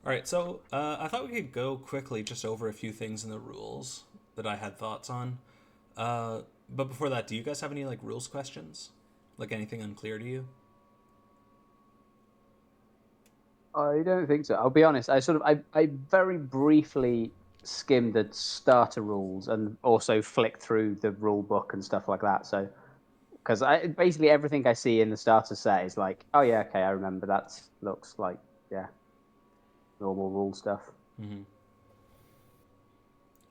All right, so I thought we could go quickly just over a few things in the rules that I had thoughts on. Uh, but before that, do you guys have any like rules questions? Like anything unclear to you? I don't think so. I'll be honest. I very briefly skimmed the starter rules and also flicked through the rule book and stuff like that. So because I basically everything I see in the starter set is like, oh yeah, okay, I remember that looks like yeah normal rule stuff. Mm-hmm.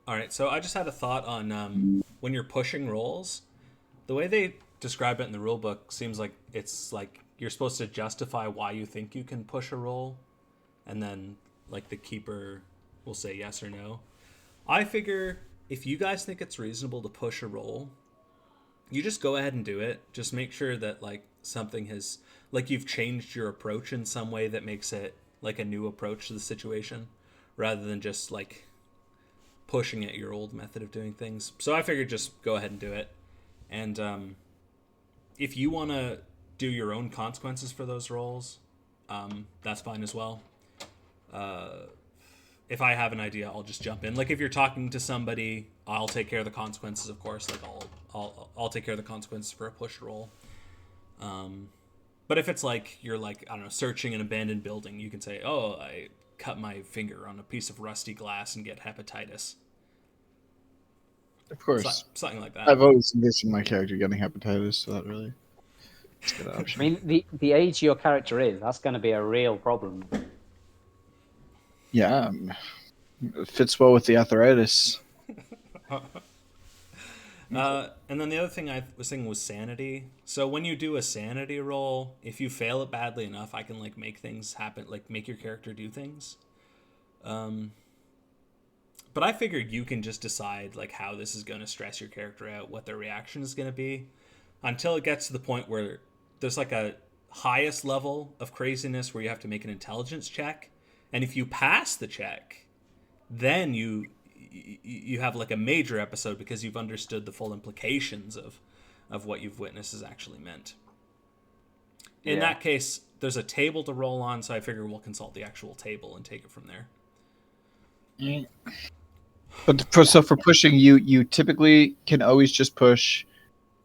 All right, so I just had a thought on when you're pushing rolls. The way they describe it in the rule book seems like it's like you're supposed to justify why you think you can push a roll, and then like the keeper will say yes or no. I figure if you guys think it's reasonable to push a roll, you just go ahead and do it. Just make sure that like something has like you've changed your approach in some way that makes it like a new approach to the situation rather than just like pushing at your old method of doing things. So I figured just go ahead and do it. And if you want to do your own consequences for those rolls, that's fine as well. If I have an idea, I'll just jump in. Like if you're talking to somebody, I'll take care of the consequences. Of course, like I'll take care of the consequences for a push roll. But if it's like you're like I don't know searching an abandoned building, you can say, "Oh, I cut my finger on a piece of rusty glass and get hepatitis." Of course. Something like that. I've always envisioned my character getting hepatitis, so that really is a good I option. mean, the age your character is, that's going to be a real problem. Yeah, it fits well with the arthritis. And then the other thing I was thinking was sanity. So when you do a sanity roll, if you fail it badly enough, I can like make things happen, like make your character do things. But I figured you can just decide like how this is going to stress your character out, what their reaction is going to be, until it gets to the point where there's like a highest level of craziness where you have to make an intelligence check, and if you pass the check, then you have like a major episode because you've understood the full implications of what you've witnessed is actually meant. In Yeah. that case, there's a table to roll on, so I figure we'll consult the actual table and take it from there. Mm. But for pushing, you typically can always just push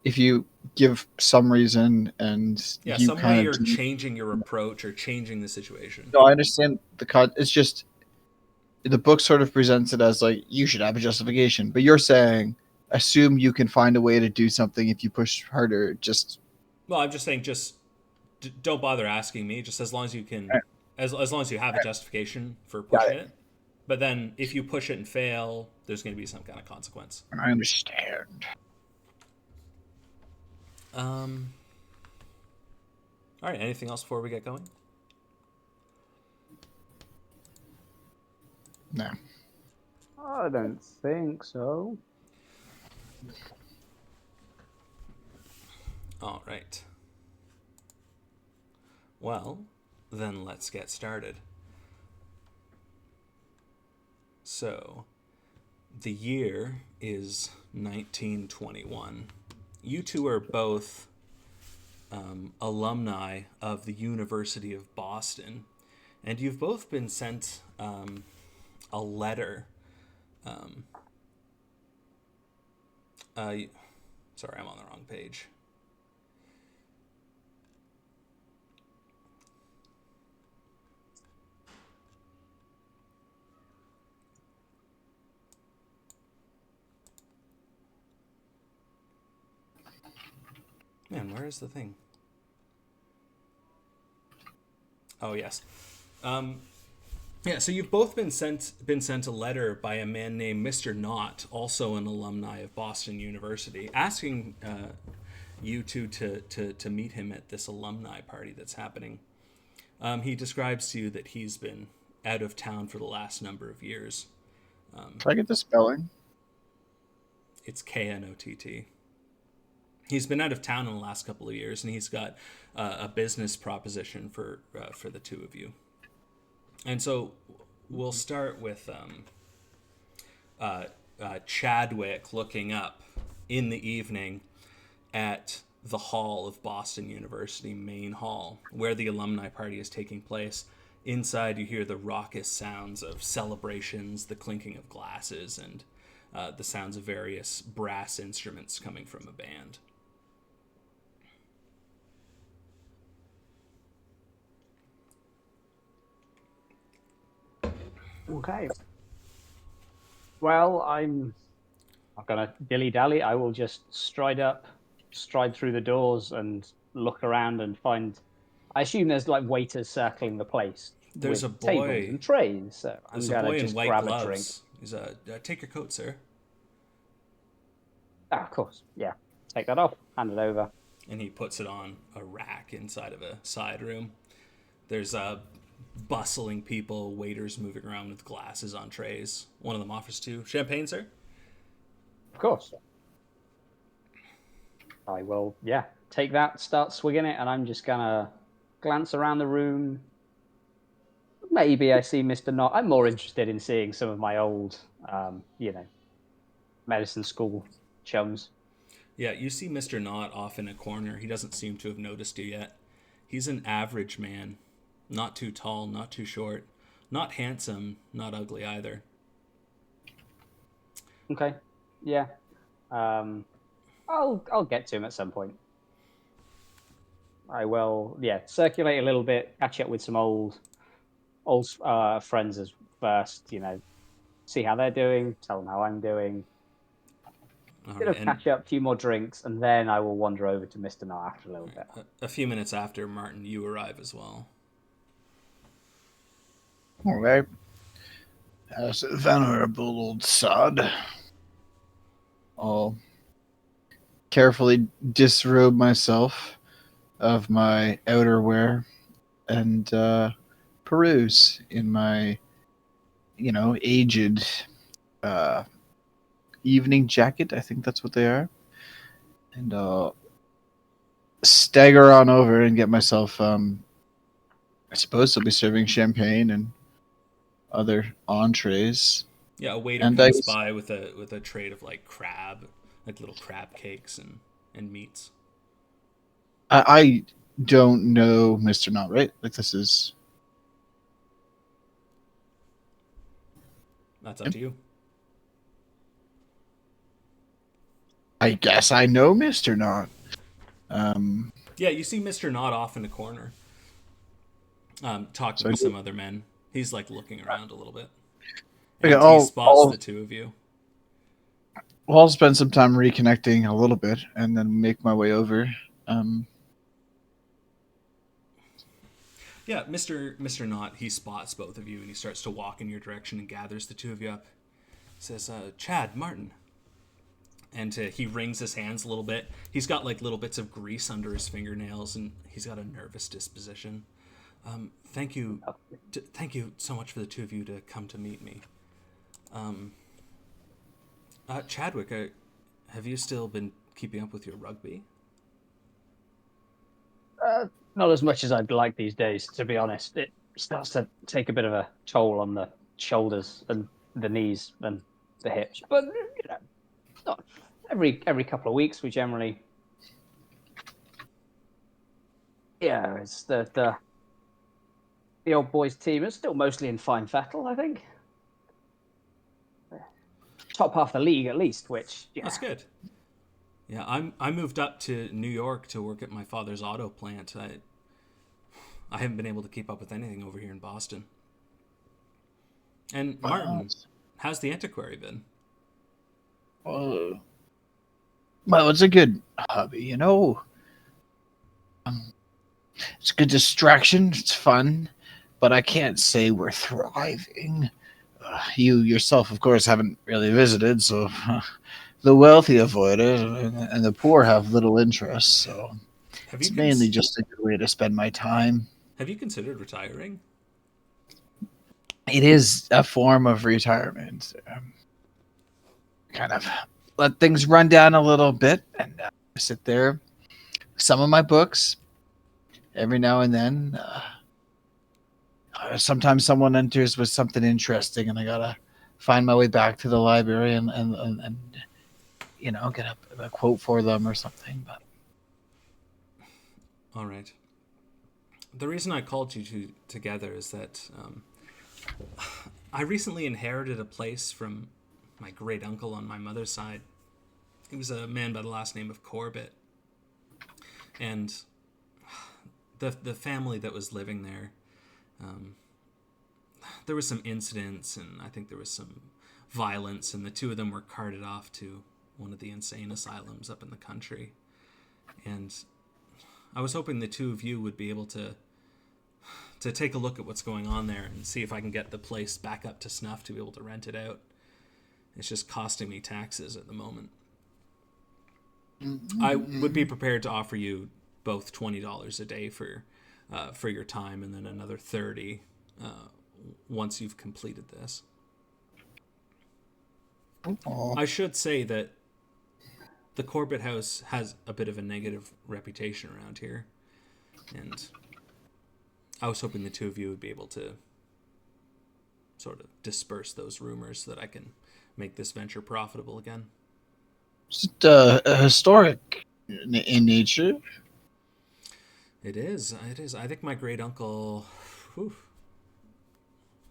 if you give some reason and Yeah, you some way kind of you're do. changing your approach or changing the situation. No, I understand the cut. It's just the book sort of presents it as like you should have a justification, but you're saying assume you can find a way to do something if you push harder. Just Well, I'm just saying, just don't bother asking me. Just as long as you can, as long as you have a justification for got pushing it. it. But then, if you push it and fail, there's going to be some kind of consequence. I understand. Um. All right. Anything else before we get going? No. I don't think so. All right. Well, then let's get started. So, the year is 1921. You two are both alumni of the University of Boston, and you've both been sent a letter. Um, uh, sorry, I'm on the wrong page. Man, where is the thing? Oh yes. Um, yeah, so you've both been sent a letter by a man named Mr. Knott, also an alumni of Boston University, asking you two to meet him at this alumni party that's happening. He describes to you that he's been out of town for the last number of years. Can I get the spelling? It's Knott. He's been out of town in the last couple of years, and he's got a business proposition for the two of you. And so we'll start with Chadwick looking up in the evening at the hall of Boston University, main hall, where the alumni party is taking place. Inside, you hear the raucous sounds of celebrations, the clinking of glasses, and the sounds of various brass instruments coming from a band. Okay. Well, I'm not gonna dilly-dally. I will just stride through the doors and look around and find. I assume there's like waiters circling the place There's with a tables boy. and trays. So I'm There's a gonna boy in just white grab a drink. gloves. He's take your coat, sir. Ah, of course, yeah. Take that off, hand it over. And he puts it on a rack inside of a side room. There's bustling people, waiters moving around with glasses on trays. One of them offers to champagne, sir. Of course. I will, yeah, take that, start swigging it, and I'm just gonna glance around the room. Maybe I see Mr. Knott. I'm more interested in seeing some of my old, medicine school chums. Yeah, you see Mr. Knott off in a corner. He doesn't seem to have noticed you yet. He's an average man. Not too tall, not too short. Not handsome, not ugly either. Okay, yeah. I'll get to him at some point. I will, yeah, circulate a little bit, catch up with some old friends as first. See how they're doing, tell them how I'm doing. All Bit right, of and catch up, a few more drinks, and then I will wander over to Mr. Knott after a little bit. a few minutes after, Martin, you arrive as well. All right. As a venerable old sod, I'll carefully disrobe myself of my outerwear and peruse in my, aged uh, evening jacket. I think that's what they are. And stagger on over and get myself. I suppose they'll be serving champagne and other entrees. Yeah, a waiter And comes by with a tray of like little crab cakes and meats. I don't know Mr. Not, right? Like this is. That's up to you. I guess I know Mr. Not. Yeah, you see Mr. Knott off in the corner, talking with some other men. He's like looking around a little bit. And Okay, he spots the two of you. I'll spend some time reconnecting a little bit and then make my way over. Yeah, Mr. Knott, he spots both of you and he starts to walk in your direction and gathers the two of you up. He says, Chad, Martin. And he wrings his hands a little bit. He's got like little bits of grease under his fingernails and he's got a nervous disposition. Thank you so much for the two of you to come to meet me. Chadwick, have you still been keeping up with your rugby? Not as much as I'd like these days, to be honest. It starts to take a bit of a toll on the shoulders and the knees and the hips. But not every couple of weeks. We generally, it's the old boys team is still mostly in fine fettle, I think. Top half the league at least, which That's good. Yeah, I moved up to New York to work at my father's auto plant. I haven't been able to keep up with anything over here in Boston. And Martin, how's the antiquary been? Well, it's a good hobby, It's a good distraction. It's fun, but I can't say we're thriving. You yourself, of course, haven't really visited, so the wealthy avoid it, and the poor have little interest. So it's mainly just a good way to spend my time. Have you considered retiring? It is a form of retirement. Kind of let things run down a little bit and sit there. Some of my books, every now and then. Sometimes someone enters with something interesting, and I gotta find my way back to the library and get a quote for them or something. But all right. the reason I called you two together is that I recently inherited a place from my great uncle on my mother's side. He was a man by the last name of Corbett, and the family that was living there, there was some incidents, and I think there was some violence, and the two of them were carted off to one of the insane asylums up in the country. And I was hoping the two of you would be able to take a look at what's going on there and see if I can get the place back up to snuff to be able to rent it out. It's just costing me taxes at the moment. I would be prepared to offer you both $20 a day for your time, and then another $30 once you've completed this. Oh. I should say that the Corbett house has a bit of a negative reputation around here, and I was hoping the two of you would be able to sort of disperse those rumors so that I can make this venture profitable again. Is it historic in nature? It is. I think my great uncle,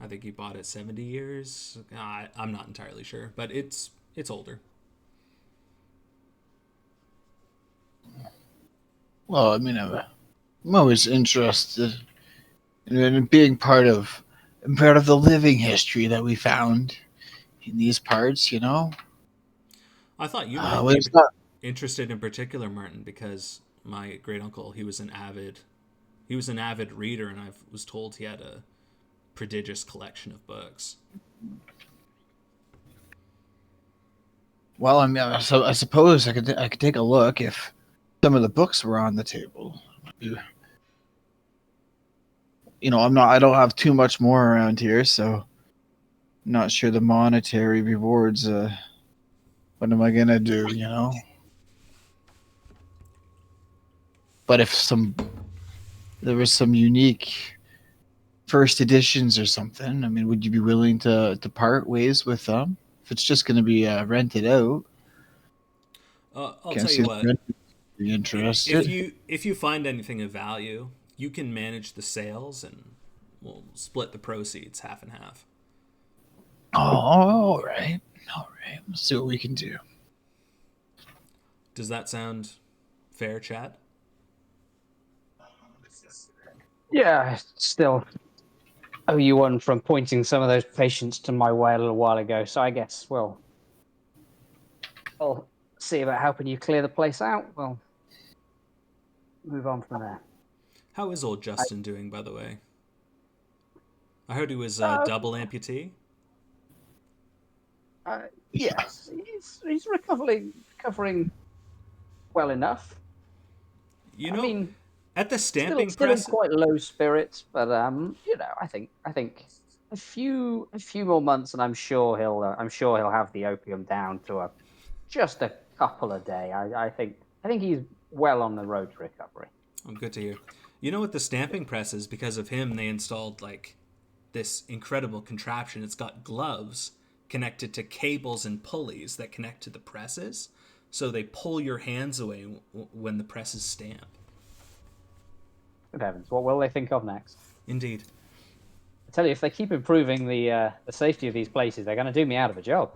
I think he bought it 70 years. I'm not entirely sure, but it's older. Well, I mean, I'm always interested in being part of the living history that we found in these parts. You know, I thought you well, might it's be not. interested in particular, Martin, because my great uncle, he was an avid reader, and I was told he had a prodigious collection of books. Well, I mean, so I suppose I could take a look if some of the books were on the table. You know, I don't have too much more around here, so I'm not sure the monetary rewards. What am I gonna do? You know. But if there was some unique first editions or something, I mean, would you be willing to part ways with them? If it's just going to be rented out, I'll can't tell see you the what. rent be interested. If you find anything of value, you can manage the sales, and we'll split the proceeds half and half. Oh, all right. Let's see what we can do. Does that sound fair, Chad? Yeah, I still owe you one from pointing some of those patients to my way a little while ago. So I guess, well, I'll see about helping you clear the place out. Well, move on from there. How is old Justin doing, by the way? I heard he was double amputee. Yes, he's recovering well enough. You I know, mean, at the stamping still in press, quite low spirits, but I think a few more months, and I'm sure he'll have the opium down to just a couple a day. I think he's well on the road to recovery. oh, good to hear. You know, with the stamping presses, because of him, they installed like this incredible contraption. It's got gloves connected to cables and pulleys that connect to the presses, so they pull your hands away when the presses stamp. Good heavens, what will they think of next? Indeed. I tell you, if they keep improving the safety of these places, they're going to do me out of a job.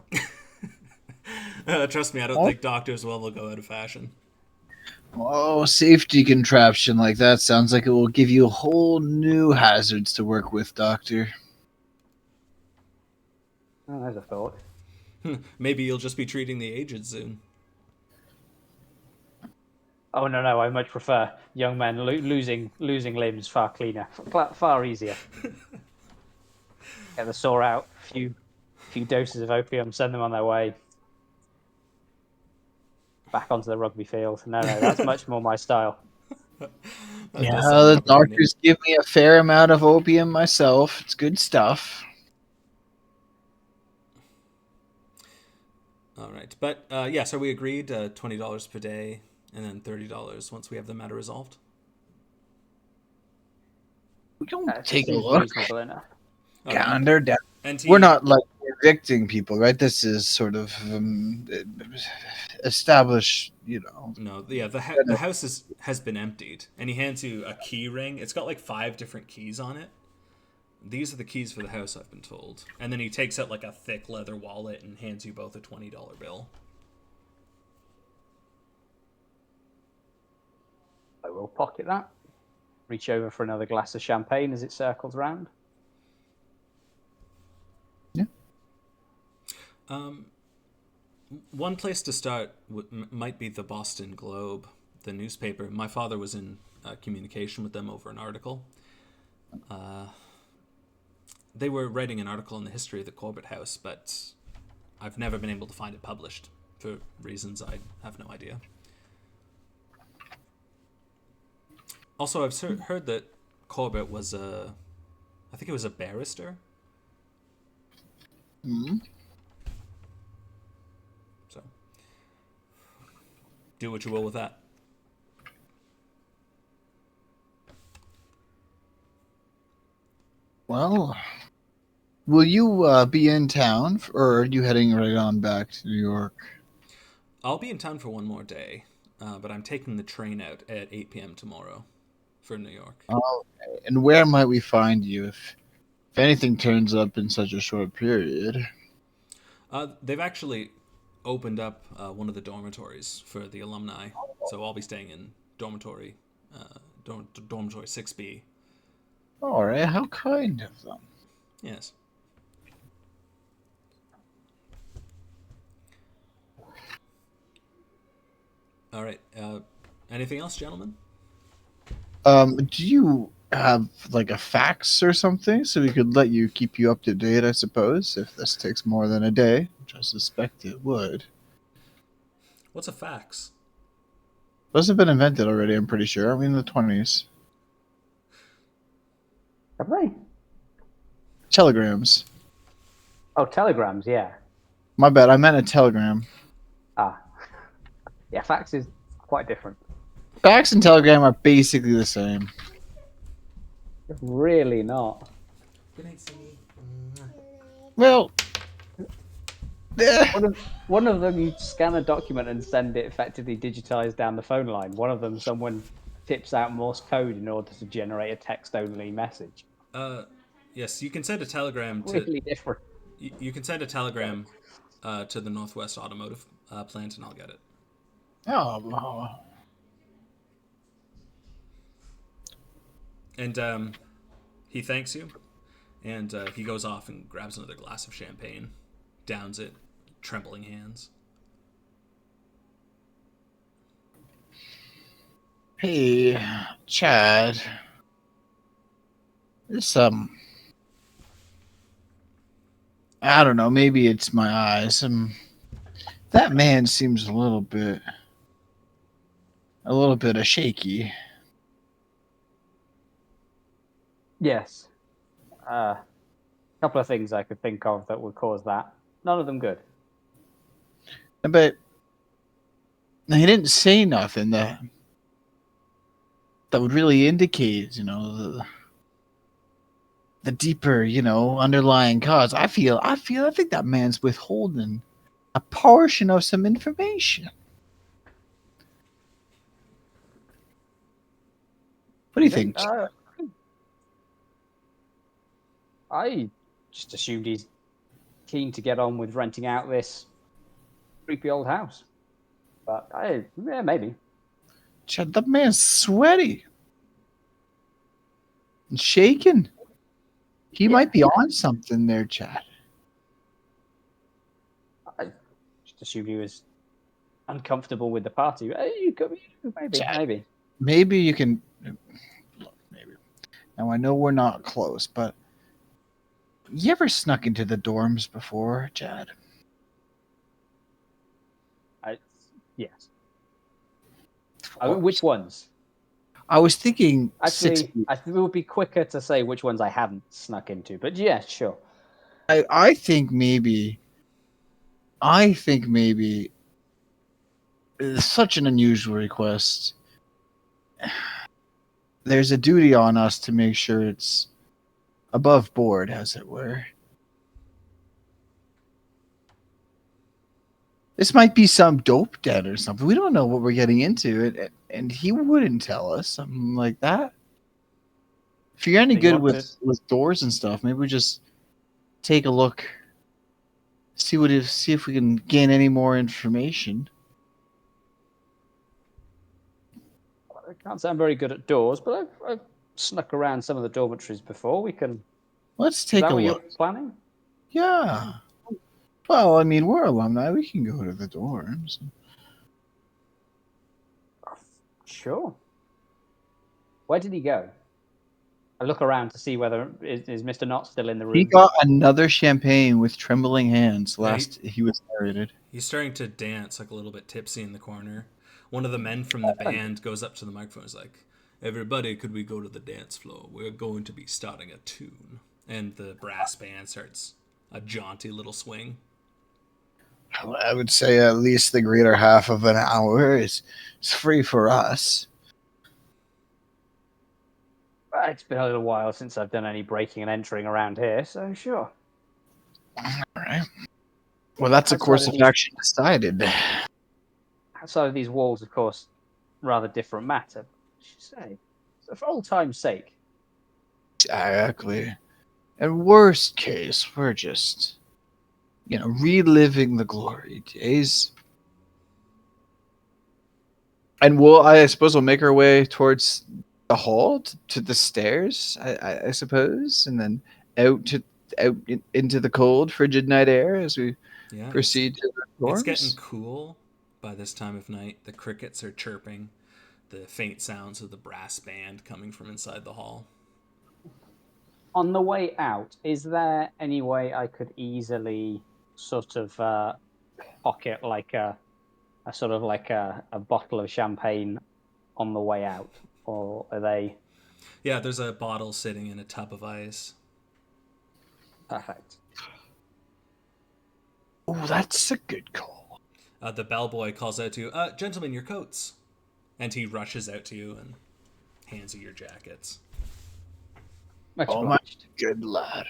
Trust me, I don't think doctors will go out of fashion. Oh, safety contraption like that sounds like it will give you a whole new hazards to work with, Doctor. Oh, there's a thought. Maybe you'll just be treating the aged soon. Oh no, I much prefer young men losing limbs far cleaner, far easier. Get the sore out, few doses of opium, send them on their way. Back onto the rugby field. No, that's much more my style. Yeah, the doctors give me a fair amount of opium myself. It's good stuff. All right, but yeah, so we agreed $20 per day, and then $30 once we have the matter resolved. We can take a look. Reasonable enough. Calendar down. And We're not like evicting people, right? This is sort of established, No, yeah, the house has been emptied, and he hands you a key ring. It's got like 5 different keys on it. These are the keys for the house, I've been told. And then he takes out like a thick leather wallet and hands you both a $20 bill. I will pocket that. Reach over for another glass of champagne as it circles around. Yeah. One place to start might be the Boston Globe, the newspaper. My father was in communication with them over an article. They were writing an article on the history of the Corbett House, but I've never been able to find it published for reasons I have no idea. Also, I've heard that Corbett was I think it was a barrister. Mm-hmm. So, do what you will with that. Well, will you be in town, or are you heading right on back to New York? I'll be in town for one more day, but I'm taking the train out at 8 p.m. tomorrow for New York. Okay. And where might we find you if anything turns up in such a short period? They've actually opened up one of the dormitories for the alumni, so I'll be staying in dormitory 6B. All right, how kind of them. Yes. All right. Anything else, gentlemen? Do you have like a fax or something so we could keep you up to date, I suppose, if this takes more than a day, which I suspect it would. What's a fax? Those have been invented already, I'm pretty sure. I mean, in the 20s. Have they? Telegrams. Oh, telegrams, yeah. My bad, I meant a telegram. Ah. Yeah, fax is quite different. Fax and telegram are basically the same. Really not. Good night, Cindy. Well, One of them, you scan a document and send it effectively digitized down the phone line. One of them, someone tips out Morse code in order to generate a text-only message. Yes, you can send a telegram to. Really different. You can send a telegram to the Northwest Automotive plant, and I'll get it. oh. And he thanks you, and he goes off and grabs another glass of champagne, downs it, trembling hands. Hey, Chad. This, I don't know, maybe it's my eyes. That man seems a little bit of shaky. Yes. A couple of things I could think of that would cause that. None of them good. But he didn't say nothing that would really indicate, the deeper, underlying cause. I think that man's withholding a portion of some information. What do you think? I just assumed he's keen to get on with renting out this creepy old house. But maybe. Chad, that man's sweaty and shaking. He might be on something there, Chad. I just assumed he was uncomfortable with the party. Maybe. Maybe you can. Look, maybe. Now I know we're not close, but you ever snuck into the dorms before, Chad? Yes. Which ones? I was thinking. Actually, I think it would be quicker to say which ones I haven't snuck into. But yeah, sure. I think maybe. It's such an unusual request. There's a duty on us to make sure it's above board, as it were. This might be some dope den or something. We don't know what we're getting into, and he wouldn't tell us something like that. If you're any So you good want to- with doors and stuff, maybe we just take a look, see if we can gain any more information. I can't say I'm very good at doors, but I've snuck around some of the dormitories before. We can. Let's Is take that a what you're look. planning? Yeah. Well, I mean, we're alumni. We can go to the dorms. Sure. Where did he go? I look around to see whether is Mr. Knott still in the room. He got another champagne with trembling hands last he was narrated. He's starting to dance like a little bit tipsy in the corner. One of the men from the band goes up to the microphone and is like, "Everybody, could we go to the dance floor? We're going to be starting a tune." And the brass band starts a jaunty little swing. I would say at least the greater half of an hour is free for us. It's been a little while since I've done any breaking and entering around here, so sure. All right. Well, that's a Outside course of of these- action decided. Outside of these walls, of course, rather different matter. I should say, so for old time's sake, Exactly. And worst case, we're just, reliving the glory days. And I suppose we'll make our way towards the hall to the stairs, I suppose, and then into the cold, frigid night air as we proceed to the dorms. It's getting cool by this time of night. The crickets are chirping. The faint sounds of the brass band coming from inside the hall. on the way out, is there any way I could easily sort of pocket like a sort of like a bottle of champagne on the way out, or are they Yeah, there's a bottle sitting in a tub of ice. perfect? Oh, that's a good call. The bellboy calls out to you, "Gentlemen, your coats." And he rushes out to you and hands you your jackets. Much Oh, my obliged. good lad.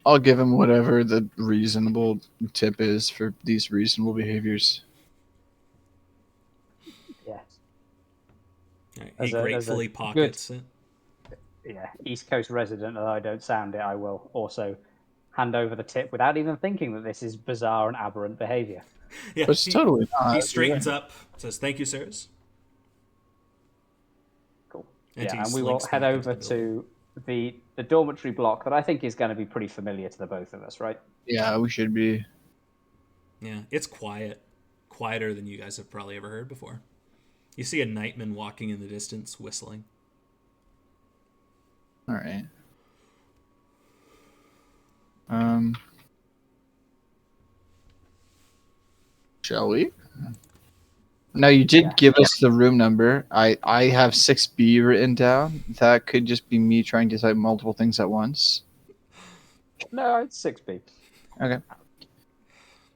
I'll give him whatever the reasonable tip is for these reasonable behaviors. Yes. Right, As he a gratefully pockets it. Yeah, East Coast resident, although I don't sound it, I will also hand over the tip without even thinking that this is bizarre and aberrant behavior. Yeah, But it's totally not. He straightens up, says, "Thank you, sirs." Cool. And he And we will slinks head back into over the building. to the dormitory block that I think is going to be pretty familiar to the both of us, right? Yeah, we should be. Yeah, it's quiet. Quieter than you guys have probably ever heard before. You see a nightman walking in the distance, whistling. All right. Shall we? Now you did Yeah. give us the room number. I have 6B written down. That could just be me trying to type multiple things at once. No, it's 6B. Okay.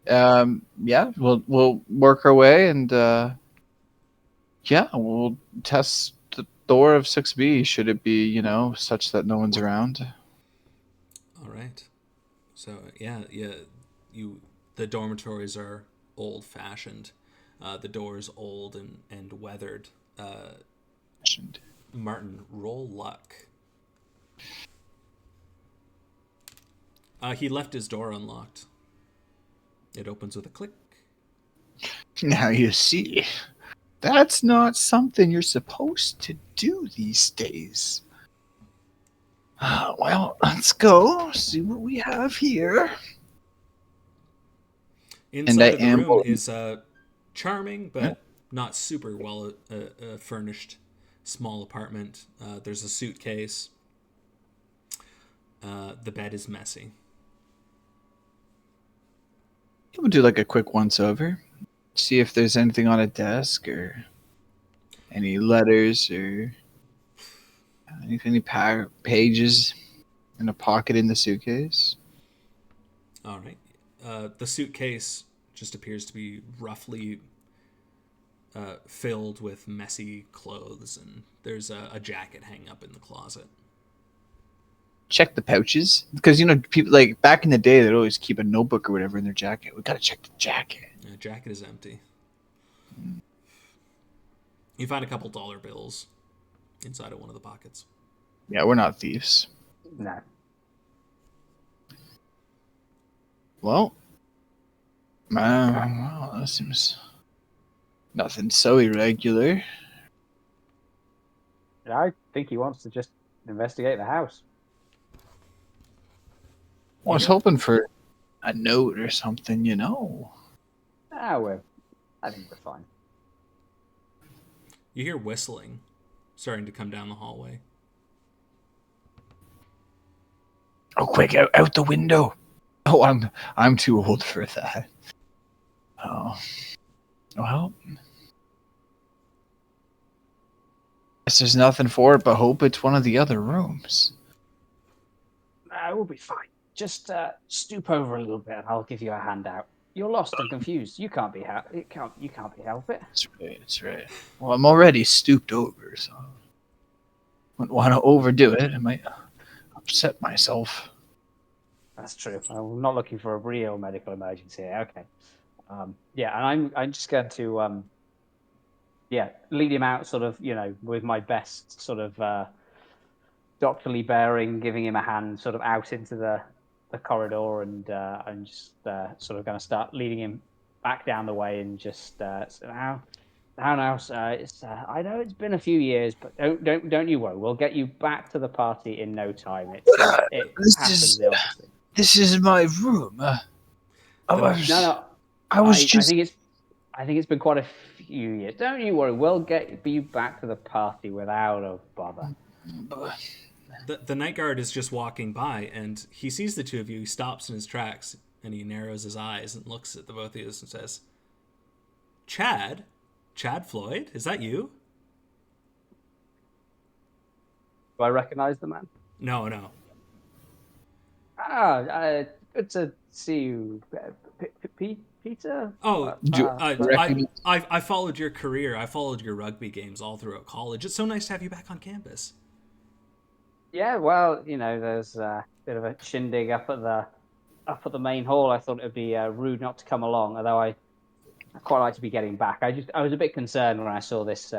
Yeah, we'll work our way and yeah, we'll test the door of 6B should it be, such that no one's around. All right. So yeah, the dormitories are old-fashioned. The door's old and weathered. Martin, roll luck. He left his door unlocked. It opens with a click. Now you see, that's not something you're supposed to do these days. Well, let's go see what we have here. Inside of the room amble. is a charming but not super well furnished small apartment. There's a suitcase. The bed is messy. We'll do like a quick once over. See if there's anything on a desk or any letters or any pages in a pocket in the suitcase. All right. The suitcase just appears to be roughly filled with messy clothes, and there's a jacket hanging up in the closet. check the pouches because people like back in the day they'd always keep a notebook or whatever in their jacket. We gotta check the jacket. The jacket is empty. You find a couple dollar bills inside of one of the pockets. Yeah, we're not thieves. No. Well, that seems nothing so irregular. I think he wants to just investigate the house. I was hoping for a note or something, I think we're fine. You hear whistling starting to come down the hallway. Oh, quick, out the window. Oh, I'm too old for that. Oh. Well. Guess there's nothing for it but hope it's one of the other rooms. We'll be fine. Just stoop over a little bit, and I'll give you a handout. You're lost and confused. You can't be help it. That's right. Well, I'm already stooped over, so I wouldn't want to overdo it. I might upset myself. That's true. I'm not looking for a real medical emergency here. Okay. Yeah, and I'm just going to lead him out, sort of, with my best sort of doctorly bearing, giving him a hand, sort of out into the corridor, and I'm just sort of going to start leading him back down the way, and just now, I know it's been a few years, but don't you worry. We'll get you back to the party in no time. This is my room. I think it's been quite a few years. Don't you worry. We'll get you back to the party without a bother. The night guard is just walking by, and he sees the two of you. He stops in his tracks, and he narrows his eyes and looks at the both of you and says, Chad Floyd, is that you? Do I recognize the man? No. Good to see you, Peter. Oh, I followed your career. I followed your rugby games all throughout college. It's so nice to have you back on campus. Yeah, well, there's a bit of a shindig up at the main hall. I thought it'd be rude not to come along, although I quite like to be getting back. I was a bit concerned when I saw this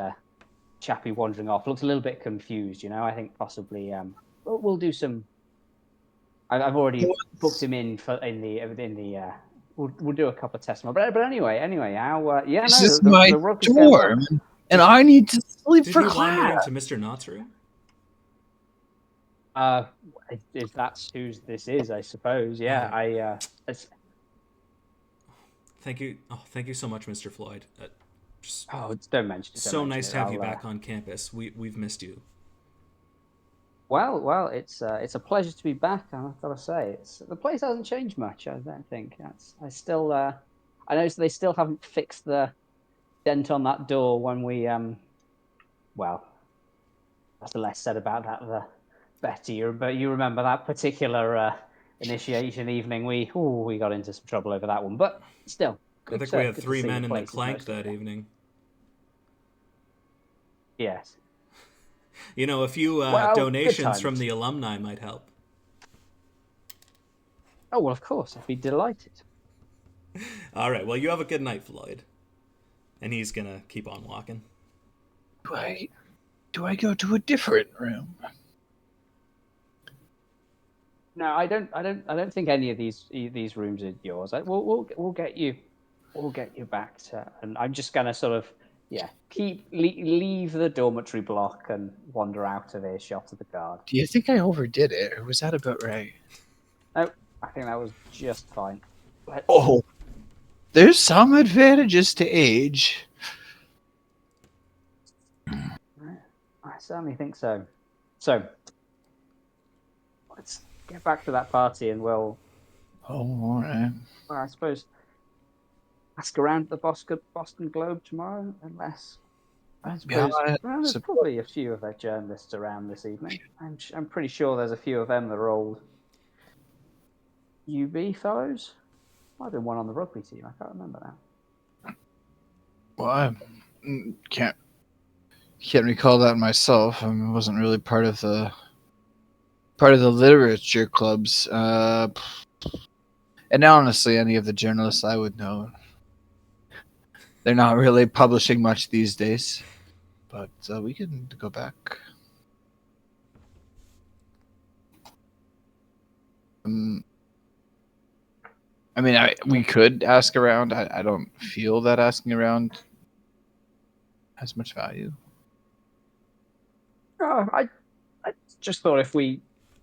chappie wandering off. Looked a little bit confused, I think possibly we'll do some. I've already booked him in We'll do a couple of tests. But anyway, this is my dorm, and I need to sleep for class. Did you wander into Mr. Knott's room? If that's who this is, I suppose. Yeah, Thank you. Oh, thank you so much, Mr. Floyd. Don't mention it. So nice to have you back on campus. We've missed you. Well, it's a pleasure to be back. I've got to say, the place hasn't changed much. I don't think. I noticed they still haven't fixed the dent on that door when we Well, that's the less said about that, the better. But you remember that particular initiation evening? We got into some trouble over that one. But still, I think we had 3 men in the clank that evening. Yes. A few donations from the alumni might help. Oh, well, of course. I'd be delighted. All right. Well, you have a good night, Floyd. And he's going to keep on walking. Do I go to a different room? No, I don't think any of these rooms are yours. We'll get you back to, and I'm just going to sort of leave the dormitory block and wander out of earshot of the guard. Do you think I overdid it, or was that about right? No, I think that was just fine. There's some advantages to age. I certainly think so. So, let's get back to that party, and we'll. Oh, all right. Well, I suppose. Ask around the Boston Globe tomorrow, unless I suppose there's probably a few of their journalists around this evening. I'm pretty sure there's a few of them that are old UB fellows. Might have been one on the rugby team. I can't remember now. Well, I can't recall that myself. I wasn't really part of the Part of the literature clubs. And honestly, any of the journalists I would know. They're not really publishing much these days. But we can go back. I mean, we could ask around. I don't feel that asking around has much value. I just thought if we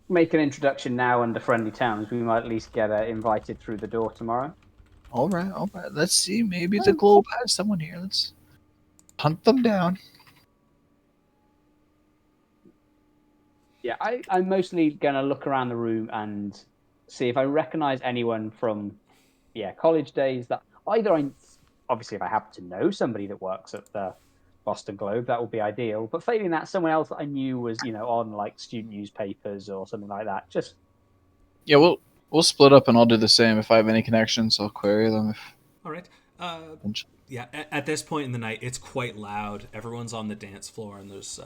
make an introduction now under friendly terms, we might at least get invited through the door tomorrow. All right. Let's see. Maybe the globe has someone here. Let's hunt them down. Yeah, I'm mostly going to look around the room and see if I recognize anyone from, college days that either obviously if I happen to know somebody that works at the Boston Globe, that would be ideal. But failing that, someone else that I knew was, on like student newspapers or something like that. Just Yeah, we'll split up and I'll do the same. If I have any connections, I'll query them. All right. Yeah, at this point in the night, it's quite loud. Everyone's on the dance floor, and there's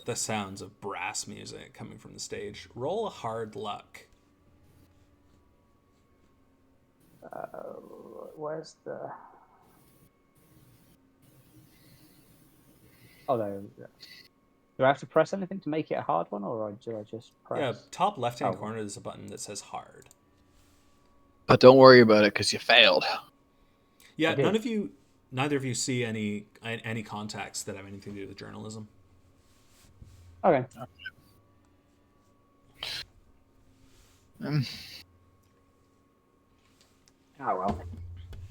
the sounds of brass music coming from the stage. Roll a hard luck. where's the? Oh no. Do I have to press anything to make it a hard one, or do I just press? Yeah, top left-hand corner is a button that says hard. But don't worry about it because you failed. Yeah, neither of you see any contacts that have anything to do with journalism. Okay. Oh well.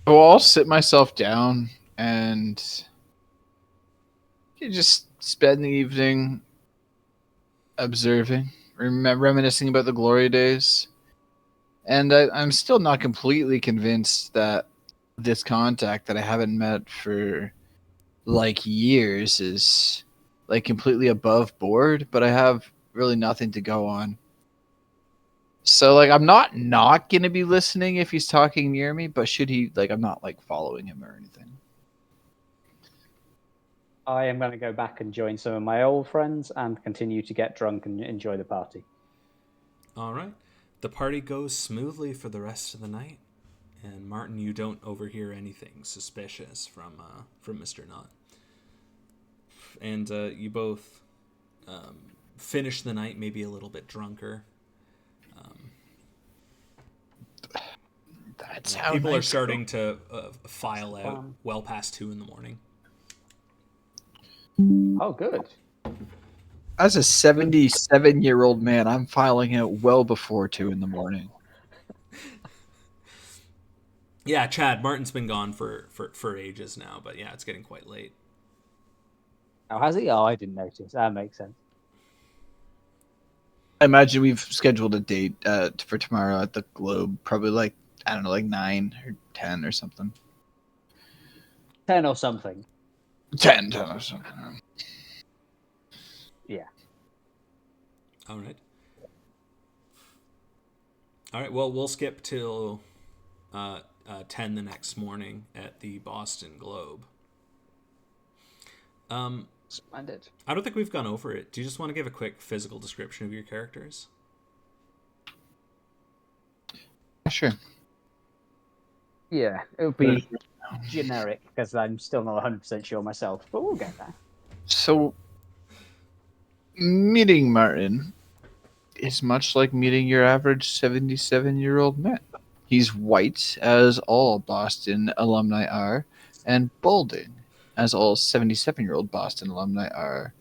Well, I'll sit myself down and just spend the evening observing, reminiscing about the glory days. And I'm still not completely convinced that this contact that I haven't met for like years is like completely above board, but I have really nothing to go on. So like I'm not going to be listening if he's talking near me, but should he I'm not like following him or anything. I am going to go back and join some of my old friends and continue to get drunk and enjoy the party. All right. The party goes smoothly for the rest of the night. And Martin, you don't overhear anything suspicious from Mr. Knott. And you both finish the night maybe a little bit drunker. That's how people are starting to file out well past 2 in the morning. Oh, good. As a 77-year-old man, I'm filing out well before 2 in the morning. Yeah, Chad, Martin's been gone for ages now, but yeah, it's getting quite late. Oh, has he? Oh, I didn't notice. That makes sense. I imagine we've scheduled a date for tomorrow at the Globe, probably 9 or 10 or something. 10 or something. 10 or something. Yeah. All right. Well, we'll skip till 10 the next morning at the Boston Globe. Splendid. I don't think we've gone over it. Do you just want to give a quick physical description of your characters? Sure. Yeah, it would be generic because I'm still not 100% sure myself, but we'll get there. So, meeting Martin is much like meeting your average 77-year-old man. He's white, as all Boston alumni are, and balding, as all 77-year-old Boston alumni are.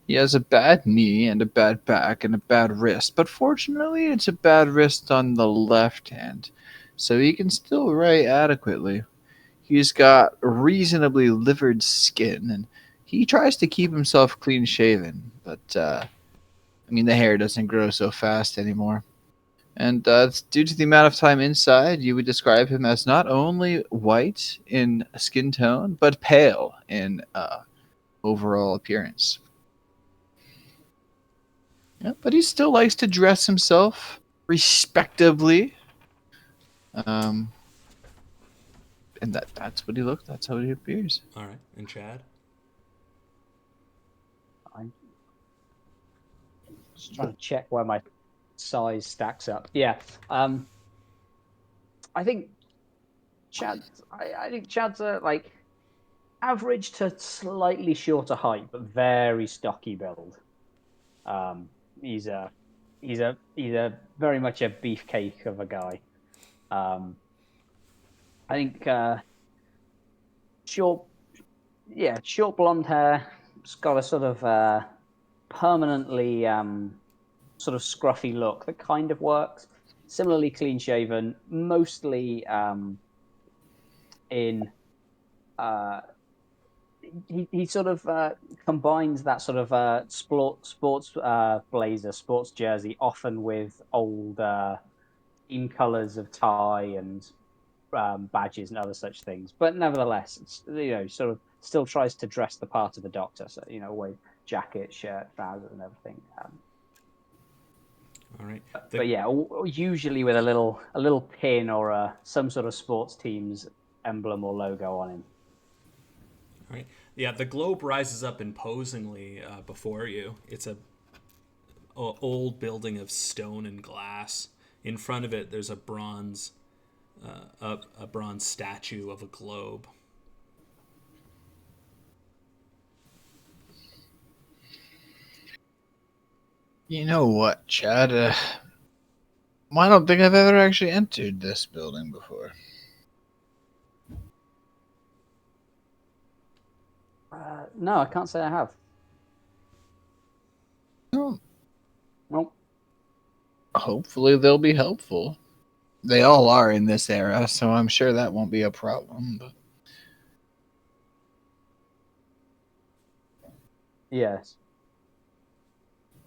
He has a bad knee and a bad back and a bad wrist, but fortunately it's a bad wrist on the left hand, so he can still write adequately. He's got reasonably livered skin, and he tries to keep himself clean-shaven, but, the hair doesn't grow so fast anymore. And due to the amount of time inside, you would describe him as not only white in skin tone, but pale in overall appearance. Yeah, but he still likes to dress himself respectably. And that's what he looks. That's how he appears. All right. And Chad? Just trying to check where my size stacks up. Yeah. I think Chad's like average to slightly shorter height, but very stocky build. Um, he's a very much a beefcake of a guy. I think short blonde hair. It's got a sort of permanently sort of scruffy look that kind of works. Similarly clean shaven, mostly in he sort of combines that sort of sports blazer, sports jersey, often with old team colours of tie and badges and other such things. But nevertheless, it's, sort of still tries to dress the part of the Doctor. So with jacket, shirt, trousers, and everything. All right. But yeah, usually with a little pin or some sort of sports team's emblem or logo on him. All right. Yeah, the globe rises up imposingly before you. It's a old building of stone and glass. In front of it, there's a bronze statue of a globe. You know what, Chad? I don't think I've ever actually entered this building before. No, I can't say I have. Well, Nope. hopefully they'll be helpful. They all are in this era, so I'm sure that won't be a problem. But Yes.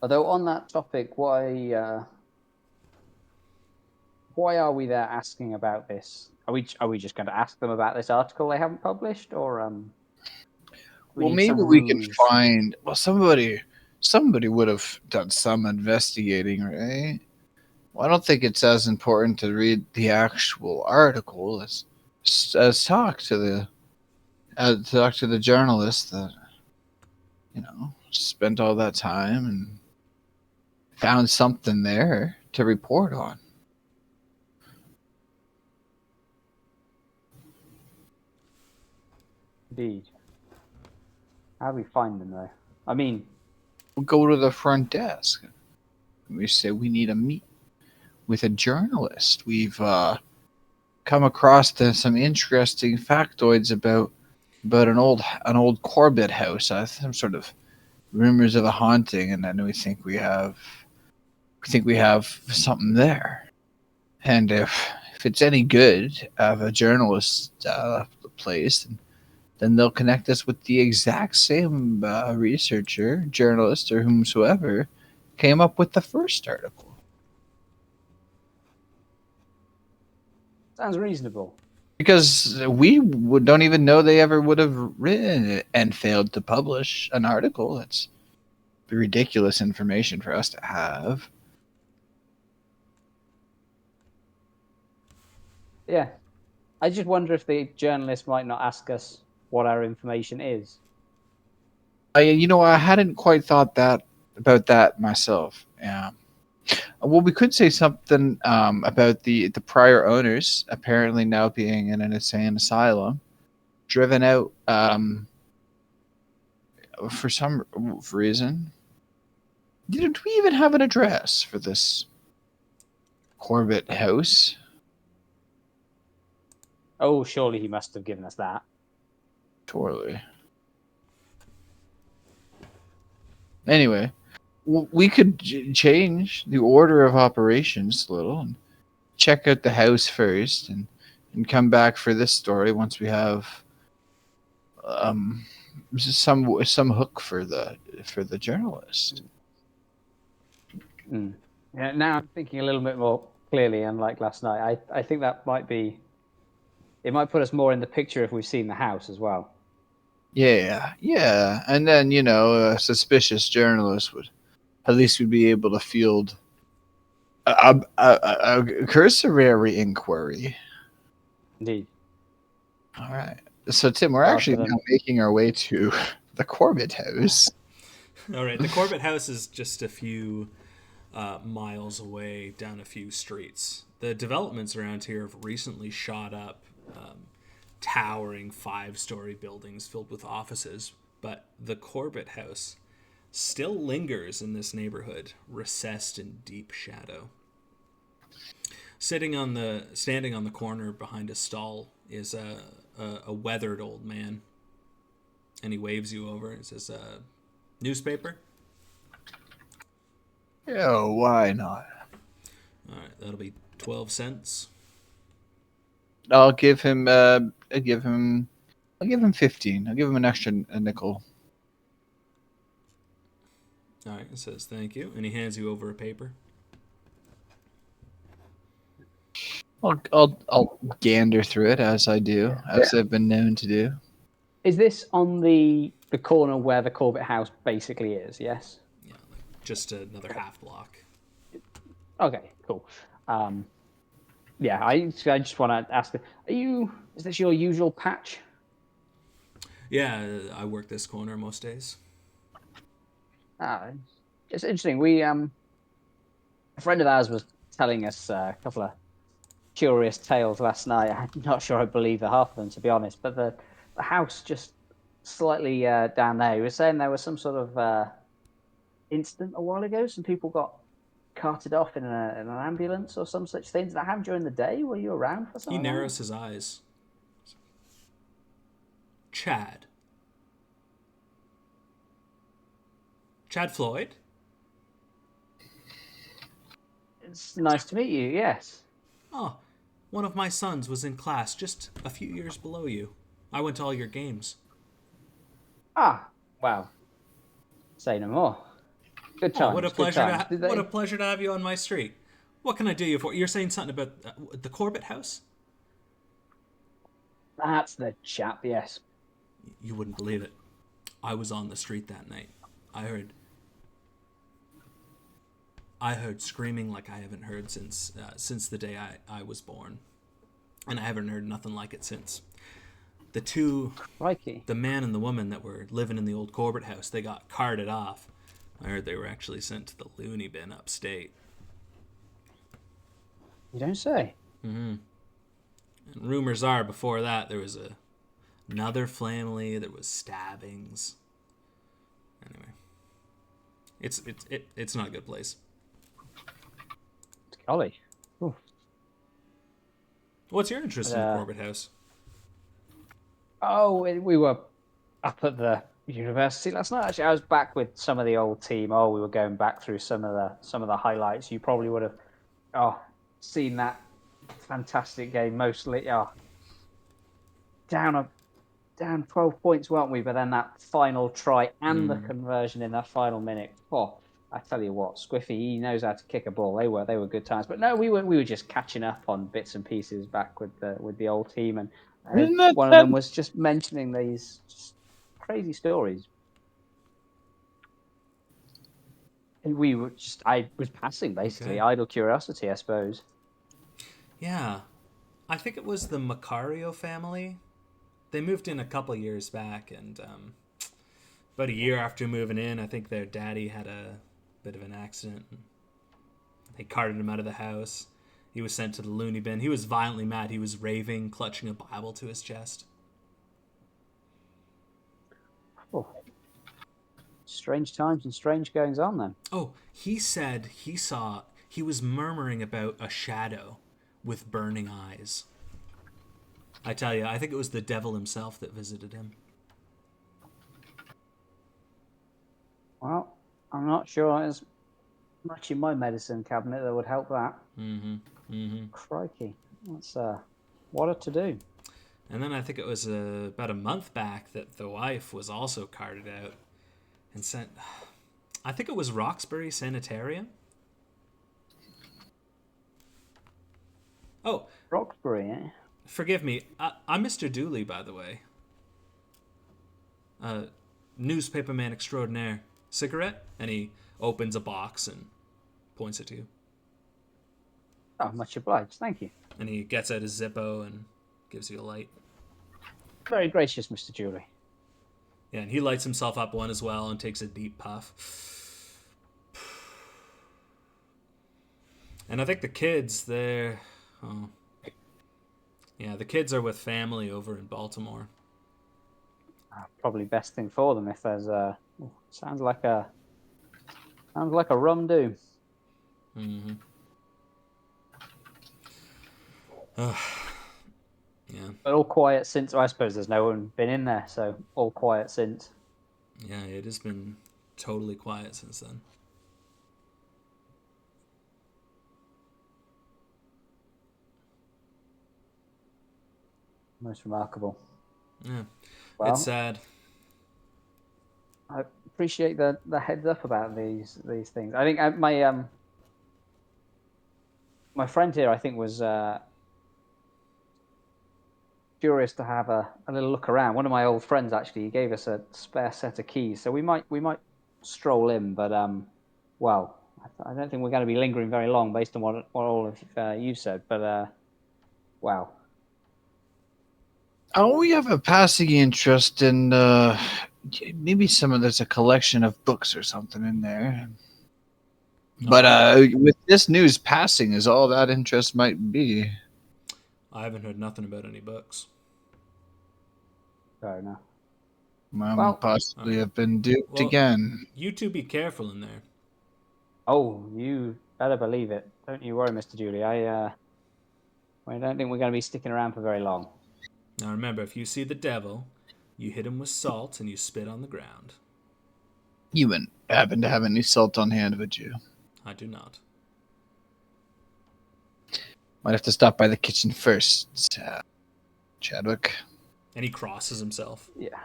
Although on that topic, why are we there asking about this? Are we just going to ask them about this article they haven't published, or we well, need some maybe we can ruse? find. Well, somebody would have done some investigating, right? Well, I don't think it's as important to read the actual article as talk to the journalist that spent all that time and found something there to report on. Indeed. How do we find them though? I mean, We'll go to the front desk. We say we need to meet with a journalist. We've come across some interesting factoids about an old Corbett house. Some sort of rumors of a haunting, and then we think we have something there. And if it's any good of a journalist place, then they'll connect us with the exact same researcher, journalist, or whomsoever came up with the first article. sounds reasonable. Because don't even know they ever would have written it and failed to publish an article. That's ridiculous information for us to have. Yeah. I just wonder if the journalist might not ask us what our information is. I hadn't quite thought about that myself. Yeah. Well, we could say something about the prior owners apparently now being in an insane asylum, driven out for some reason. Do we even have an address for this Corbett house? Oh, surely he must have given us that. Totally. Anyway, we could change the order of operations a little and check out the house first and come back for this story once we have some hook for the journalist. Mm. Yeah, now I'm thinking a little bit more clearly, unlike last night. I think that might be... It might put us more in the picture if we've seen the house as well. Yeah. And then, a suspicious journalist would be able to field a cursory inquiry. Indeed. All right. So, Tim, we're actually now making our way to the Corbett house. All right, the Corbett house is just a few miles away down a few streets. The developments around here have recently shot up, towering 5-story buildings filled with offices, but the Corbett house still lingers in this neighborhood, recessed in deep shadow. Standing on the corner behind a stall is a weathered old man, and he waves you over and says, "Newspaper." Yeah, why not? All right, that'll be 12 cents. I'll give him. I'll give him 15. I'll give him an extra nickel. All right, it says thank you, and he hands you over a paper. I'll gander through it as I do, as I've been known to do. Is this on the corner where the Corbett house basically is? Yes. Yeah, like just another half block. Okay, cool. Yeah, I just want to ask: Is this your usual patch? Yeah, I work this corner most days. It's interesting. We a friend of ours was telling us a couple of curious tales last night. I'm not sure I believe the half of them, to be honest. But the house just slightly down there. He was saying there was some sort of incident a while ago. Some people got carted off in an ambulance or some such thing. Did that happen during the day? Were you around for something? He narrows his eyes. Chad Floyd? It's nice to meet you, yes. Oh, one of my sons was in class just a few years below you. I went to all your games. Ah, wow. Say no more. Good times. Oh, what a good pleasure! times. What a pleasure to have you on my street. What can I do you for? You're saying something about the Corbett house? That's the chap, yes. You wouldn't believe it. I was on the street that night. I heard screaming like I haven't heard since the day I was born, and I haven't heard nothing like it since. The two, Crikey. the man and the woman that were living in the old Corbett house, they got carted off. I heard they were actually sent to the loony bin upstate. You don't say. Mm-hmm. And rumors are before that there was another family. There was stabbings. Anyway, it's not a good place. Golly. Ooh. What's your interest in the Corbett house? Oh, we were up at the university last night. Actually, I was back with some of the old team. Oh, we were going back through some of the highlights. You probably would have seen that fantastic game mostly. Down 12 points, weren't we? But then that final try and the conversion in that final minute. Oh, I tell you what, Squiffy, he knows how to kick a ball. They were good times. But no, we were just catching up on bits and pieces back with the old team, and one of them was just mentioning these just crazy stories. And I was passing basically, Okay. idle curiosity, I suppose. Yeah, I think it was the Macario family. They moved in a couple years back, and about a year after moving in, I think their daddy had a bit of an accident. They carted him out of the house. He was sent to the loony bin. He was violently mad. He was raving, clutching a Bible to his chest. Oh. Strange times and strange goings on then. Oh, he said he was murmuring about a shadow with burning eyes. I tell you, I think it was the devil himself that visited him. Well, I'm not sure there's much in my medicine cabinet that would help that. Crikey. That's what a to-do. And then I think it was about a month back that the wife was also carted out and sent... I think it was Roxbury Sanitarium. Oh. Roxbury, eh? Forgive me. I'm Mr. Dooley, by the way. Newspaperman extraordinaire. Cigarette? And he opens a box and points it to you. Oh, much obliged. Thank you. And he gets out his Zippo and gives you a light. Very gracious, Mr. Dooley. Yeah, and he lights himself up one as well and takes a deep puff. And I think the kids, they're... Oh. Yeah, the kids are with family over in Baltimore. Probably best thing for them if there's a... Sounds like a rum do. Mm-hmm. Yeah. But all quiet since. Well, I suppose there's no one been in there, so all quiet since. Yeah, it has been totally quiet since then. Most remarkable. Yeah, Well, it's sad. I appreciate the heads up about these things. I think my friend here, I think, was curious to have a little look around. One of my old friends actually, he gave us a spare set of keys, so we might stroll in. But well, I don't think we're going to be lingering very long based on what all of you said. But wow. Oh, we have a passing interest in maybe there's a collection of books or something in there. But with this news passing is all that interest might be. I haven't heard nothing about any books. Fair enough. Well, possibly have been duped again. You two be careful in there. Oh, you better believe it. Don't you worry, Mr. Julie. I don't think we're going to be sticking around for very long. Now remember, if you see the devil, you hit him with salt and you spit on the ground. You wouldn't happen to have any salt on hand, would you? I do not. Might have to stop by the kitchen first, Chadwick. And he crosses himself. Yeah.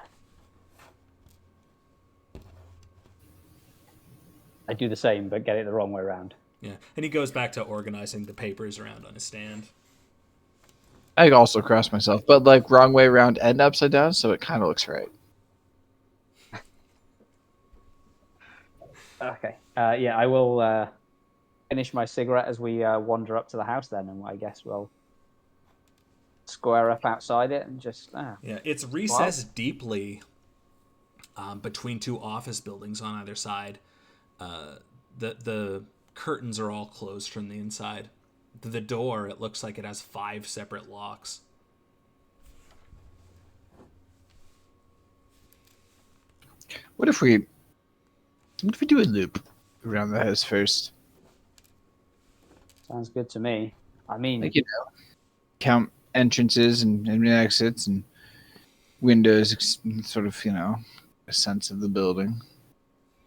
I do the same, but get it the wrong way around. Yeah, and he goes back to organizing the papers around on his stand. I also cross myself, but like wrong way around and upside down, so it kind of looks right. Okay. Yeah, I will finish my cigarette as we wander up to the house then, and I guess we'll square up outside it and just... Yeah, it's recessed deeply between two office buildings on either side. The curtains are all closed from the inside. The door, it looks like it has 5 separate locks. What if we do a loop around the house first? Sounds good to me. I mean, like, count entrances and exits and windows, sort of, a sense of the building.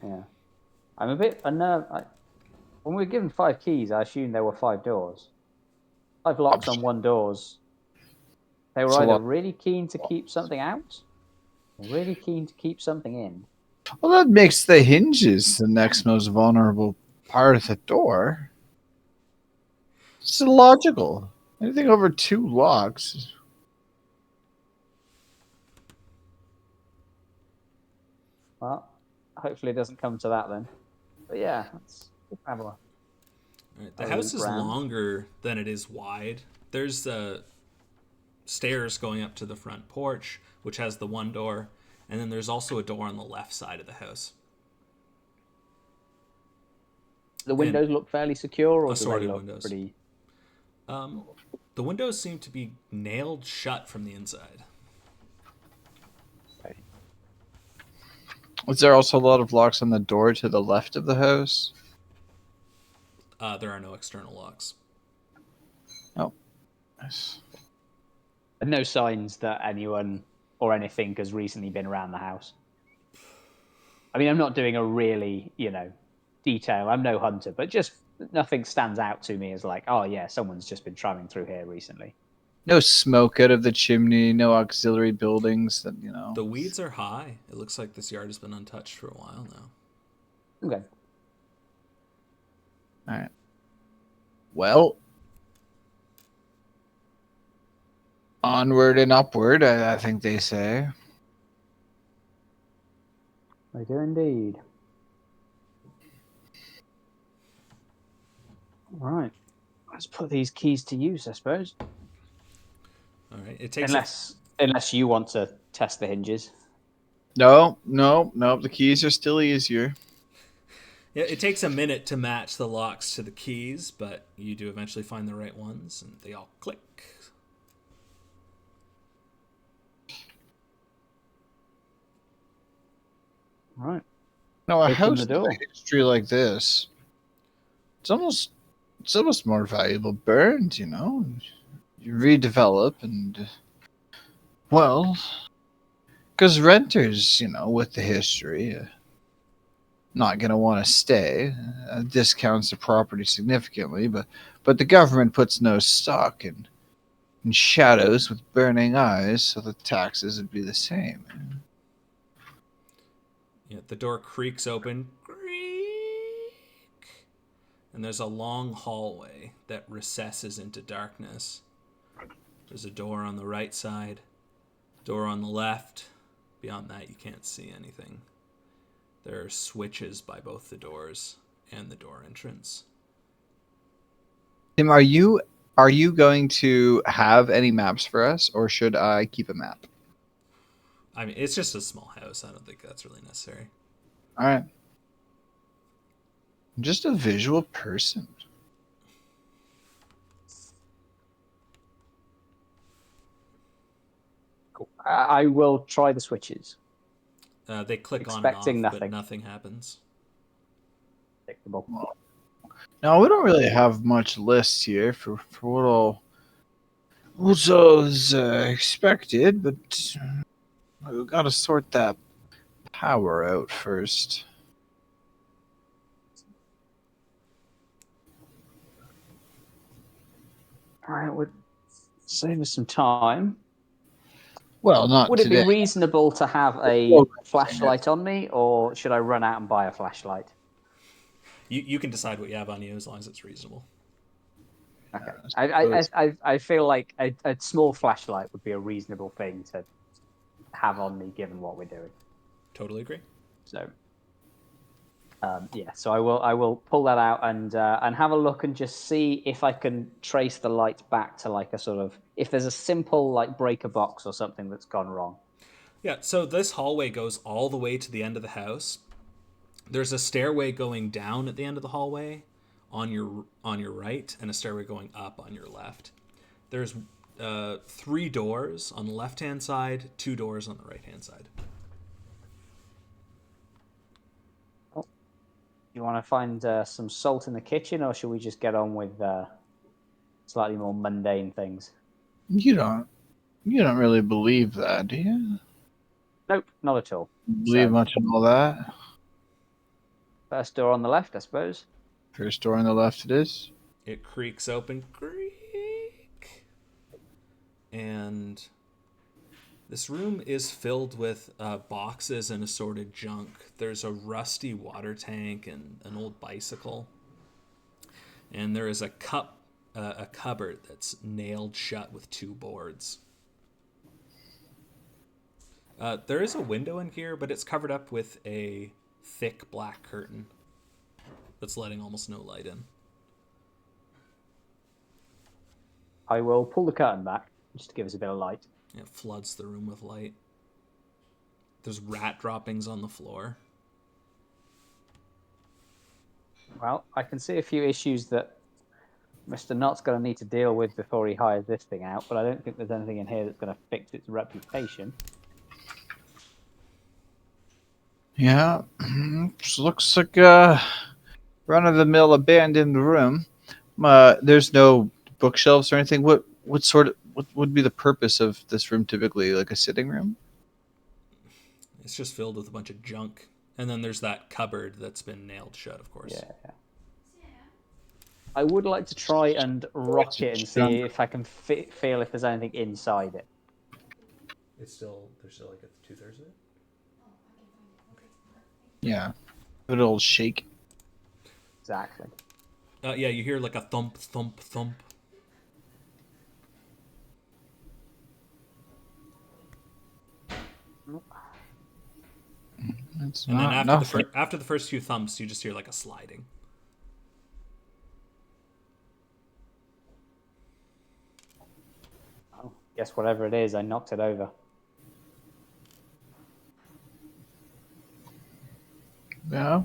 Yeah, I'm a bit unnerved. When we were given 5 keys, I assumed there were 5 doors. 5 locks on 1 doors. They were either really keen to keep something out, or really keen to keep something in. Well, that makes the hinges the next most vulnerable part of the door. It's illogical. Anything over 2 locks. Well, hopefully it doesn't come to that then. But yeah, let's have a look. Right, the house is longer than it is wide. There's stairs going up to the front porch, which has the 1 door, and then there's also a door on the left side of the house. The windows look fairly secure, or do they look windows. pretty... The windows seem to be nailed shut from the inside. Okay. Was there also a lot of locks on the door to the left of the house? There are no external locks. Oh, nice. And no signs that anyone or anything has recently been around the house. I mean, I'm not doing a really, detail. I'm no hunter, but just nothing stands out to me as like, oh yeah, someone's just been traveling through here recently. No smoke out of the chimney, no auxiliary buildings that, The weeds are high. It looks like this yard has been untouched for a while now. Okay. All right. Well, onward and upward, I think they say. They do indeed. All right. Let's put these keys to use, I suppose. All right. It takes unless you want to test the hinges. No. The keys are still easier. Yeah, it takes a minute to match the locks to the keys, but you do eventually find the right ones, and they all click. Right. Now, a Open house the with door. a history like this, it's almost more valuable burned. You redevelop and well, because renters, with the history, not going to want to stay. Discounts the property significantly, but the government puts no stock in shadows with burning eyes, so the taxes would be the same. Yeah, the door creaks open. Creak. And there's a long hallway that recesses into darkness. There's a door on the right side, door on the left. Beyond that, you can't see anything. There are switches by both the doors and the door entrance. Tim, are you going to have any maps for us, or should I keep a map? I mean, it's just a small house. I don't think that's really necessary. All right. I'm just a visual person. Cool. I will try the switches. They click on and Expecting off, but nothing. nothing happens. Predictable. Now we don't really have much lists here for what all is expected, but we've got to sort that power out first. I would save us some time. Well, not Would it today. be reasonable to have a flashlight on me, or should I run out and buy a flashlight? You can decide what you have on you as long as it's reasonable. Okay. I feel like a small flashlight would be a reasonable thing to have on me, given what we're doing. Totally agree. So, yeah. So I will pull that out and have a look and just see if I can trace the light back to like a sort of, if there's a simple like breaker box or something that's gone wrong. Yeah, so this hallway goes all the way to the end of the house. There's a stairway going down at the end of the hallway on your right, and a stairway going up on your left. There's 3 doors on the left-hand side, 2 doors on the right-hand side. You want to find some salt in the kitchen, or should we just get on with slightly more mundane things? You don't really believe that, do you? Nope, not at all. Believe So, much in all that? first door on the left, I suppose. First door on the left it is. It creaks open, creak, and this room is filled with boxes and assorted junk. There's a rusty water tank and an old bicycle, and there is a cupboard that's nailed shut with 2 boards. There is a window in here, but it's covered up with a thick black curtain that's letting almost no light in. I will pull the curtain back just to give us a bit of light. It floods the room with light. There's rat droppings on the floor. Well, I can see a few issues that Mr. Knott's going to need to deal with before he hires this thing out, but I don't think there's anything in here that's going to fix its reputation. Yeah, looks like run-of-the-mill abandoned room. There's no bookshelves or anything. What would be the purpose of this room typically? Like a sitting room? It's just filled with a bunch of junk. And then there's that cupboard that's been nailed shut, of course. Yeah. I would like to try and rock it and see if I can feel if there's anything inside it. There's still like 2/3 of it? Yeah, good old shake. Exactly. Yeah, you hear like a thump, thump, thump. It's And then not after the first few thumps, you just hear like a sliding. Oh, guess whatever it is, I knocked it over. Yeah.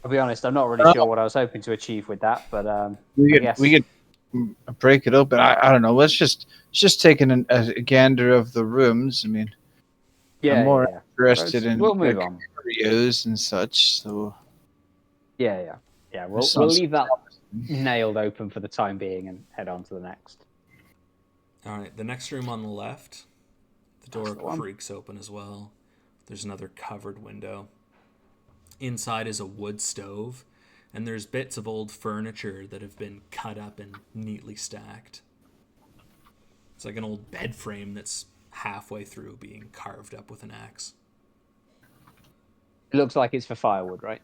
I'll be honest, I'm not really sure what I was hoping to achieve with that, but I guess We could break it open. I don't know. Let's just take a gander of the rooms. I mean, I'm more yeah. interested in We'll move on. curios and such. So Yeah. this We'll sounds leave that nailed open for the time being and head on to the next. All right, the next room on the left, the door the one. creaks open as well. There's another covered window. Inside is a wood stove, and there's bits of old furniture that have been cut up and neatly stacked. It's like an old bed frame that's halfway through being carved up with an axe. It looks like it's for firewood, right?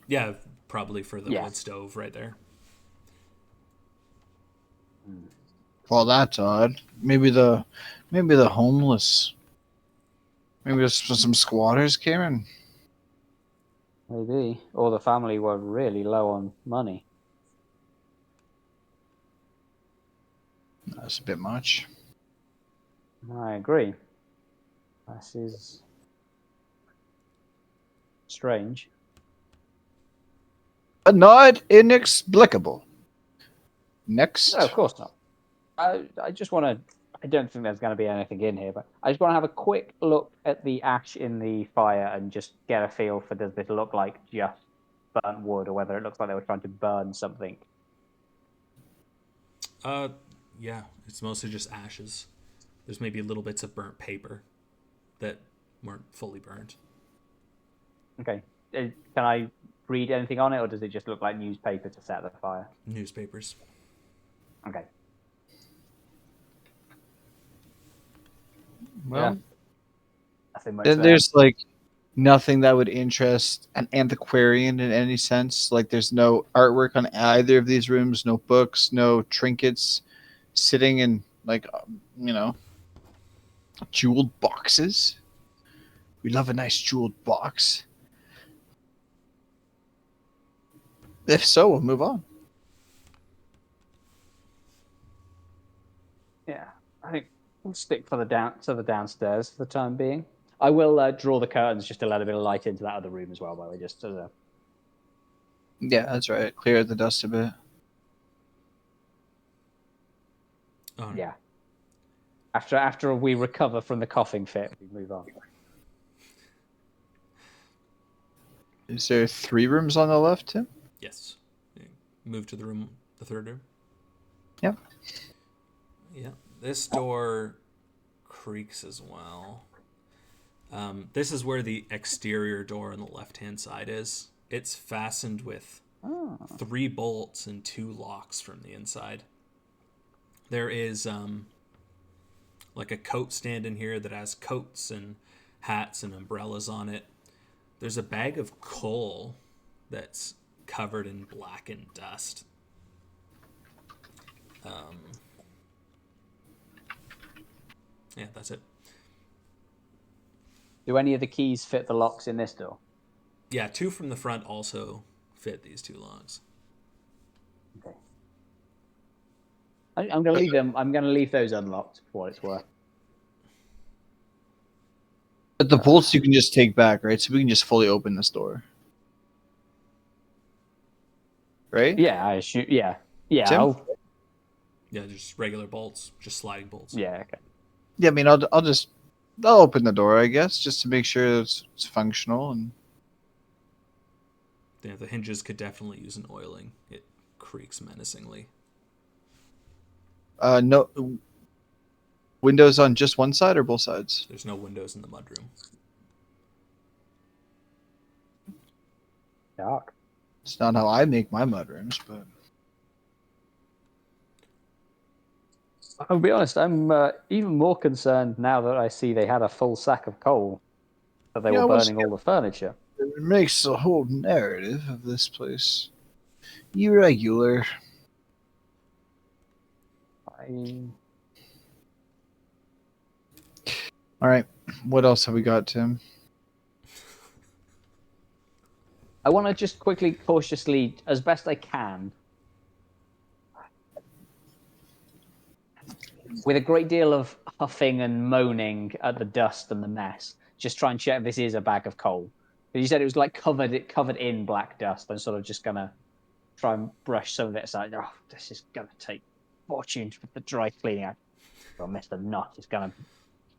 Yeah, probably for the Yeah. wood stove right there. well, that's odd. Maybe the homeless. Maybe there's some squatters came in. Maybe. Or the family were really low on money. That's a bit much. I agree. This is strange. But not inexplicable. Next. No, of course not. I just want to. I don't think there's going to be anything in here, but I just want to have a quick look at the ash in the fire and just get a feel for does this look like just burnt wood or whether it looks like they were trying to burn something. Yeah, it's mostly just ashes. There's maybe little bits of burnt paper that weren't fully burnt. Okay. Can I read anything on it, or does it just look like newspaper to set the fire? Newspapers. Okay. Well, Nothing much then there. there's like nothing that would interest an antiquarian in any sense. Like there's no artwork on either of these rooms, no books, no trinkets sitting in like jeweled boxes. We love a nice jeweled box. If so, we'll move on. Yeah, I think we'll stick for the downstairs for the time being. I will draw the curtains just to let a bit of light into that other room as well, by the way, just as a... Yeah, that's right. Clear the dust a bit. Oh, Yeah. After we recover from the coughing fit, we move on. Is there 3 rooms on the left, Tim? yes. Move to the third room. Yep. Yeah. This door creaks as well. This is where the exterior door on the left-hand side is. It's fastened with 3 bolts and 2 locks from the inside. There is like a coat stand in here that has coats and hats and umbrellas on it. There's a bag of coal that's covered in blackened dust. Yeah, that's it. Do any of the keys fit the locks in this door? Yeah, 2 from the front also fit these 2 locks. Okay. I'm going to leave them. I'm going to leave those unlocked for what it's worth. But the bolts you can just take back, right? So we can just fully open this door. Right? Yeah, I assume. Yeah. Tim? Yeah, just regular bolts, just sliding bolts. Yeah. Okay. Yeah, I mean, I'll open the door, I guess, just to make sure it's functional. And Yeah, the hinges could definitely use an oiling. It creaks menacingly. no windows on just one side or both sides. There's no windows in the mudroom. Dark. It's not how I make my mudrooms, but I'll be honest. I'm even more concerned now that I see they had a full sack of coal. That they were burning all the furniture. it makes the whole narrative of this place irregular. All right, what else have we got, Tim? I want to just quickly, cautiously, as best I can, with a great deal of huffing and moaning at the dust and the mess, just try and check if this is a bag of coal. Because you said it was like covered in black dust. I'm sort of just gonna try and brush some of it aside. Oh, this is gonna take fortunes with the dry cleaning. I'll miss the nut. It's gonna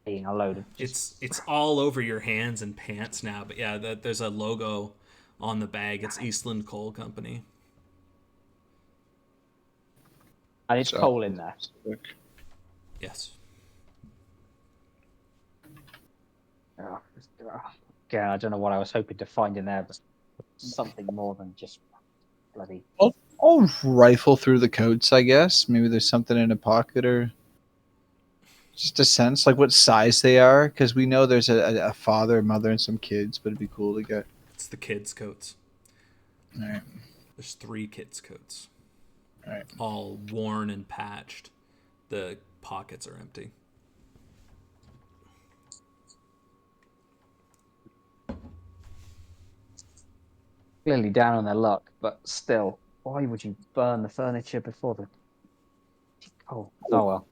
be a load of. It's all over your hands and pants now. But yeah, there's a logo on the bag. It's Eastland Coal Company. And it's coal in there. Yes. Oh, yeah, I don't know what I was hoping to find in there, but something more than just bloody. I'll rifle through the coats, I guess. Maybe there's something in a pocket or just a sense, like what size they are, because we know there's a father, mother, and some kids, but it'd be cool to get. It's the kids' coats. All right. There's 3 kids' coats. All right. All worn and patched. The pockets are empty. Clearly down on their luck, but still, why would you burn the furniture before the. Oh well.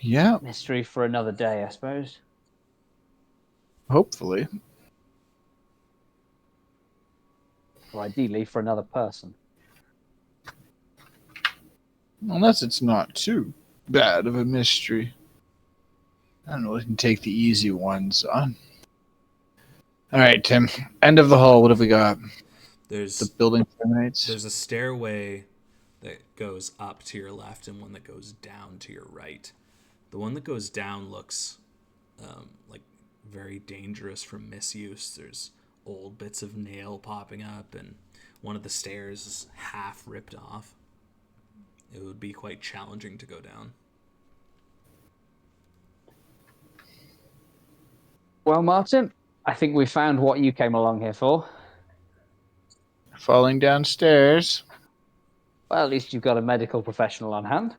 Yeah, Mystery for another day, I suppose. hopefully. Or ideally for another person. Unless it's not too bad of a mystery. I don't know, we can take the easy ones on. All right, Tim. End of the hall. What have we got? The building terminates. There's a stairway that goes up to your left and one that goes down to your right. The one that goes down looks like very dangerous from misuse. There's old bits of nail popping up, and one of the stairs is half ripped off. It would be quite challenging to go down. Well, Martin, I think we found what you came along here for. Falling downstairs. Well, at least you've got a medical professional on hand.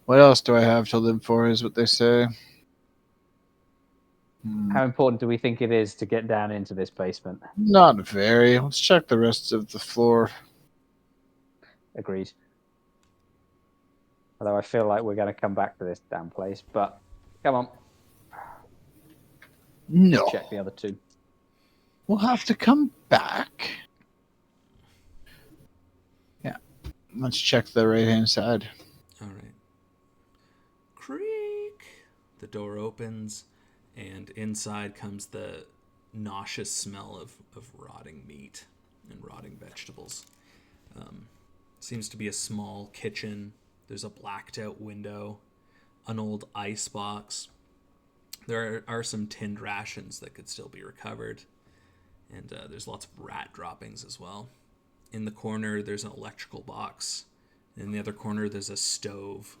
What else do I have to live for, is what they say. How important do we think it is to get down into this basement? Not very. Let's check the rest of the floor. Agreed. Although I feel like we're going to come back to this damn place, but come on. No. Check the other 2. We'll have to come back. Yeah. Let's check the right-hand side. All right. Creak. The door opens, and inside comes the nauseous smell of rotting meat and rotting vegetables. Seems to be a small kitchen. There's a blacked out window, an old ice box. There are some tinned rations that could still be recovered. And there's lots of rat droppings as well. In the corner, there's an electrical box. In the other corner, there's a stove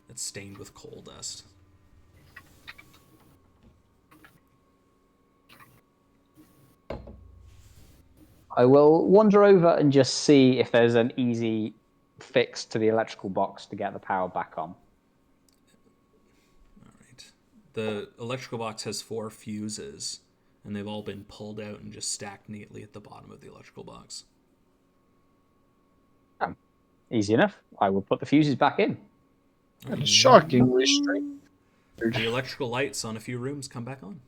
that's stained with coal dust. I will wander over and just see if there's an easy fix to the electrical box to get the power back on. All right. The electrical box has 4 fuses, and they've all been pulled out and just stacked neatly at the bottom of the electrical box. Easy enough. I will put the fuses back in. That's shockingly straight. The electrical lights on a few rooms come back on.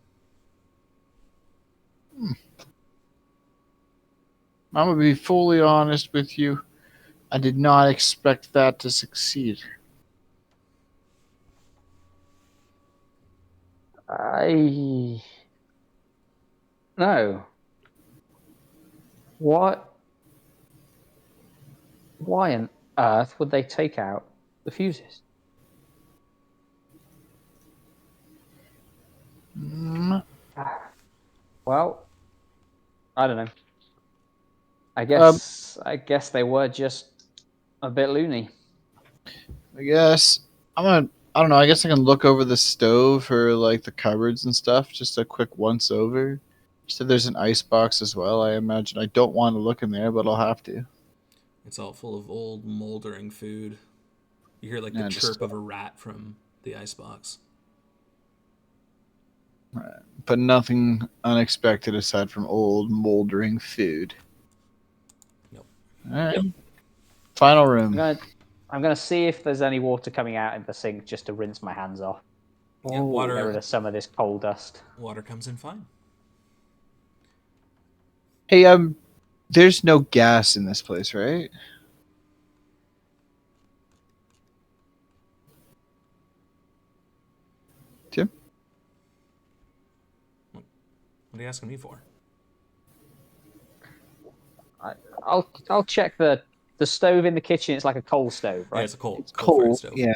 I'm going to be fully honest with you. I did not expect that to succeed. No. What? Why on earth would they take out the fuses? Well, I don't know. I guess they were just a bit loony. I guess I don't know. I guess I can look over the stove or like the cupboards and stuff. Just a quick once over. You said there's an ice box as well. I imagine I don't want to look in there, but I'll have to. It's all full of old moldering food. You hear like the chirp of a rat from the icebox. But nothing unexpected aside from old moldering food. Nope. All right. Final room. I'm gonna see if there's any water coming out in the sink just to rinse my hands off. Yeah, Get water. rid of some of this coal dust. Water comes in fine. Hey, there's no gas in this place, right? Tim? What are you asking me for? I'll check the stove in the kitchen. It's like a coal stove, right? Yeah, it's a coal. It's Coal-fired cold. stove. Yeah.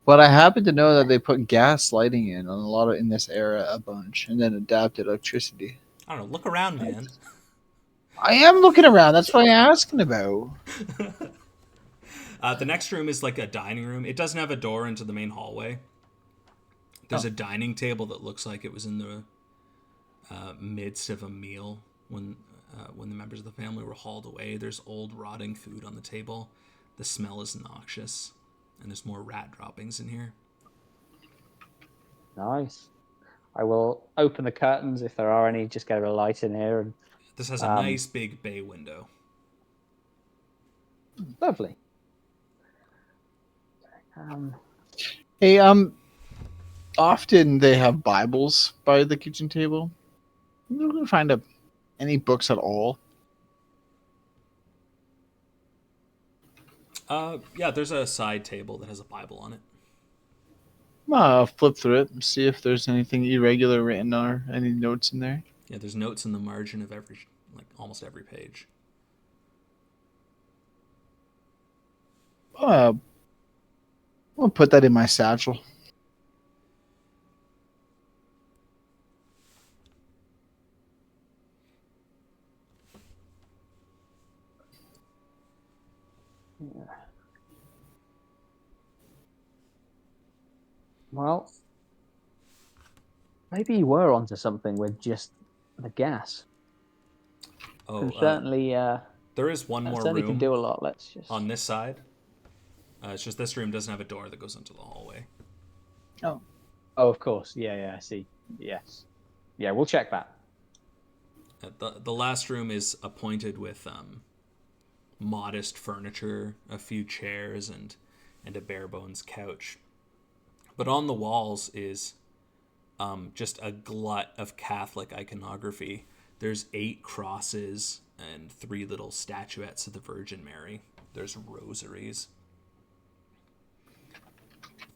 But I happen to know that they put gas lighting in on a lot of in this era a bunch, and then adapted electricity. I don't know. Look around, man. I am looking around. That's what I'm asking about. The next room is like a dining room. It doesn't have a door into the main hallway. There's a dining table that looks like it was in the midst of a meal when the members of the family were hauled away. There's old rotting food on the table. The smell is noxious, and there's more rat droppings in here. Nice. I will open the curtains if there are any. Just get a light in here, and This has a nice big bay window. lovely. Hey, often they have Bibles by the kitchen table. You're not gonna find any books at all. Yeah, there's a side table that has a Bible on it. I'll flip through it and see if there's anything irregular written or any notes in there. Yeah, there's notes in the margin of almost every page. I'll put that in my satchel. Well, maybe you were onto something with just the gas. Oh, certainly, there is one more certainly can room do a lot. Let's just on this side. It's just this room doesn't have a door that goes into the hallway. Oh, of course. Yeah, I see. Yes. Yeah, we'll check that. The last room is appointed with modest furniture, a few chairs, and a bare bones couch. But on the walls is just a glut of Catholic iconography. There's 8 crosses and 3 little statuettes of the Virgin Mary. There's rosaries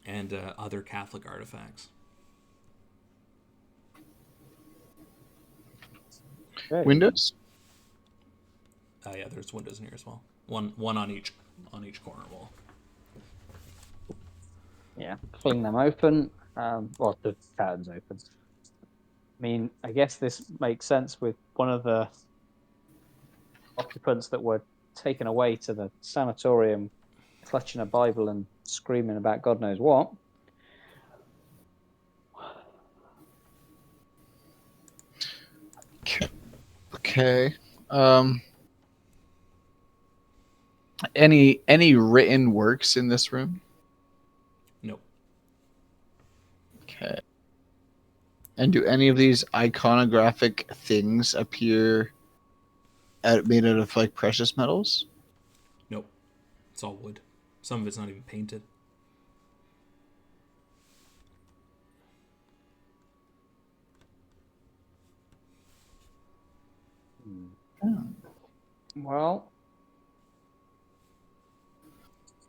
and other Catholic artifacts. Windows? Yeah, there's windows in here as well. One on each corner wall. Yeah, fling them open. Well, the curtains open. I mean, I guess this makes sense with one of the occupants that were taken away to the sanatorium, clutching a Bible and screaming about God knows what. Okay. Any written works in this room? Nope. Okay. And do any of these iconographic things appear made out of like precious metals? Nope. It's all wood. Some of it's not even painted. Well,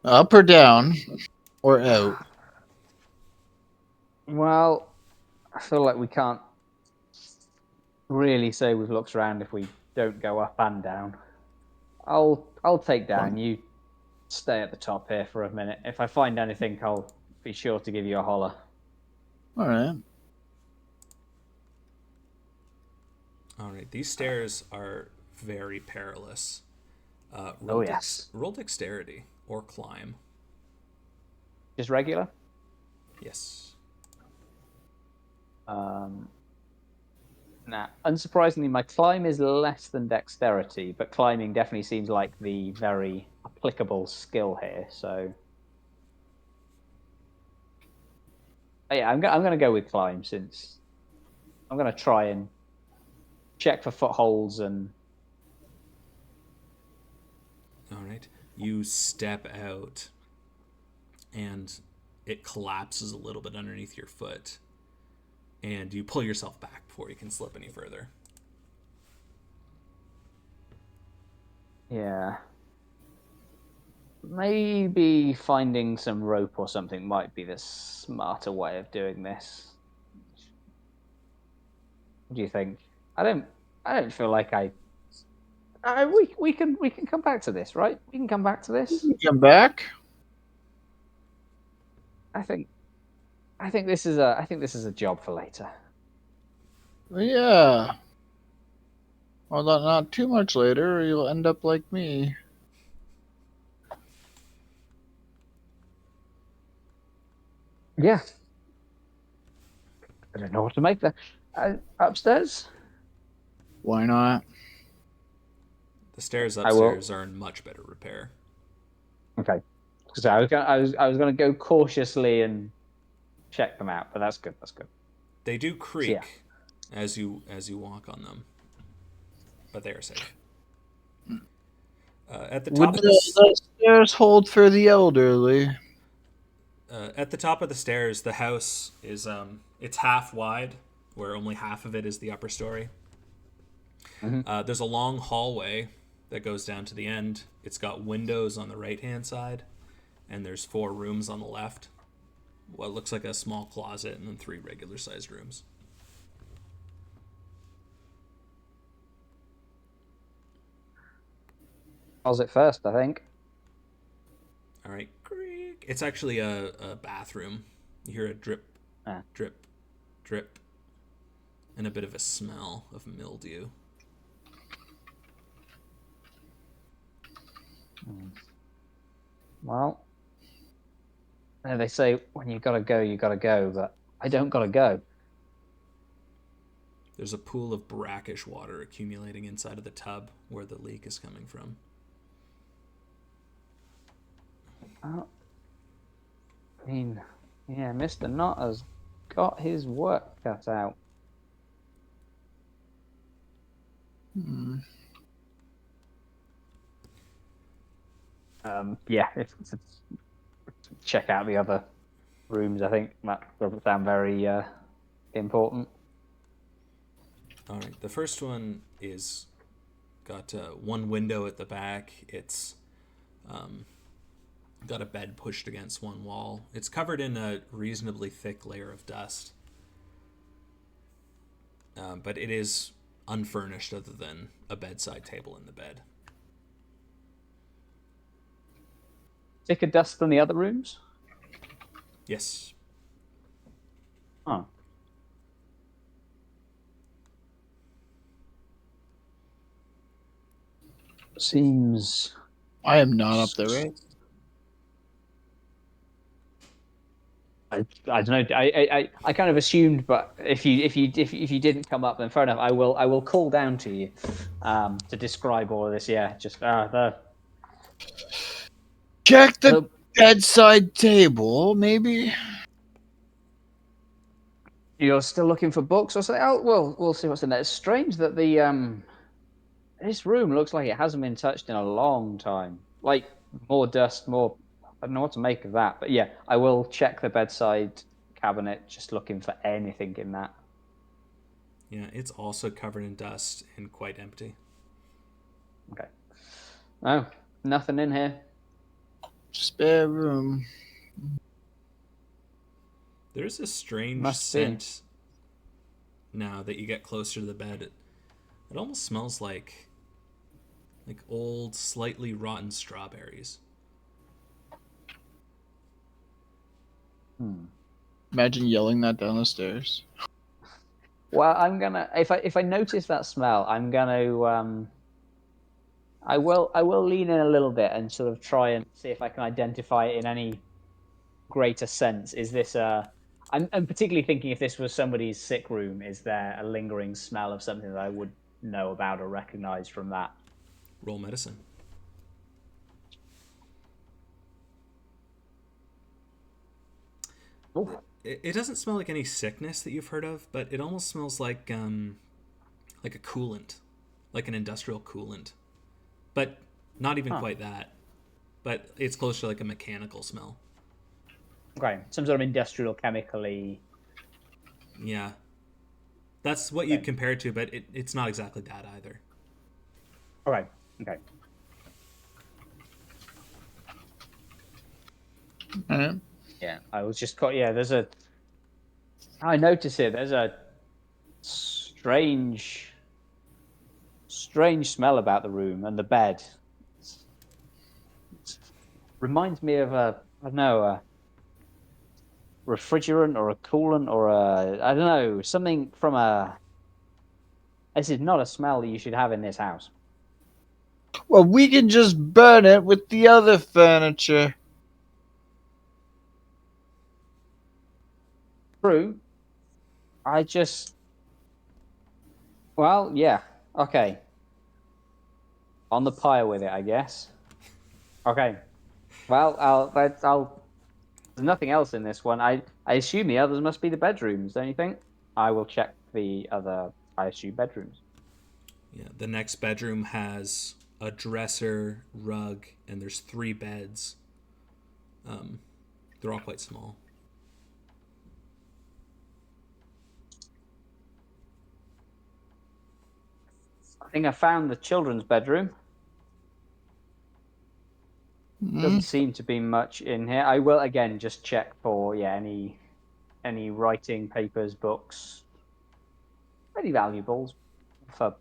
Up or down or out? well, I feel like we can't really say we've looked around if we don't go up and down. I'll take down. You stay at the top here for a minute. If I find anything, I'll be sure to give you a holler. All right. All right. These stairs are very perilous. Oh, yes. Roll dexterity or climb. Just regular? Yes. Nah, unsurprisingly, my climb is less than dexterity, but climbing definitely seems like the very applicable skill here. So, yeah, I'm going to go with climb since I'm going to try and check for footholds and. All right. You step out, and it collapses a little bit underneath your foot, and you pull yourself back before you can slip any further. Yeah. Maybe finding some rope or something might be the smarter way of doing this. What do you think? I don't feel like we can come back to this, right? We can come back to this. Come back. I think this is a job for later. Yeah. Well, not too much later, or you'll end up like me. Yeah. I don't know what to make there. Upstairs? Why not? The stairs I will. upstairs are in much better repair. Okay. So I was gonna go cautiously and check them out, but that's good. That's good. They do So, creak as you walk on them, but they are safe. At the top Would of the stairs hold for the elderly? at the top of the stairs, the house is it's half wide, where only half of it is the upper story. There's a long hallway that goes down to the end. It's got windows on the right-hand side, and there's 4 rooms on the left. What looks like a small closet, and then 3 regular-sized rooms. closet first, I think. All right, creak. It's actually a bathroom. You hear a drip, Ah. drip, drip, and a bit of a smell of mildew. Well, they say when you gotta go, but I don't gotta go. There's a pool of brackish water accumulating inside of the tub where the leak is coming from. I mean, yeah, Mr. Knott has got his work cut out. Yeah, if check out the other rooms. I think that doesn't sound very important. All right, the first one is got one window at the back. It's got a bed pushed against one wall. It's covered in a reasonably thick layer of dust, but it is unfurnished other than a bedside table in the bed. Thicker dust than the other rooms? Yes. Oh. Seems. I am not up there, right? I don't know. I kind of assumed, but if you didn't come up, then fair enough. I will call down to you, to describe all of this. Yeah, just Check the bedside table, maybe. You're still looking for books or something? Oh, well, we'll see what's in there. It's strange that this room looks like it hasn't been touched in a long time. Like more dust, more. I don't know what to make of that, but yeah, I will check the bedside cabinet, just looking for anything in that. Yeah, it's also covered in dust and quite empty. Okay. No, nothing in here. Spare room. There's a strange Must be. scent now that you get closer to the bed. It almost smells like old, slightly rotten strawberries. Imagine yelling that down the stairs. Well, I'm gonna if I notice that smell, I'm gonna I will lean in a little bit and sort of try and see if I can identify it in any greater sense. Is this I'm particularly thinking if this was somebody's sick room, is there a lingering smell of something that I would know about or recognize from that? Roll medicine. Ooh. It doesn't smell like any sickness that you've heard of, but it almost smells like a coolant, like an industrial coolant, but not even quite that. but it's close to like a mechanical smell. Okay, some sort of industrial, chemically. Yeah, that's what you'd Okay. compare it to, but it's not exactly that either. Okay. Okay. Alright. Yeah, I was just caught. Yeah, I notice it. There's a strange smell about the room and the bed. It reminds me of I don't know, a refrigerant or a coolant or I don't know, something from a. This is not a smell that you should have in this house. Well, we can just burn it with the other furniture. True. I just. Well, yeah. Okay. On the pyre with it, I guess. Okay. Well, I'll. There's nothing else in this one. I assume the others must be the bedrooms, don't you think? I will check the other, I assume, bedrooms. Yeah, the next bedroom has a dresser, rug, and there's 3 beds. They're all quite small. I think I found the children's bedroom. Doesn't seem to be much in here. I will again just check for any writing papers, books, any valuables for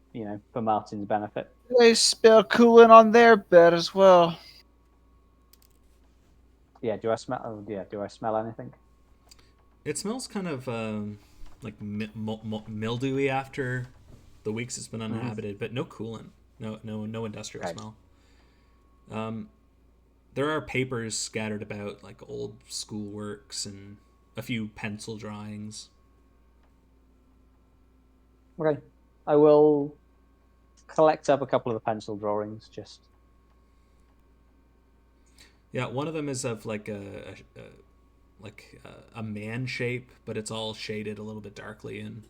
Martin's benefit. They spill coolant on their bed as well. Yeah, do I smell? Oh, yeah, do I smell anything? It smells kind of like mildewy after the weeks it's been uninhabited, but no coolant, no industrial Okay. smell. There are papers scattered about, like old school works and a few pencil drawings. Okay, I will collect up a couple of the pencil drawings. Just Yeah, one of them is of like a man shape, but it's all shaded a little bit darkly and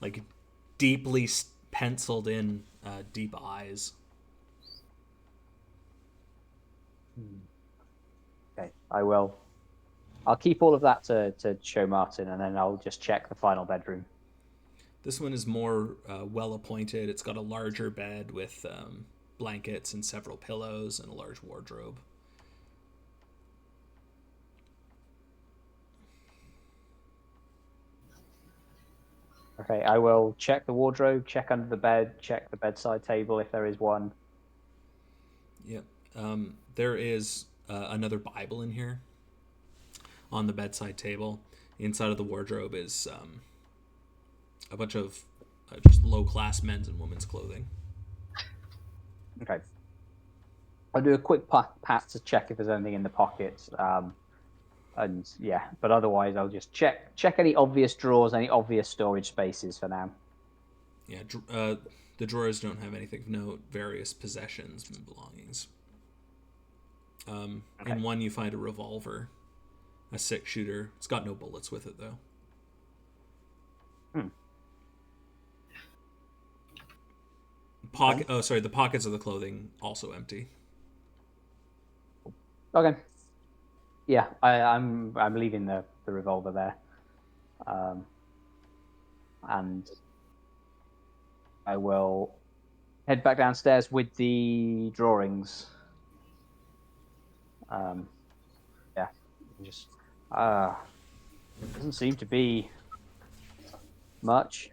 like deeply penciled in deep eyes. okay, I will. I'll keep all of that to show Martin, and then I'll just check the final bedroom. This one is more well appointed. It's got a larger bed with blankets and several pillows and a large wardrobe. Okay, I will check the wardrobe, check under the bed, check the bedside table if there is one. Yep. There is another Bible in here on the bedside table. Inside of the wardrobe is a bunch of just low-class men's and women's clothing. Okay. I'll do a quick pat to check if there's anything in the pockets. And yeah, but otherwise I'll just check any obvious drawers, any obvious storage spaces for now. Yeah, the drawers don't have anything of note. Various possessions and belongings. Okay. In one you find a revolver, a 6-shooter. It's got no bullets with it though. The pockets of the clothing also empty. Okay. Yeah, I'm leaving the revolver there, and I will head back downstairs with the drawings. Yeah, just doesn't seem to be much.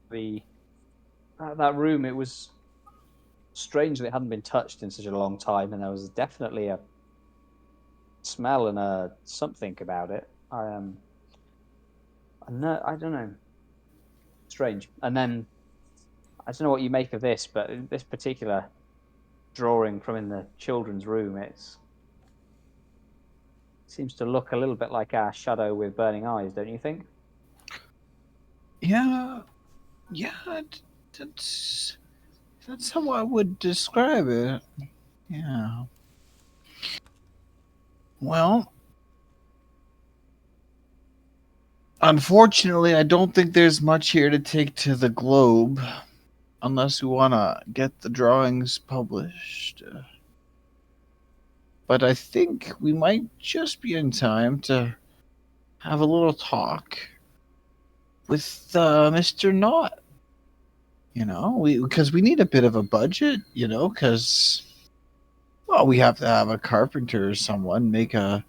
That room, it was strange that it hadn't been touched in such a long time, and there was definitely a smell and a something about it. I don't know. Strange. And then I don't know what you make of this, but this particular drawing from in the children's room, it seems to look a little bit like our shadow with burning eyes, don't you think? Yeah, that's how I would describe it. Yeah. Well, unfortunately, I don't think there's much here to take to the Globe, unless we want to get the drawings published. but I think we might just be in time to have a little talk with Mr. Knott. Because we need a bit of a budget, because we have to have a carpenter or someone make at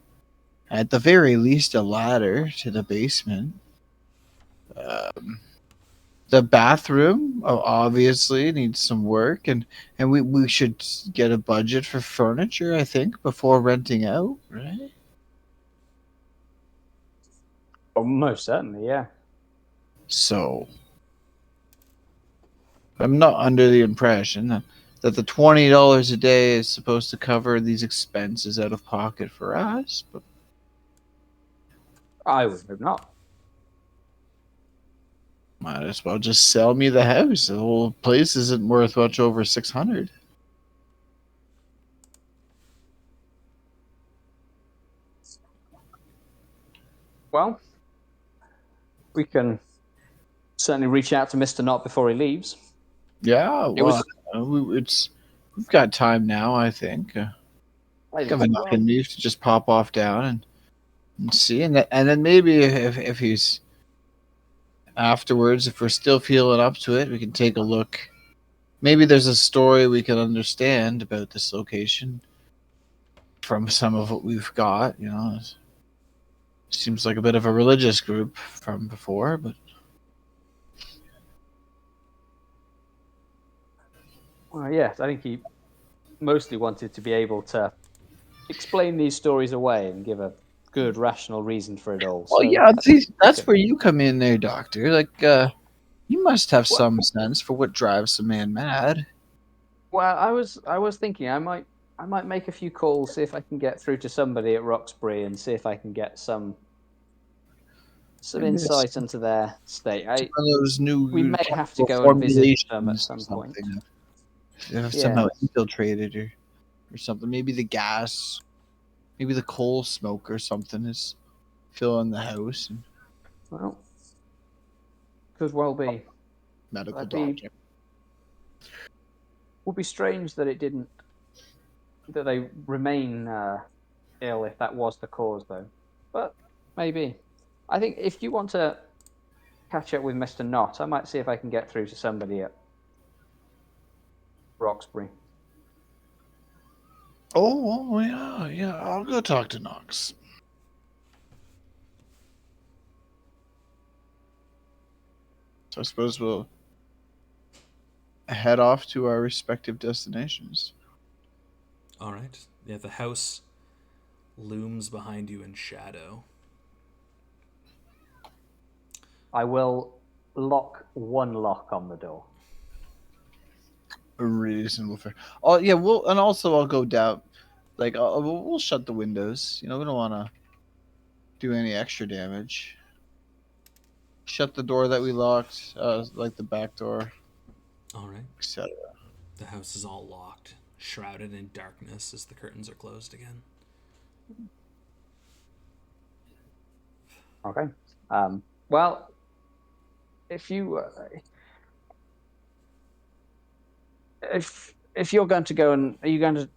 the very least, a ladder to the basement. The bathroom obviously needs some work, and we should get a budget for furniture, I think, before renting out, right? Oh, most certainly, yeah. So I'm not under the impression that the $20 a day is supposed to cover these expenses out of pocket for us, but I would hope not. might as well just sell me the house. The whole place isn't worth much over 600. Well, we can certainly reach out to Mr. Knott before he leaves. Yeah, well, we've got time now. I think. I Have think enough well. in me to just pop off down and see, and then maybe if he's afterwards, if we're still feeling up to it, we can take a look. Maybe there's a story we can understand about this location from some of what we've got. It seems like a bit of a religious group from before, but Well, yes, I think he mostly wanted to be able to explain these stories away and give a good, rational reason for it all. well, So yeah, see, that's okay. where you come in, there, Doctor. Like, you must have Well- some sense for what drives a man mad. Well, I was thinking I might make a few calls, see if I can get through to somebody at Roxbury and see if I can get some Maybe there's insight into their state. one of those new We may have to chemical go and visit them at formulations or some point. something. They have Yeah. somehow infiltrated or something. Maybe the gas, maybe the coal smoke or something is filling the house. And Well, could well be. medical That'd be- doctor. Would be strange that that they remain ill if that was the cause, though. But maybe. I think if you want to catch up with Mr. Knott, I might see if I can get through to somebody at Roxbury. Oh, yeah. I'll go talk to Knox. So I suppose we'll head off to our respective destinations. All right. Yeah, the house looms behind you in shadow. I will lock one lock on the door. A reasonable fair. Oh yeah, I'll go down. Like we'll shut the windows. We don't want to do any extra damage. Shut the door that we locked, like the back door, All right. etc. The house is all locked, shrouded in darkness as the curtains are closed again. Okay. Well, if you if you're going to go and are you going to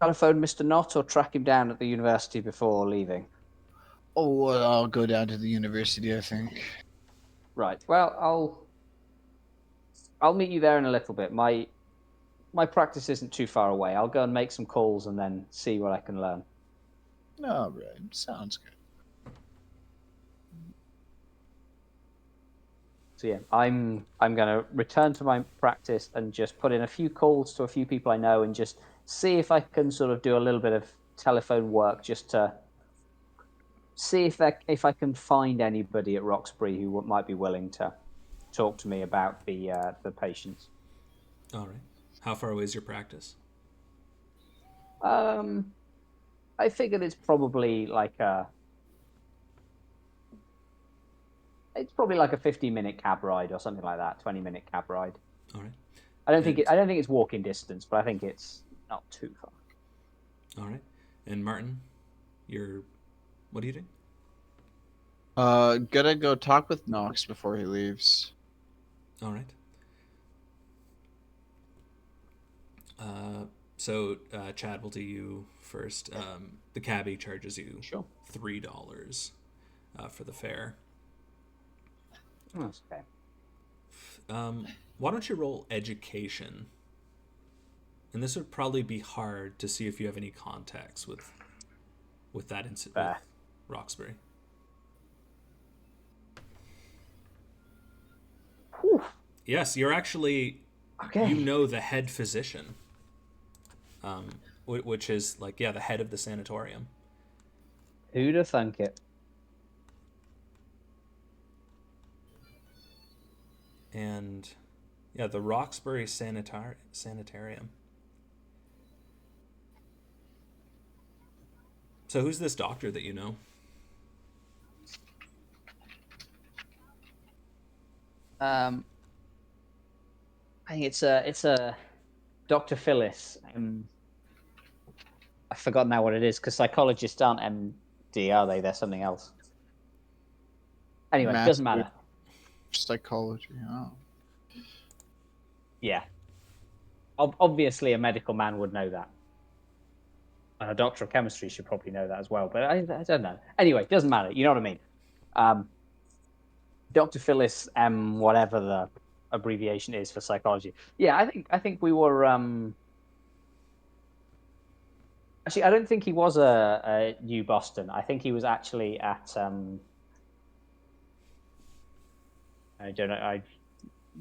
telephone Mr. Knott or track him down at the university before leaving? Oh, well, I'll go down to the university, I think. Right. Well, I'll meet you there in a little bit. My practice isn't too far away. I'll go and make some calls and then see what I can learn. All right, sounds good. So yeah, I'm going to return to my practice and just put in a few calls to a few people I know and just see if I can sort of do a little bit of telephone work just to see if I can find anybody at Roxbury who might be willing to talk to me about the patients. All right. How far away is your practice? I figured it's probably like a 15-minute cab ride or something like that, 20-minute cab ride. All right. I don't think it's walking distance, but I think it's not too far. All right. And Martin, what are you doing? Gonna go talk with Knox before he leaves. All right. So Chad will do you first. The cabbie charges you Sure. $3 for the fare. That's okay. Why don't you roll education? And this would probably be hard to see if you have any contacts with that incident with Roxbury. Whew. Yes, you're actually Okay. you know the head physician, which is the head of the sanatorium. Who'd have thunk it? And the Roxbury Sanitarium. So who's this doctor that you know? I think it's a Dr. Phyllis. I forgot now what it is because psychologists aren't MD, are they? They're something else. Anyway, it doesn't matter. Psychology. Oh. Yeah. Obviously, a medical man would know that. And a doctor of chemistry should probably know that as well. But I don't know. Anyway, it doesn't matter. You know what I mean? Dr. Phyllis, whatever the abbreviation is for psychology. Yeah, I think we were. Actually, I don't think he was a New Boston. I think he was actually at. I don't know.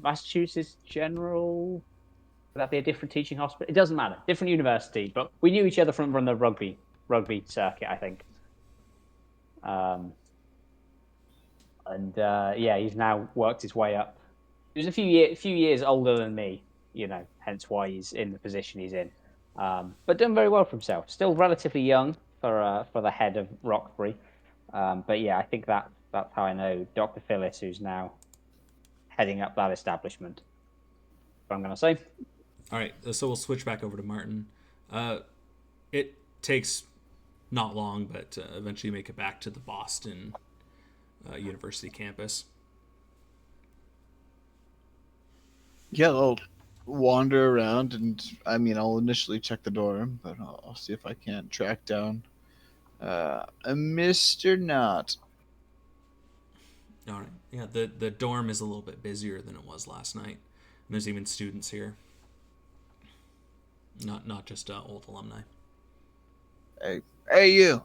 Massachusetts General. Would that be a different teaching hospital? It doesn't matter. Different university, but we knew each other from the rugby circuit, I think. He's now worked his way up. He was a few years older than me, hence why he's in the position he's in. But done very well for himself. Still relatively young for the head of Roxbury. But yeah, I think that's how I know Dr. Phyllis, who's now heading up that establishment. What I'm going to say. All right, so we'll switch back over to Martin. It takes not long, but eventually you make it back to the Boston University campus. Yeah, I'll wander around, and I'll initially check the door, but I'll see if I can't track down a Mr. Knott. All right, yeah, the dorm is a little bit busier than it was last night. And there's even students here. Not just old alumni. Hey, you.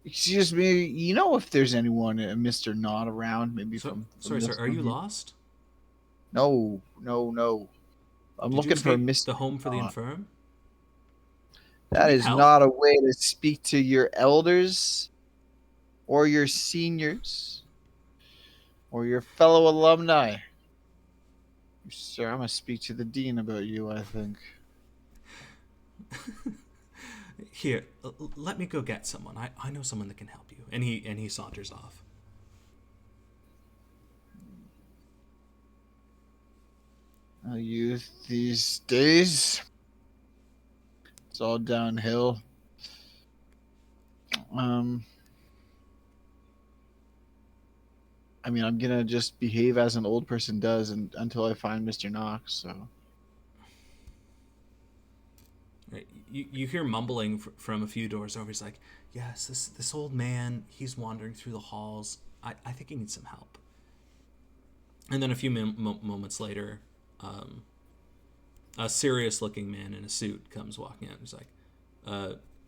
Excuse me. You know if there's anyone, Mr. Knott, around? Maybe from sorry, sir. Are you lost? No. I'm looking for Mr. the home for the Knott. infirm. That is not a way to speak to your elders, or your seniors, or your fellow alumni. Sir, I'm gonna speak to the dean about you, I think. Here, let me go get someone. I know someone that can help you. And he saunters off. Youth these days, it's all downhill. I'm gonna just behave as an old person does until I find Mr. Knox. So. Right. You hear mumbling from a few doors over. He's like, yes, this old man, he's wandering through the halls. I think he needs some help. And then a few moments later, a serious-looking man in a suit comes walking out. He's like,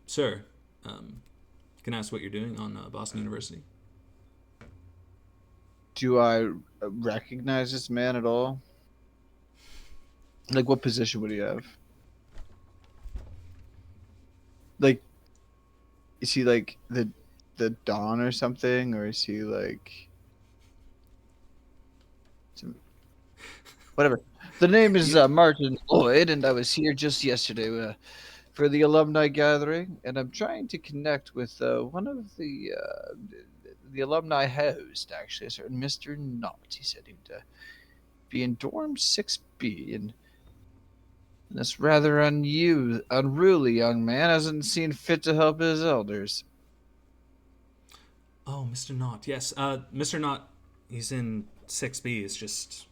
sir, can I ask what you're doing on Boston University? Do I recognize this man at all? Like, what position would he have? Like, is he like the Don or something, or is he like whatever? The name is Martin Lloyd, and I was here just yesterday for the alumni gathering, and I'm trying to connect with one of the alumni host, actually, a certain Mr. Knott. He said he'd be in dorm 6B, and this rather unruly young man hasn't seen fit to help his elders. Oh, Mr. Knott. Yes, Mr. Knott, he's in 6B. It's just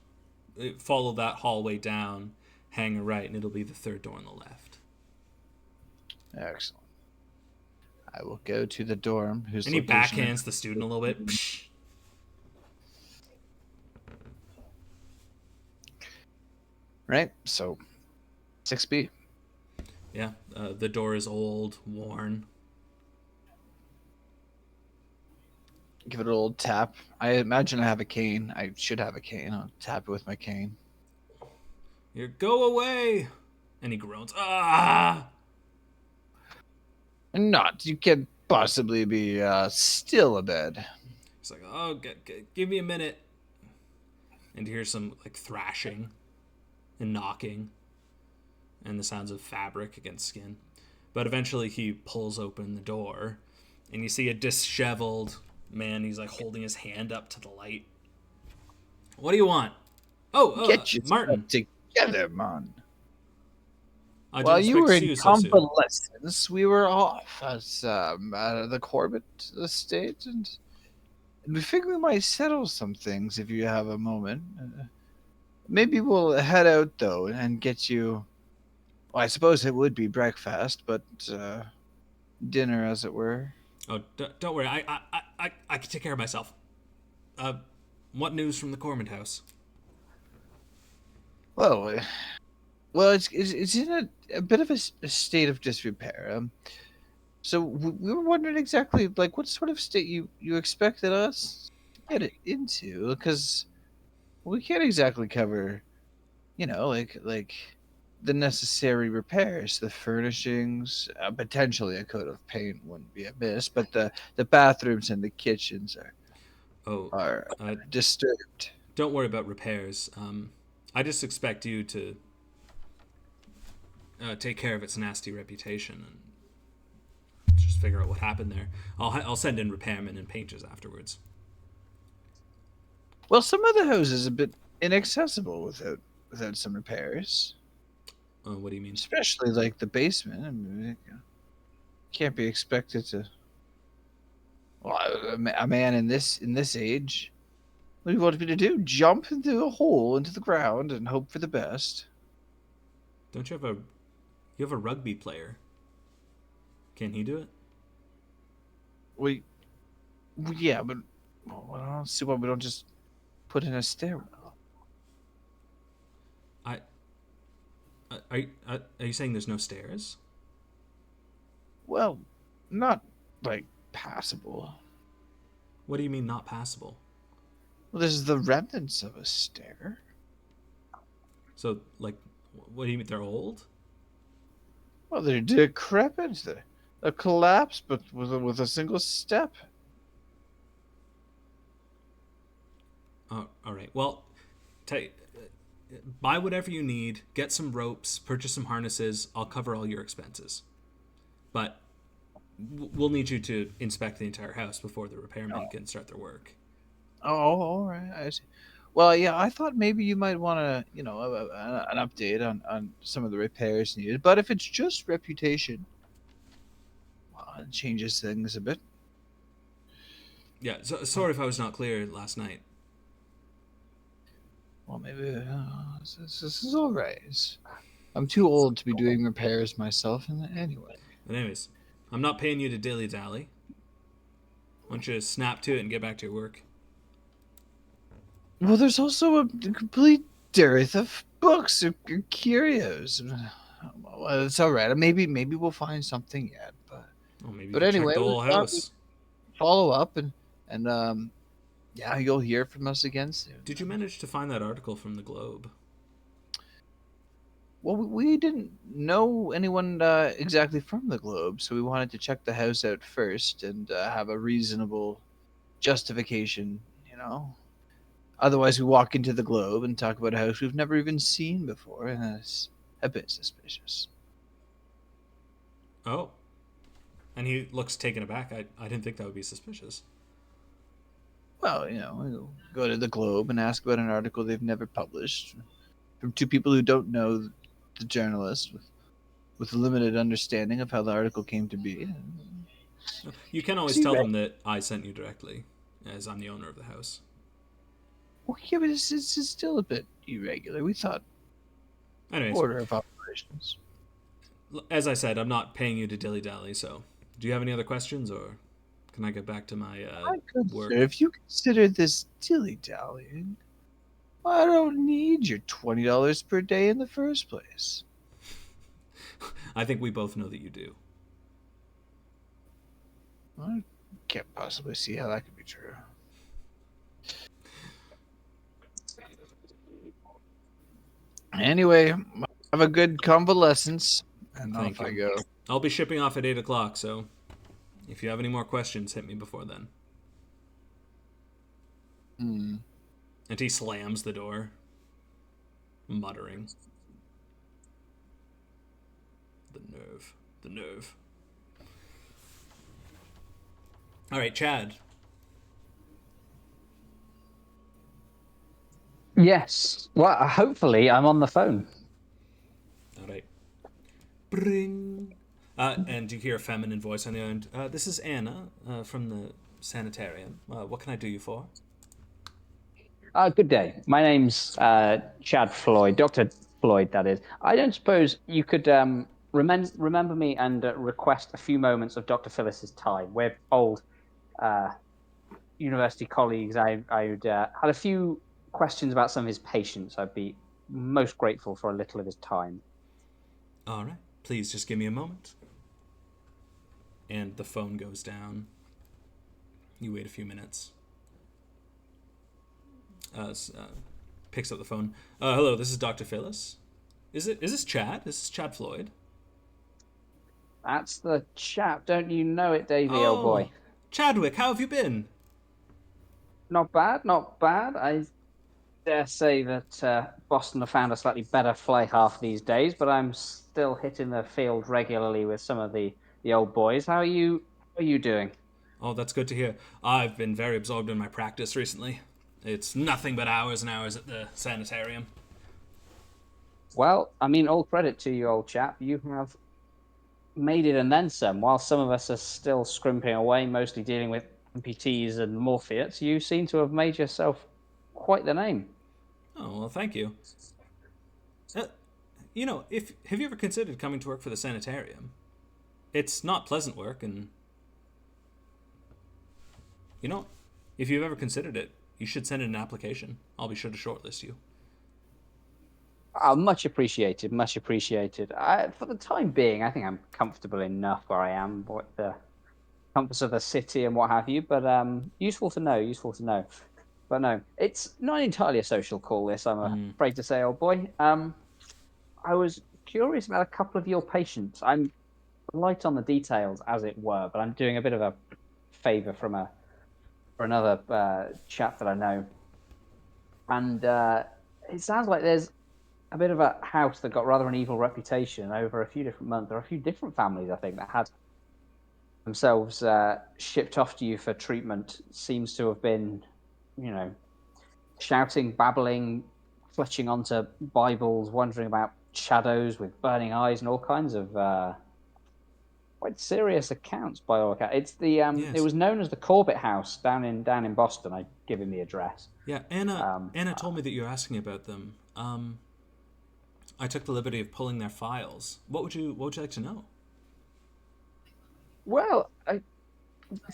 follow that hallway down, hang a right, and it'll be the third door on the left. Excellent. I will go to the dorm. Whose And he location? backhands the student a little bit. Psh. Right. So 6B. Yeah, the door is old, worn. Give it a little tap. I imagine I have a cane. I should have a cane. I'll tap it with my cane. You go away, and he groans. Ah! Not. You can't possibly be still abed. He's like, oh, give me a minute. And you hear some like thrashing and knocking, and the sounds of fabric against skin. But eventually, he pulls open the door, and you see a disheveled man. He's like holding his hand up to the light. What do you want? Oh, Get yourself Martin. together, man. I While didn't you expect were to see in you so soon. convalescence, we were off at the Corbett estate, and we figure we might settle some things if you have a moment. Maybe we'll head out, though, and get you... Well, I suppose it would be breakfast, but dinner, as it were. Oh, don't worry. I can take care of myself. What news from the Cormand house? Well, it's in a bit of a state of disrepair. So we were wondering exactly like what sort of state you expected us to get it into, because we can't exactly cover, like the necessary repairs, the furnishings, potentially a coat of paint wouldn't be amiss, but the bathrooms and the kitchens Oh, are disturbed. don't worry about repairs. I just expect you to take care of its nasty reputation and just figure out what happened there. I'll send in repairmen and painters afterwards. Well, some of the house is a bit inaccessible without some repairs. What do you mean? Especially like the basement. I mean, it can't be expected to. Well, a man in this age, what do you want me to do? Jump into a hole into the ground and hope for the best? Don't you have a rugby player? Can he do it? Yeah, but well, I don't see why we don't just put in a stairwell. Are you saying there's no stairs? Well, not like passable. What do you mean not passable? Well, there's the remnants of a stair. So like, what do you mean they're old? Well, they're decrepit. A collapse, but with a single step. All right. Well, buy whatever you need. Get some ropes. Purchase some harnesses. I'll cover all your expenses. But we'll need you to inspect the entire house before the repairmen can start their work. Oh, all right. I see. Well, yeah, I thought maybe you might want to, an update on some of the repairs needed. But if it's just reputation, well, it changes things a bit. Yeah. So, sorry if I was not clear last night. Well, maybe this is all right. I'm too old to be doing repairs myself, anyway. But anyways, I'm not paying you to dilly dally. Why don't you snap to it and get back to your work? Well, there's also a complete dearth of books or curios. Well, it's all right. Maybe we'll find something yet. Maybe But you anyway, check the whole house. Follow up and yeah, you'll hear from us again soon. Did you manage to find that article from the Globe? Well, we didn't know anyone exactly from the Globe, so we wanted to check the house out first and have a reasonable justification, Otherwise, we walk into the Globe and talk about a house we've never even seen before, and that's a bit suspicious. Oh. And he looks taken aback. I didn't think that would be suspicious. Well, we'll go to the Globe and ask about an article they've never published from two people who don't know the journalist with a limited understanding of how the article came to be. You can always tell them that I sent you directly, as I'm the owner of the house. Well, yeah, but it's still a bit irregular. We thought Anyways, order of operations. as I said, I'm not paying you to dilly-dally, so do you have any other questions, or can I get back to my My good work? sir, if you consider this dilly-dallying, I don't need your $20 per day in the first place. I think we both know that you do. I can't possibly see how that could be true. Anyway, have a good convalescence, and Thank off I you. go. I'll be shipping off at 8 o'clock, so if you have any more questions, hit me before then. Hmm. And he slams the door, muttering. The nerve. The nerve. All right, Chad. Yes. Well, hopefully I'm on the phone. All right. Bring. And you hear a feminine voice on the end. This is Anna from the sanitarium. What can I do you for? Good day. My name's Chad Floyd, Dr. Floyd, that is. I don't suppose you could remember me and request a few moments of Dr. Phyllis's time. We're old uh, university colleagues. I'd had a few questions about some of his patients. I'd be most grateful for a little of his time. All right. Please just give me a moment. And the phone goes down. You wait a few minutes. Picks up the phone. Hello, this is Dr. Phyllis. Is this Chad? This is Chad Floyd. That's the chap. Don't you know it, Davy, old Oh, boy? Chadwick, how have you been? Not bad, not bad. I dare say that Boston have found a slightly better fly half these days, but I'm still hitting the field regularly with some of the old boys. How are you doing? Oh, that's good to hear. I've been very absorbed in my practice recently. It's nothing but hours and hours at the sanitarium. Well, I mean, all credit to you, old chap. You have made it and then some. While some of us are still scrimping away, mostly dealing with MPTs and morphiates, you seem to have made yourself quite the name. Oh, well, thank you. Uh, if have you ever considered coming to work for the sanitarium? It's not pleasant work, and you know, if you've ever considered it, you should send in an application. I'll be sure to shortlist you. Much appreciated, much appreciated. For the time being, I think I'm comfortable enough where I am, with the comforts of the city and what have you. But useful to know, useful to know. But no, it's not entirely a social call. This, I'm afraid to say, old boy. I was curious about a couple of your patients. I'm light on the details, as it were, but I'm doing a bit of a favor for another chap that I know, and it sounds like there's a bit of a house that got rather an evil reputation over a few different months. There are a few different families, I think, that had themselves shipped off to you for treatment. Seems to have been, you know, shouting, babbling, clutching onto Bibles, wondering about shadows with burning eyes, and all kinds of quite serious accounts by all accounts. It's it Yes. was known as the Corbett House down in Boston. I give him the address. Yeah, Anna. Um, Anna told me that you're asking about them. I took the liberty of pulling their files. What would you like to know? well,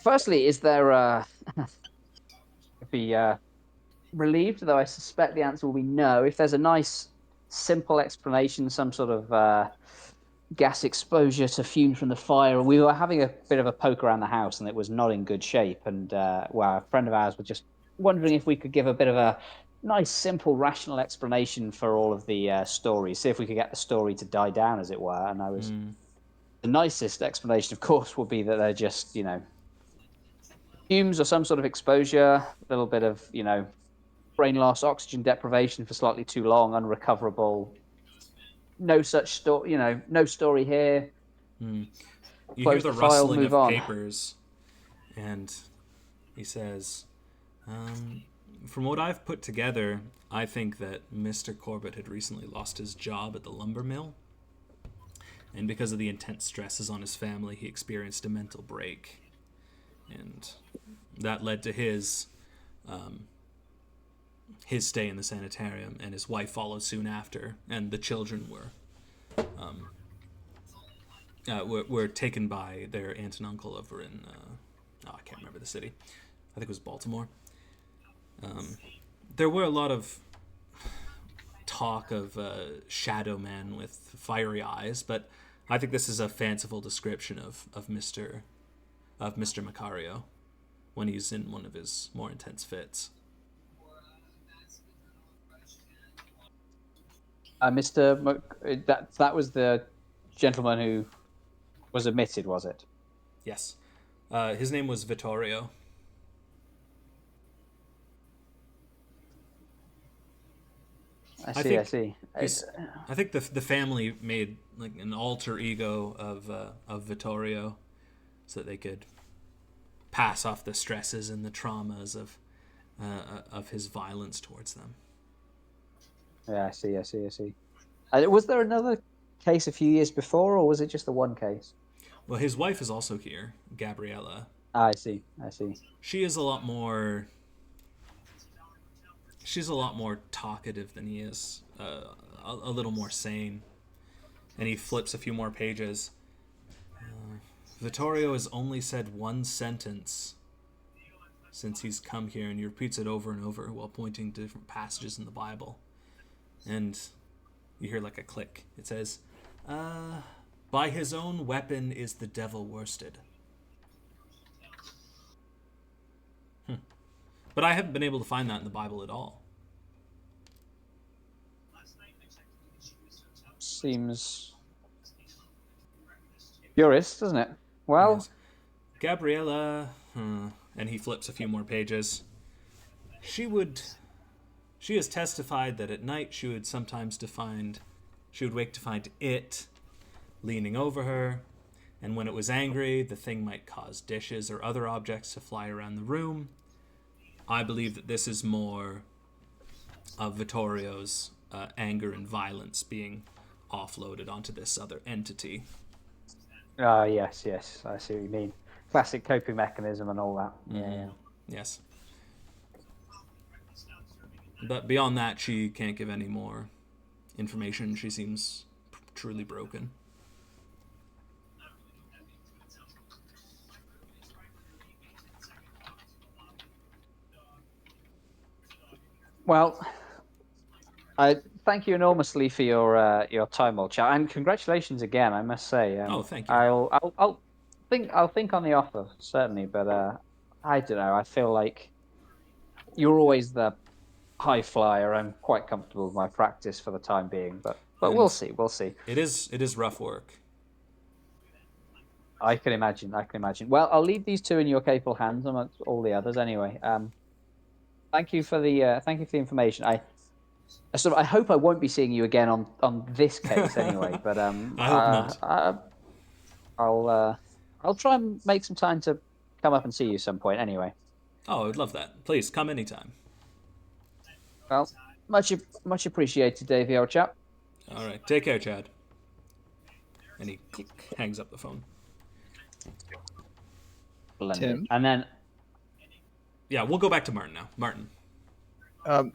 firstly, is there be relieved, though I suspect the answer will be no. If there's a nice, simple explanation, some sort of gas exposure to fumes from the fire, we were having a bit of a poke around the house, and it was not in good shape. And well, a friend of ours was just wondering if we could give a bit of a nice, simple, rational explanation for all of the stories. See if we could get the story to die down, as it were. And I was the nicest explanation, of course, would be that they're just fumes or some sort of exposure, a little bit of brain loss, oxygen deprivation for slightly too long, unrecoverable. No such story, no story here. You hear Close the the file, rustling move of on. papers, and he says, "From what I've put together, I think that Mr. Corbett had recently lost his job at the lumber mill, and because of the intense stresses on his family, he experienced a mental break, and that led to his stay in the sanitarium, and his wife followed soon after, and the children were were taken by their aunt and uncle over in I can't remember the city. I think it was Baltimore. There were a lot of talk of shadow men with fiery eyes, but I think this is a fanciful description of Mr. Macario when he's in one of his more intense fits. That was the gentleman who was admitted, was it? Yes. His name was Vittorio. I see. I see. I think the family made like an alter ego of Vittorio, so that they could pass off the stresses and the traumas of his violence towards them. Yeah, I see. I see. I see. Was there another case a few years before, or was it just the one case? Well, his wife is also here, Gabriella. I see. I see. She is a lot more. She's a lot more talkative than he is. A little more sane. And he flips a few more pages. Vittorio has only said one sentence since he's come here, and he repeats it over and over while pointing to different passages in the Bible. And you hear like a click. It says, by his own weapon is the devil worsted. But I haven't been able to find that in the Bible at all. Seems curious, doesn't it? Well, Yes. Gabriella, and he flips a few more pages. She has testified that at night she would wake to find it leaning over her, and when it was angry, the thing might cause dishes or other objects to fly around the room. I believe that this is more of Vittorio's anger and violence being offloaded onto this other entity. yes, I see what you mean. Classic coping mechanism and all that. Yeah. Yes. But beyond that, she can't give any more information. She seems truly broken. Well, I thank you enormously for your time, old chat, and congratulations again. I must say. Thank you. I'll think on the offer certainly, but I don't know. I feel like you're always the high flyer. I'm quite comfortable with my practice for the time being, but we'll see. We'll see. It is rough work. I can imagine. Well, I'll leave these two in your capable hands amongst all the others. Anyway, thank you for the information. I hope I won't be seeing you again on this case anyway. But I hope not. I'll try and make some time to come up and see you some point. Anyway. Oh, I'd love that. Please come anytime. Well, much appreciated, Davey, old chap. All right, take care, Chad. And he hangs up the phone. Blended. Tim? And then. Yeah, we'll go back to Martin now. Martin.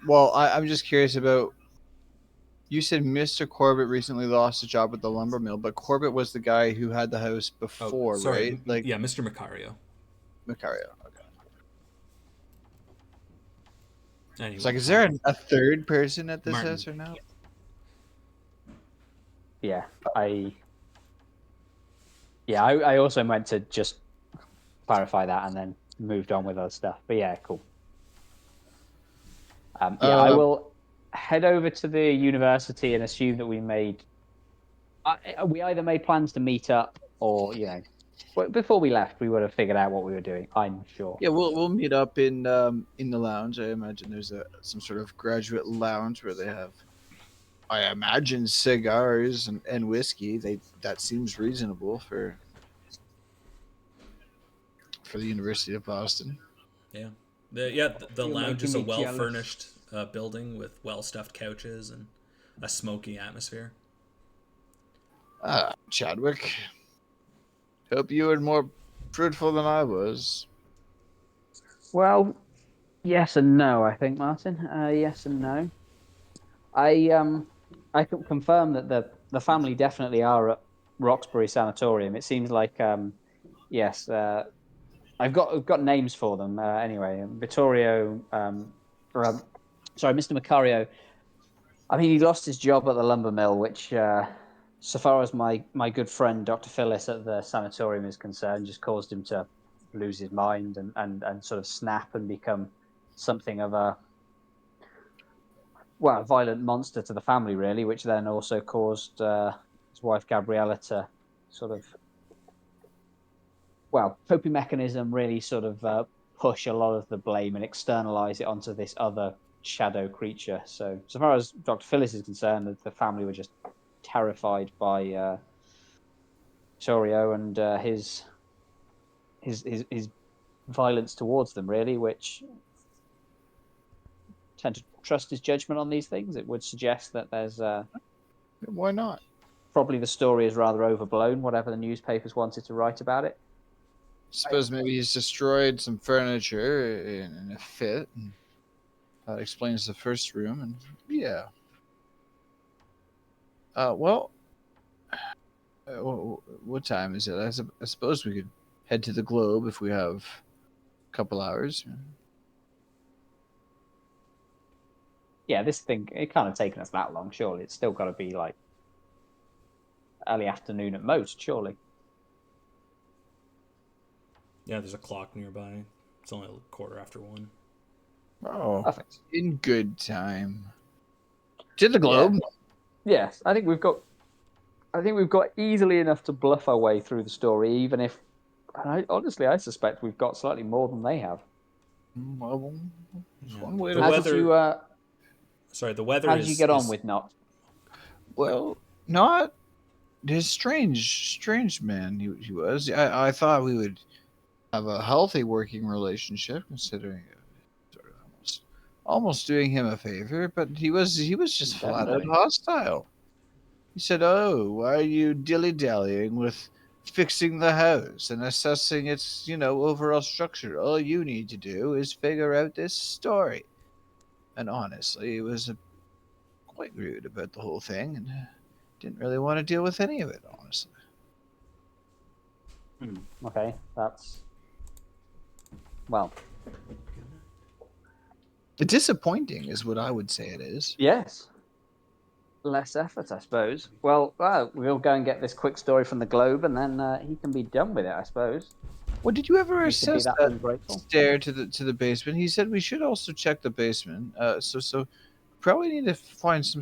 Well, I'm just curious about. You said Mr. Corbett recently lost a job at the lumber mill, but Corbett was the guy who had the house before, right? Like, yeah, Mr. Macario. Macario. Okay. Anyway, It's like, is there a third person at this Martin. house or no? Yeah, I also meant to just clarify that and then moved on with other stuff. But yeah, cool. I will head over to the university and assume that we either made plans to meet up or, before we left, we would have figured out what we were doing. I'm sure. Yeah, we'll meet up in the lounge. I imagine there's some sort of graduate lounge where they have, I imagine, cigars and whiskey. That seems reasonable for the University of Boston. Yeah. The lounge is a well-furnished building with well-stuffed couches and a smoky atmosphere. Chadwick, hope you were more fruitful than I was. Well, yes and no, I think, Martin. Yes and no. I can confirm that the family definitely are at Roxbury Sanatorium. It seems like yes, I've got names for them anyway. Vittorio, sorry, Mr. Macario. I mean, he lost his job at the lumber mill, which, so far as my good friend Dr. Phyllis at the sanatorium is concerned, just caused him to lose his mind and sort of snap and become something of a violent monster to the family, really, which then also caused his wife Gabriella to sort of coping mechanism really sort of push a lot of the blame and externalize it onto this other shadow creature. So far as Dr. Phyllis is concerned, the family were just terrified by Sorio and his violence towards them, really, which tend to trust his judgment on these things. It would suggest that there's Why not? probably the story is rather overblown, whatever the newspapers wanted to write about it. Suppose maybe he's destroyed some furniture in a fit. And that explains the first room. And yeah. Well, what time is it? I suppose we could head to the Globe if we have a couple hours. Yeah, this thing, it can't have taken us that long, surely. It's still got to be like early afternoon at most, surely. Yeah, there's a clock nearby. It's only a 1:15. Oh, Perfect. in good time. To the Globe. Yes, I think we've got easily enough to bluff our way through the story, even if, honestly, I suspect we've got slightly more than they have. Well, it's Yeah. one way The to. How weather- did you? Sorry, the weather How did you get on with Not? Well, not his strange man. He was. I thought we would have a healthy working relationship, considering sort of almost doing him a favor. But he was just flat out Definitely. hostile. He said, "Oh, why are you dilly dallying with fixing the house and assessing its overall structure? All you need to do is figure out this story." And honestly, it was quite rude about the whole thing, and didn't really want to deal with any of it, honestly. Okay, that's Disappointing is what I would say it is. yes. Less effort, I suppose. Well, we'll go and get this quick story from the Globe, and then he can be done with it, I suppose. Well, did you ever You can be assess that that ungrateful. stair to the basement? He said we should also check the basement. So probably need to find some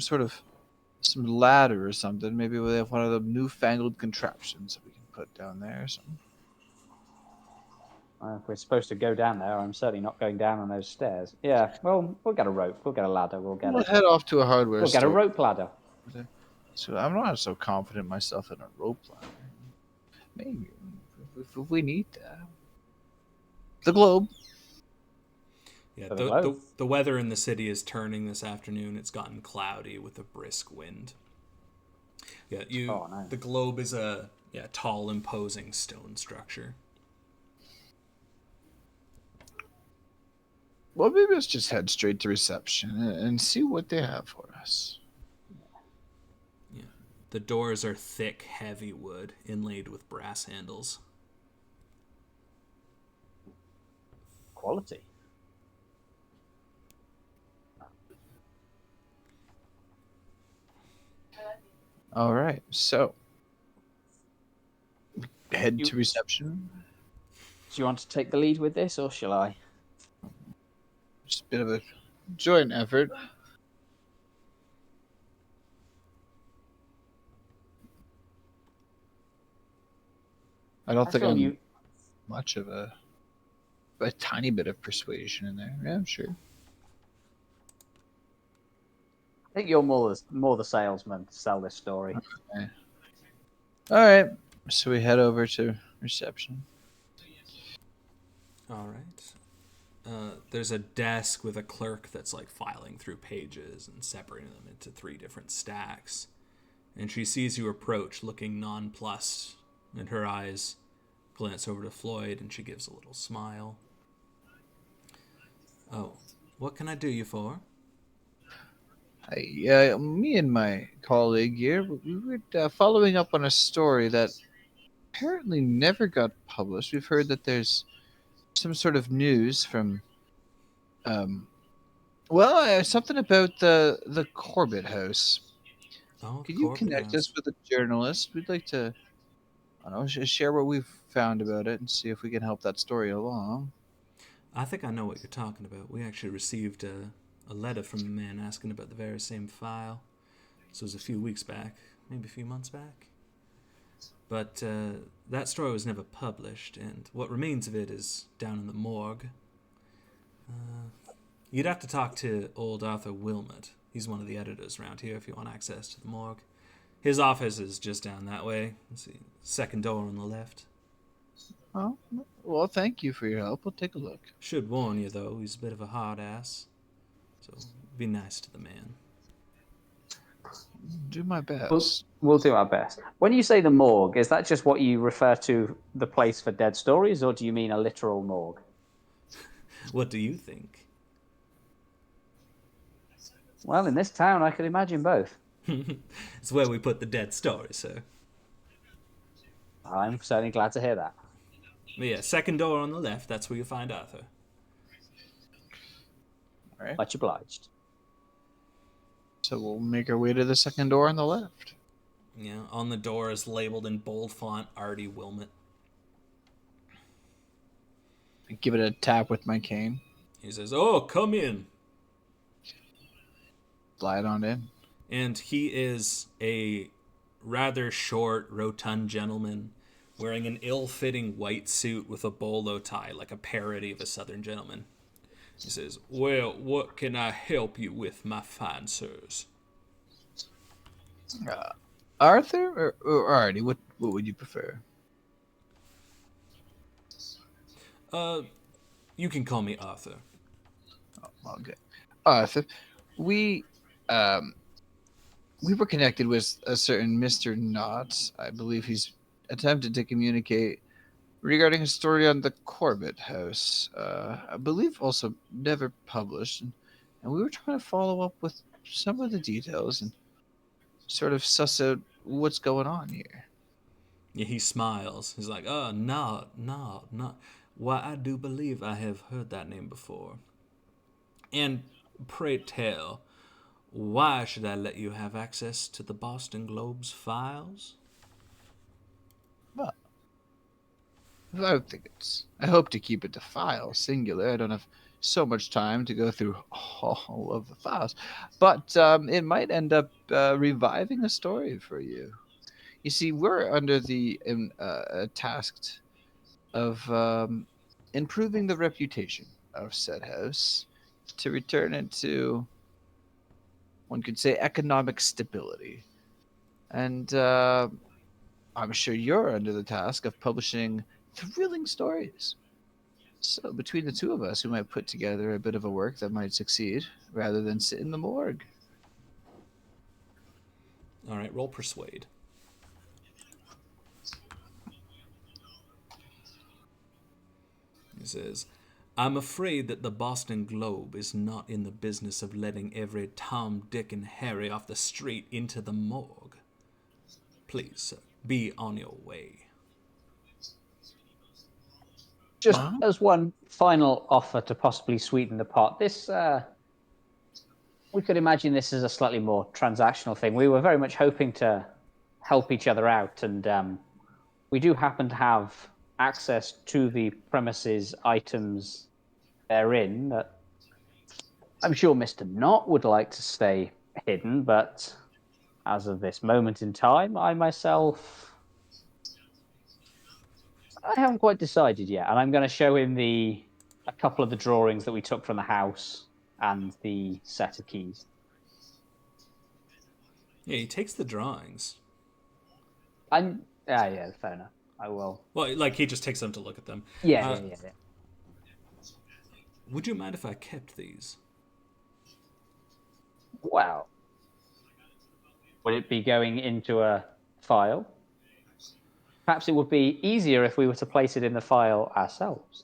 ladder or something. Maybe we have one of the newfangled contraptions that we can put down there or something. If we're supposed to go down there, I'm certainly not going down on those stairs. Yeah, well, we'll get a rope. We'll get a ladder. We'll We'll head off to a hardware We'll get a store. rope ladder. So I'm not so confident myself in a rope ladder. Maybe if we need that. The Globe. Yeah, For the Globe. the weather in the city is turning this afternoon. It's gotten cloudy with a brisk wind. Yeah, Oh, nice. The Globe is a tall, imposing stone structure. Well, maybe let's just head straight to reception and see what they have for us. Yeah, the doors are thick, heavy wood inlaid with brass handles. Quality. All right, so head to reception. Do you want to take the lead with this, or shall I? Just a bit of a joint effort. I don't think I'm much of a tiny bit of persuasion in there. Yeah, sure. I think you're more the salesman to sell this story. Okay. All right, so we head over to reception. All right. There's a desk with a clerk that's like filing through pages and separating them into 3 different stacks. And she sees you approach, looking nonplussed, and her eyes glance over to Floyd, and she gives a little smile. "Oh, what can I do you for?" Me and my colleague here, we were following up on a story that apparently never got published. We've heard that there's some sort of news from, um, something about the Corbett House. Oh, Could you Corbett connect us House. with a journalist? We'd like to, I don't know, share what we've found about it and see if we can help that story along. I think I know what you're talking about. We actually received a letter from a man asking about the very same file. This was a few weeks back, maybe a few months back. But that story was never published, and what remains of it is down in the morgue. You'd have to talk to old Arthur Wilmot. He's one of the editors around here if you want access to the morgue. His office is just down that way. Let's see, second door on the left. Oh, well, thank you for your help. We'll take a look. Should warn you, though, he's a bit of a hard ass. So be nice to the man. Do my We'll, best. we'll do our best. When you say the morgue, is that just what you refer to the place for dead stories, or do you mean a literal morgue? What do you think? Well, in this town, I could imagine both. It's where we put the dead stories, sir. I'm certainly glad to hear that. But yeah, second door on the left, that's where you find Arthur. All right. Much obliged. So we'll make our way to the second door on the left. Yeah, on the door is labeled in bold font, Artie Wilmot. I give it a tap with my cane. He says, "Oh, come in." Slide on in. And he is a rather short, rotund gentleman wearing an ill-fitting white suit with a bolo tie, like a parody of a southern gentleman. He says, "Well, what can I help you with, my fine sirs?" Arthur or Artie? What would you prefer? You can call me Arthur. Okay. Arthur, we um we were connected with a certain Mr. Knott. I believe he's attempted to communicate regarding a story on the Corbett House. I believe also never published, and we were trying to follow up with some of the details and sort of suss out what's going on here. Yeah, he smiles. He's like, "Oh, no, no, no. Why, I do believe I have heard that name before. And pray tell, why should I let you have access to the Boston Globe's files?" Well, I don't think it's. I hope to keep it to file singular. I don't have so much time to go through all of the files, but it might end up reviving a story for you. You see, we're under the tasked of improving the reputation of said house to return it to, one could say, economic stability. And I'm sure you're under the task of publishing thrilling stories. So between the two of us, we might put together a bit of a work that might succeed rather than sit in the morgue. All right, roll persuade. He says, "I'm afraid that the Boston Globe is not in the business of letting every Tom, Dick, and Harry off the street into the morgue. Please, sir, be on your way." Just Huh? as one final offer to possibly sweeten the pot, this we could imagine this as a slightly more transactional thing. We were very much hoping to help each other out, and we do happen to have access to the premises items therein that I'm sure Mr. Knott would like to stay hidden, but as of this moment in time, I myself, I haven't quite decided yet, and I'm going to show him a couple of the drawings that we took from the house and the set of keys. Yeah, he takes the drawings. Yeah, fair enough. I will. Well, like, he just takes them to look at them. Yeah. Would you mind if I kept these? Wow. Would it be going into a file? Perhaps it would be easier if we were to place it in the file ourselves.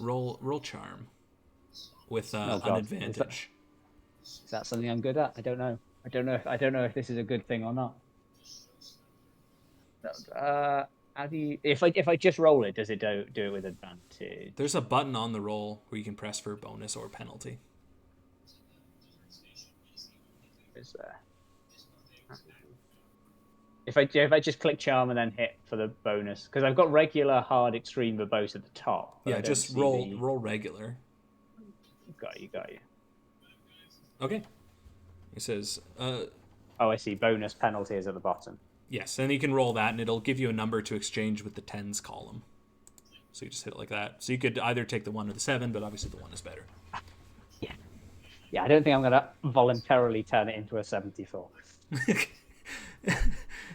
Roll charm with Oh, an God. advantage. Is that something I'm good at? I don't know. I don't know if this is a good thing or not. How do you? If I just roll it, does it do it with advantage? There's a button on the roll where you can press for bonus or penalty. Is there? If I just click charm and then hit for the bonus, because I've got regular, hard, extreme, verbose at the top. Yeah, just roll regular. Got you. Okay. It says, Oh, I see. Bonus penalty is at the bottom. yes, and you can roll that, and it'll give you a number to exchange with the tens column. So you just hit it like that. So you could either take the 1 or the 7, but obviously the 1 is better. Yeah, I don't think I'm going to voluntarily turn it into a 74.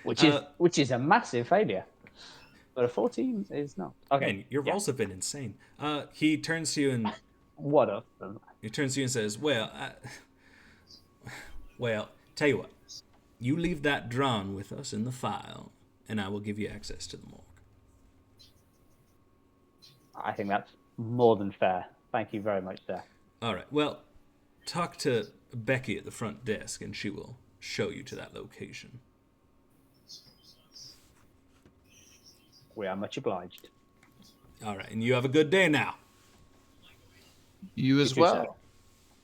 which is a massive failure. But a 14 is not. Okay. Man, your rolls have been insane. He turns to you and What of them? he turns to you and says, well, tell you what. You leave that drawn with us in the file, and I will give you access to the morgue. I think that's more than fair. Thank you very much, sir. All right. Well, talk to Becky at the front desk, and she will show you to that location. We are much obliged. All right, and you have a good day now. You as well.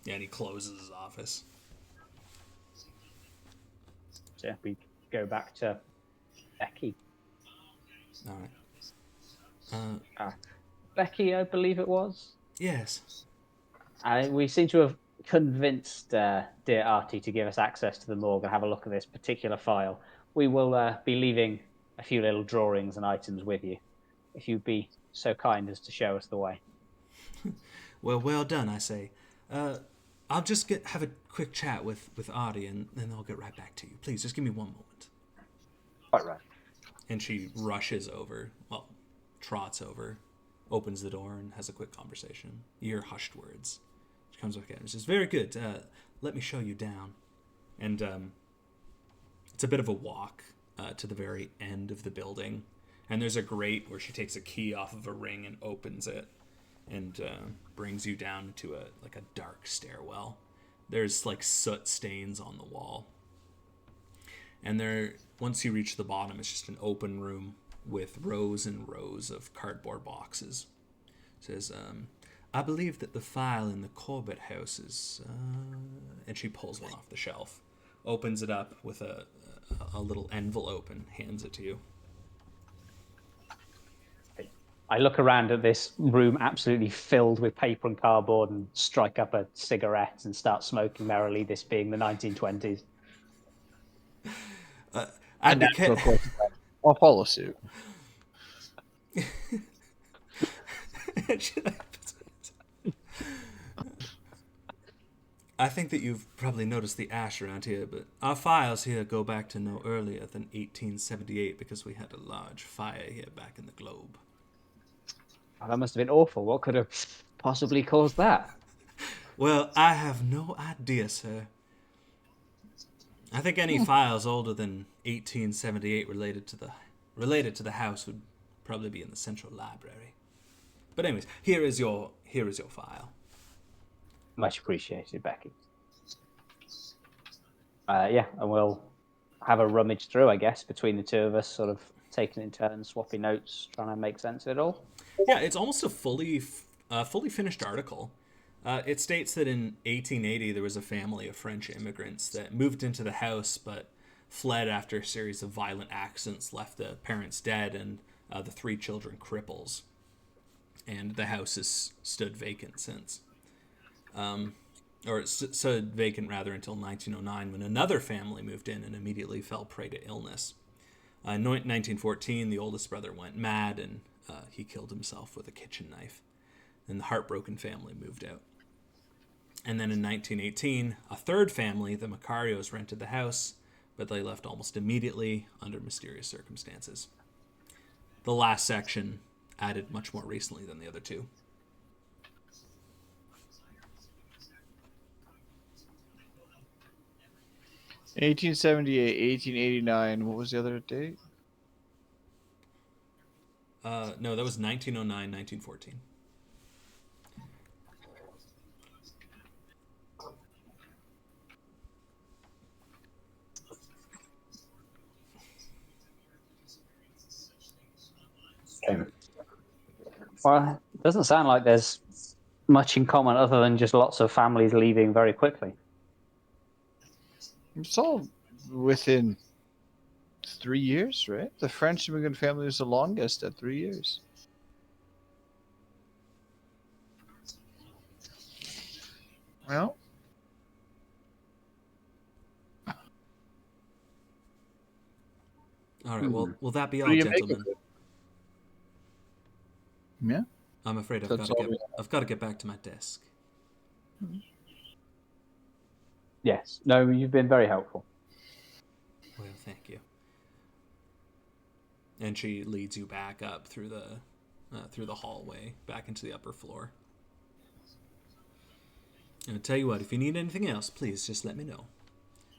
Yeah, and he closes his office. So we go back to Becky. All right. Becky, I believe it was. Yes. We seem to have convinced dear Artie to give us access to the morgue and have a look at this particular file. We will be leaving a few little drawings and items with you, if you'd be so kind as to show us the way. Well done, I say. I'll just have a quick chat with Artie, and then I'll get right back to you. Please, just give me one moment. Quite right. And she rushes over, trots over, opens the door, and has a quick conversation. You hear hushed words. She comes back in and says, very good, let me show you down. And it's a bit of a walk to the very end of the building. And there's a grate where she takes a key off of a ring and opens it and brings you down to a dark stairwell. There's soot stains on the wall. And once you reach the bottom, it's just an open room with rows and rows of cardboard boxes. It says, I believe that the file in the Corbett house is... and she pulls one off the shelf, opens it up with a little envelope and hands it to you. I look around at this room absolutely filled with paper and cardboard and strike up a cigarette and start smoking merrily, this being the 1920s. I'll follow suit. I think that you've probably noticed the ash around here, but our files here go back to no earlier than 1878 because we had a large fire here back in the globe. Oh, that must have been awful. What could have possibly caused that? Well, I have no idea, sir. I think any files older than 1878 related to the house would probably be in the central library. But anyways, here is your file. Much appreciated, Becky. And we'll have a rummage through, I guess, between the two of us, sort of taking in turns, swapping notes, trying to make sense of it all. Yeah, it's almost a fully finished article. It states that in 1880 there was a family of French immigrants that moved into the house but fled after a series of violent accidents, left the parents dead and the 3 children cripples. And the house has stood vacant since. Or it stood vacant, rather, until 1909 when another family moved in and immediately fell prey to illness. In 1914, the oldest brother went mad and he killed himself with a kitchen knife. And the heartbroken family moved out. And then in 1918, a third family, the Macarios, rented the house, but they left almost immediately under mysterious circumstances. The last section added much more recently than the other two. In 1878, 1889, what was the other date? No, that was 1909, 1914. Interesting. Well, it doesn't sound like there's much in common other than just lots of families leaving very quickly. It's all within 3 years, right? The French immigrant family was the longest at 3 years. Well, All right. Well, will that be what do all, you make of gentlemen? it? Yeah, I'm afraid I've that's got to all. I've got to get back to my desk. Yes. No, you've been very helpful. Well, thank you. And she leads you back up through the hallway back into the upper floor. And I'll tell you what, if you need anything else, please just let me know.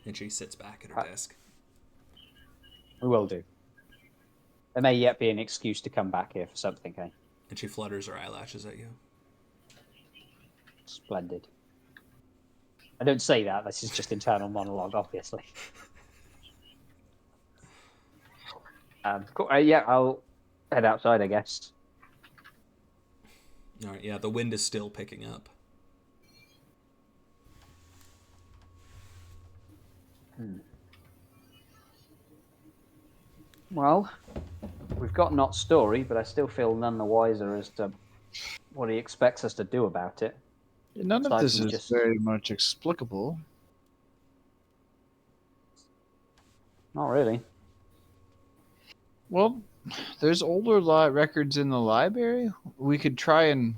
And she sits back at her desk. We will do. There may yet be an excuse to come back here for something, eh? And she flutters her eyelashes at you. Splendid. I don't say that. This is just internal monologue, obviously. Cool. Yeah, I'll head outside, I guess. All right, yeah, the wind is still picking up. Well, we've got Not's story, but I still feel none the wiser as to what he expects us to do about it. None of Aside this from is just- very much explicable. Not really. Well, there's older records in the library. We could try and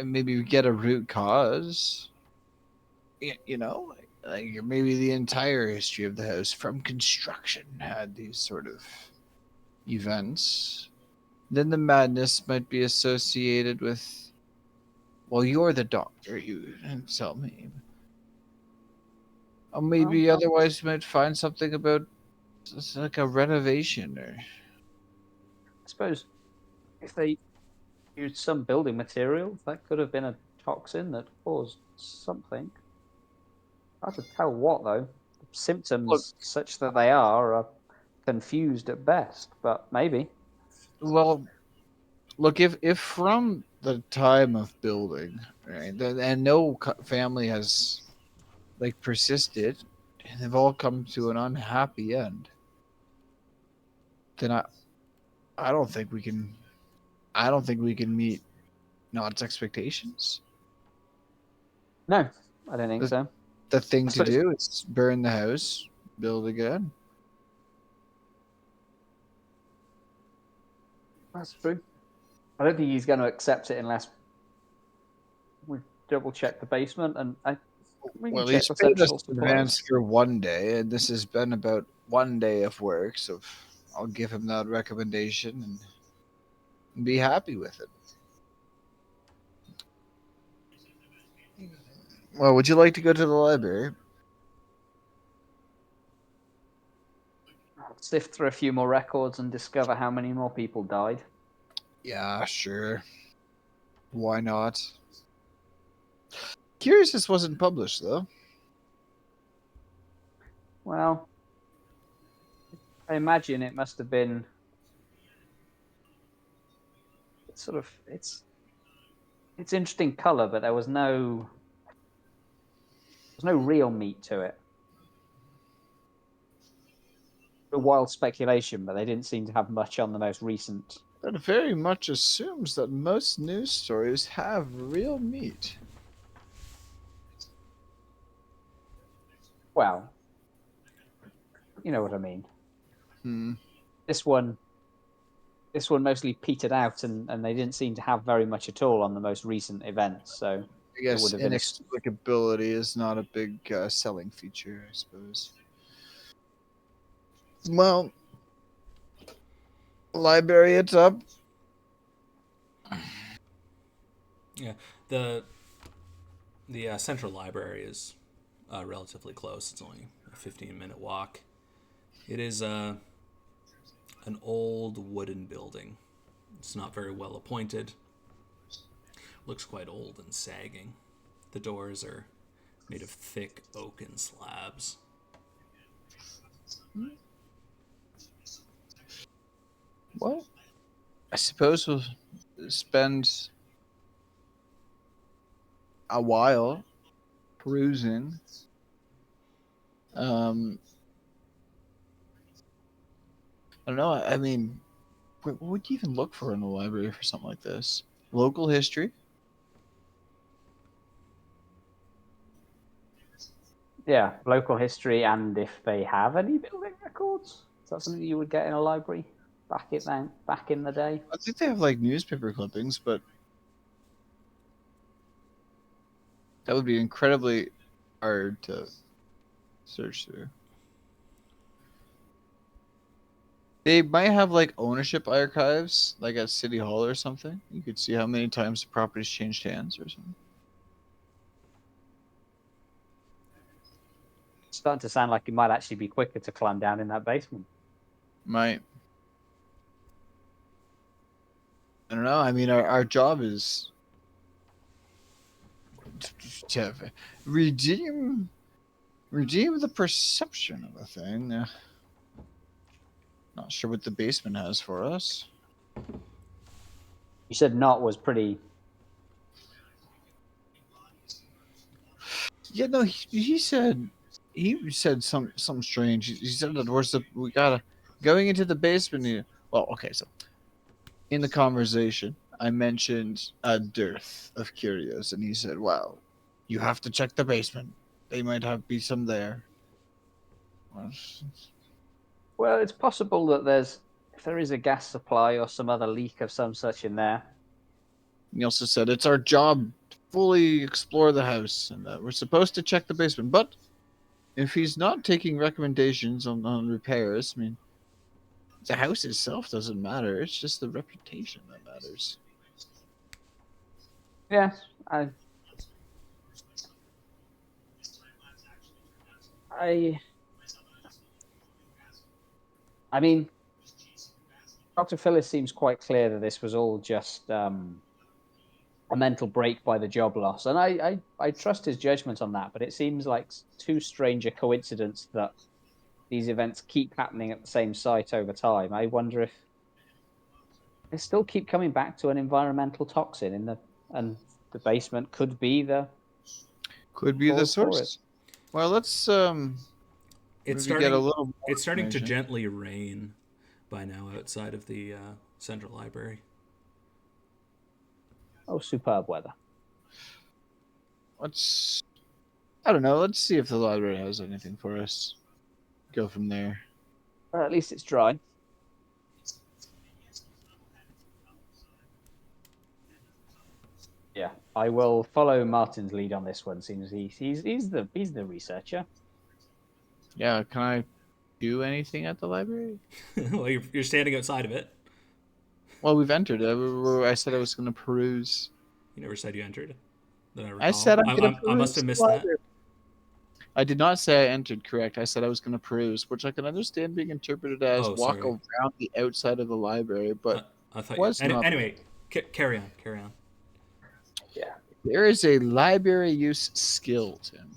maybe get a root cause. You know, like maybe the entire history of the house from construction had these sort of events. Then the madness might be associated with. Well, you're the doctor. You tell me. Or maybe otherwise you might find something about it's like a renovation or. I suppose if they used some building material, that could have been a toxin that caused something. Hard to tell what, though. The symptoms, Look. such that they are confused at best, but maybe. Well, look, if from the time of building, right, and no family has like persisted, and they've all come to an unhappy end, then I don't think we can. I don't think we can meet Nod's expectations. No, I don't think so. The thing I to suppose- do is burn the house, build again. That's true. I don't think he's going to accept it unless we double check the basement and we can Well, check he's the paid us central advance supplies. for 1 day, and this has been about 1 day of work, so I'll give him that recommendation and be happy with it. Well, would you like to go to the library? I'll sift through a few more records and discover how many more people died. Yeah, sure. Why not? Curious this wasn't published, though. Well, I imagine it must have been it's interesting color, but there was no real meat to it. A wild speculation, but they didn't seem to have much on the most recent. That very much assumes that most news stories have real meat. Well, you know what I mean. Hmm. This one mostly petered out, and they didn't seem to have very much at all on the most recent events. So I guess would have been inexplicability is not a big selling feature, I suppose. Well, library, it's up. Yeah, the central library is relatively close. It's only a 15-minute walk. It is an old wooden building. It's not very well appointed. Looks quite old and sagging. The doors are made of thick oaken slabs. Well, suppose we'll spend a while perusing. I don't know. I mean, what would you even look for in the library for something like this? Local history? Yeah, local history, and if they have any building records. Is that something you would get in a library back in the day? I think they have like newspaper clippings, but that would be incredibly hard to search through. They might have like ownership archives, like at City Hall or something. You could see how many times the property's changed hands or something. It's starting to sound like it might actually be quicker to climb down in that basement. Might. I don't know. I mean, our job is to redeem the perception of a thing. Not sure what the basement has for us. You said not was pretty. Yeah, no, he said some strange. He said that we gotta going into the basement. Well, okay, so in the conversation, I mentioned a dearth of curios, and he said, "Well, you have to check the basement. They might be some there." Well, it's possible that if there is a gas supply or some other leak of some such in there. He also said it's our job to fully explore the house, and that we're supposed to check the basement. But if he's not taking recommendations on repairs, I mean, the house itself doesn't matter. It's just the reputation that matters. Yes, I mean, Dr. Phyllis seems quite clear that this was all just a mental break by the job loss, and I trust his judgment on that. But it seems like too strange a coincidence that these events keep happening at the same site over time. I wonder if they still keep coming back to an environmental toxin and the basement could be the cause for it. Source. Well, let's It's maybe get a starting. little more It's starting to information. gently rain by now outside of the central library. Oh, superb weather. I don't know. Let's see if the library has anything for us. Go from there. Well, at least it's dry. Yeah, I will follow Martin's lead on this one. Seems he's the researcher. Yeah, can I do anything at the library? Well, you're standing outside of it. Well, we've entered. I said I was going to peruse. You never said you entered. That I recall. I said I'm going to I peruse. must have missed that. I did not say I entered. Correct. I said I was going to peruse, which I can understand being interpreted as walk sorry. around the outside of the library, but I thought. was not. Anyway, carry on. Carry on. Yeah. There is a library use skill, Tim.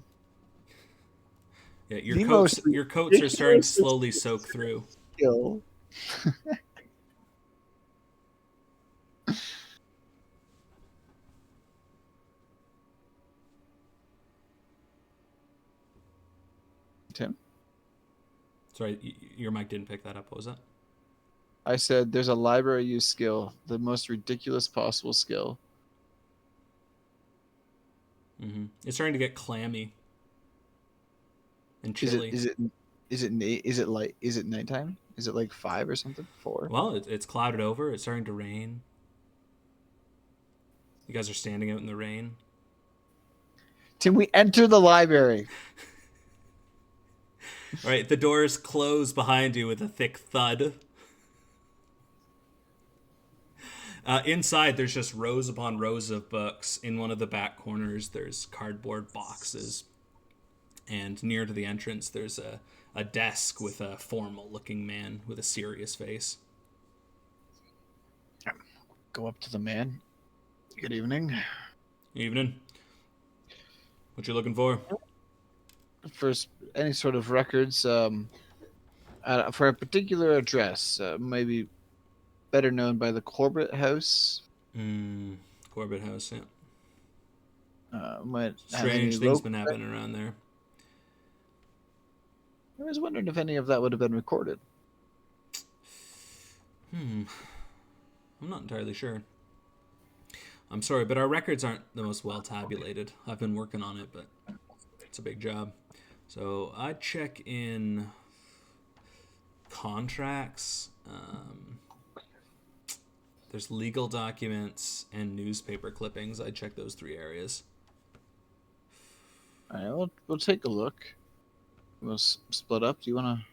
Yeah, The your coats are starting to slowly soak through. Skill. Tim? Sorry, your mic didn't pick that up. What was that? I said there's a library use skill, the most ridiculous possible skill. Mm-hmm. It's starting to get clammy and chilly. Is it nighttime? Is it like 5 or something? 4? Well, it's clouded over. It's starting to rain. You guys are standing out in the rain. Tim, we enter the library. All right, the doors close behind you with a thick thud. Inside, there's just rows upon rows of books. In one of the back corners, there's cardboard boxes. And near to the entrance, there's a desk with a formal-looking man with a serious face. Go up to the man. Good evening. Evening. What you looking for? First, any sort of records for a particular address, maybe better known by the Corbett House. Corbett House, yeah. Might have any Strange things been happening around there. I was wondering if any of that would have been recorded. I'm not entirely sure. I'm sorry, but our records aren't the most well tabulated. I've been working on it, but it's a big job. So I check in contracts. There's legal documents and newspaper clippings. I check those 3 areas. All right, we'll take a look. We'll split up. Do you want to?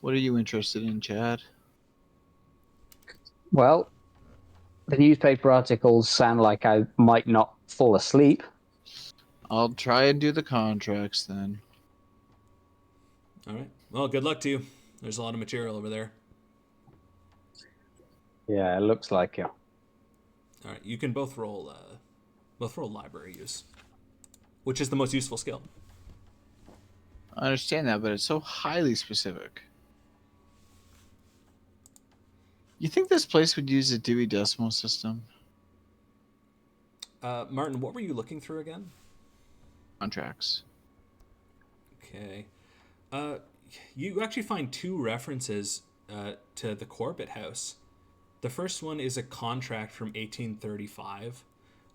What are you interested in, Chad? Well, the newspaper articles sound like I might not fall asleep. I'll try and do the contracts then. All right. Well, good luck to you. There's a lot of material over there. Yeah, it looks like it. All right. You can both roll library use, which is the most useful skill. I understand that, but it's so highly specific. You think this place would use a Dewey Decimal System? Martin, what were you looking through again? Contracts. Okay. You actually find 2 references to the Corbett House. The first one is a contract from 1835,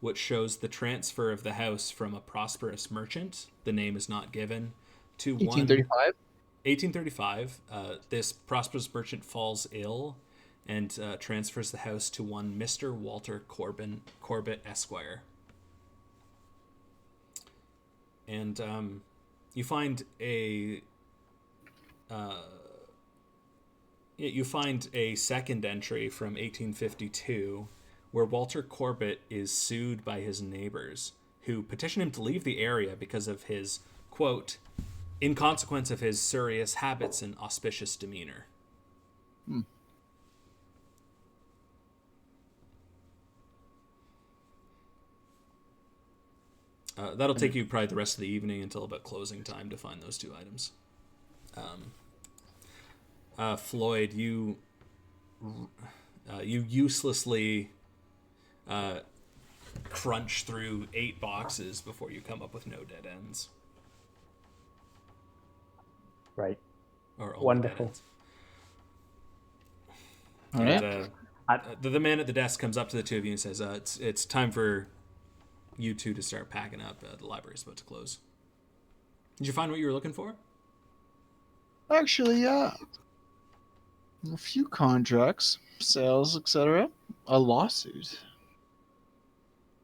which shows the transfer of the house from a prosperous merchant, the name is not given, to 1835? 1835. This prosperous merchant falls ill and transfers the house to one Mr. Walter Corbett Esquire. And you find a second entry from 1852 where Walter Corbett is sued by his neighbors who petition him to leave the area because of his, quote, in consequence of his serious habits and auspicious demeanor. That'll take you probably the rest of the evening until about closing time to find those 2 items. Floyd, you uselessly crunch through 8 boxes before you come up with no dead ends. Right. Or only Wonderful. dead ends. All And, right. the man at the desk comes up to the 2 of you and says, it's time for you 2 to start packing up. The library's about to close. Did you find what you were looking for? Actually, yeah. A few contracts, sales, etc. A lawsuit.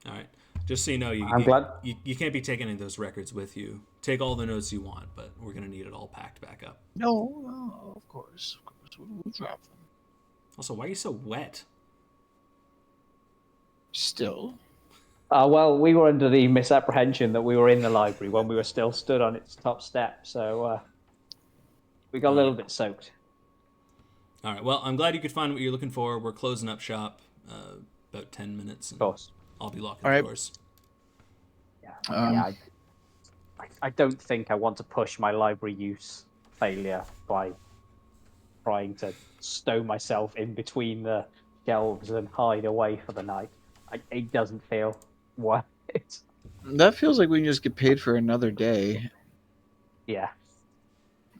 All right. Just so you know, I'm glad. You can't be taking any of those records with you. Take all the notes you want, but we're going to need it all packed back up. No, of course. We'll drop them. Also, why are you so wet? Still. Well, we were under the misapprehension that we were in the library when we were still stood on its top step, so we got a little bit soaked. All right. Well, I'm glad you could find what you're looking for. We're closing up shop about 10 minutes. Of course. I'll be locking All the right. doors. Yeah. I don't think I want to push my library use failure by trying to stow myself in between the shelves and hide away for the night. It doesn't feel worth it. That feels like we can just get paid for another day. Yeah.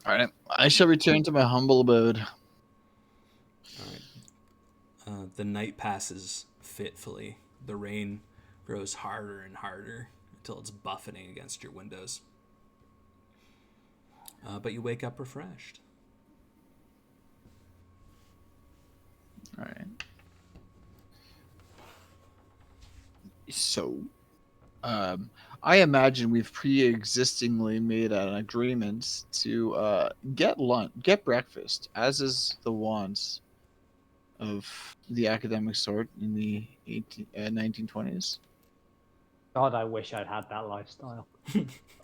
All right. I shall return to my humble abode. All right. The night passes fitfully. The rain grows harder and harder until it's buffeting against your windows. But you wake up refreshed. All right. So, I imagine we've pre-existingly made an agreement to get breakfast, as is the wont of the academic sort in the 1920s. God, I wish I'd had that lifestyle.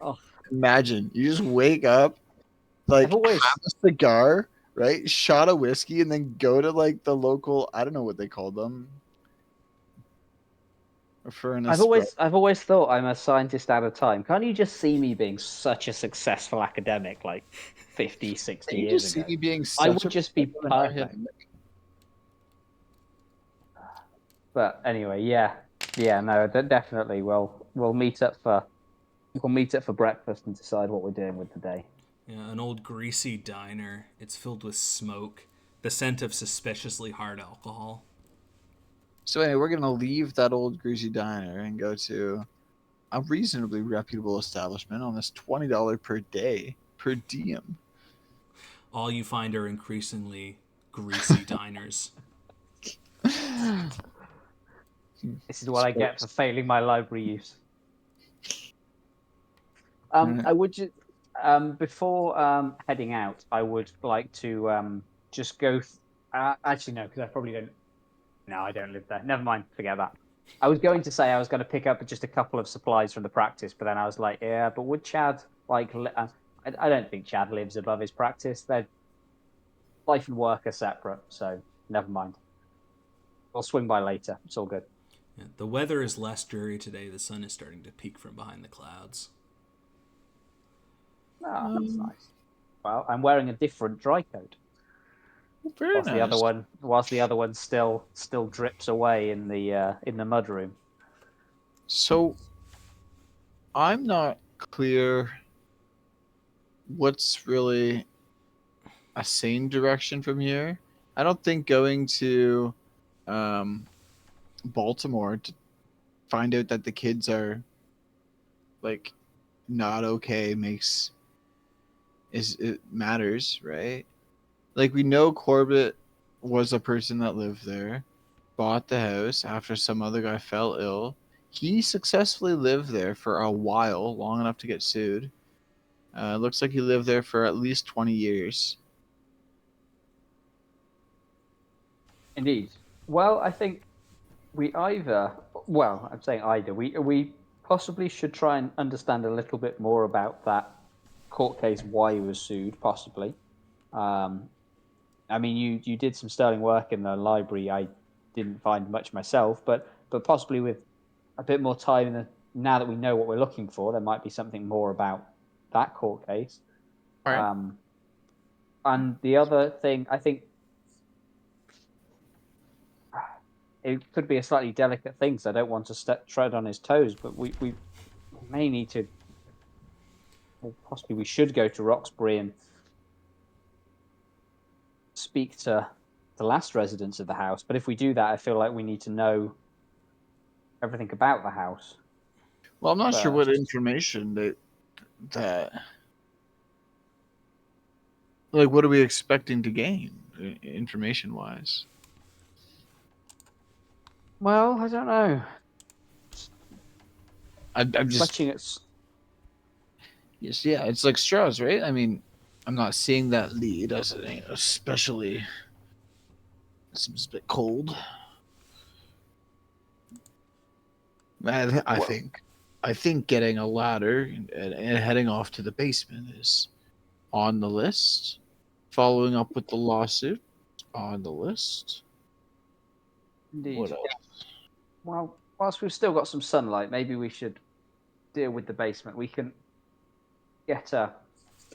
Oh, Imagine you just wake up, like have a cigar, right, shot of whiskey, and then go to like the local, I don't know what they call them. I've always thought I'm a scientist at a time. Can't you just see me being such a successful academic like 50, 60 years ago? See me being I would just be perfect. But anyway, no, definitely. We'll meet up for breakfast and decide what we're doing with the day. Yeah, an old greasy diner. It's filled with smoke, the scent of suspiciously hard alcohol. So anyway, we're gonna leave that old greasy diner and go to a reasonably reputable establishment on this $20 per day per diem. All you find are increasingly greasy diners. This is what I get for failing my library use. Right. I would just, before heading out, I would like to just go. Actually, no, because I probably don't. No, I don't live there. Never mind. Forget that. I was going to say I was going to pick up just a couple of supplies from the practice, but then I was like, yeah, but would Chad I don't think Chad lives above his practice. Their life and work are separate, so never mind. I'll swing by later. It's all good. Yeah, the weather is less dreary today. The sun is starting to peek from behind the clouds. Ah, that's nice. Well, I'm wearing a different dry coat. Very Whilst nice. the other one still drips away in the mudroom. So I'm not clear what's really a sane direction from here. I don't think going to um, Baltimore to find out that the kids are like not okay it matters, right? Like we know Corbett was a person that lived there, bought the house after some other guy fell ill. He successfully lived there for a while, long enough to get sued. Looks like he lived there for at least 20 years. Indeed. Well, I think I'm saying either. We possibly should try and understand a little bit more about that court case, why he was sued, possibly. Um, I mean, you did some sterling work in the library. I didn't find much myself, but possibly with a bit more time, now that we know what we're looking for, there might be something more about that court case. All right. And the other thing, I think it could be a slightly delicate thing, so I don't want to tread on his toes, but we may need to, or possibly we should go to Roxbury and speak to the last residents of the house. But if we do that, I feel like we need to know everything about the house. Well, I'm not sure what first. information that like what are we expecting to gain information wise? Well, I don't know. I'm just Clutching at yes, yeah. It's like straws, right? I mean, I'm not seeing that lead as especially. It seems a bit cold. I think getting a ladder and heading off to the basement is on the list. Following up with the lawsuit on the list. Indeed. What else? Well, whilst we've still got some sunlight, maybe we should deal with the basement. We can get a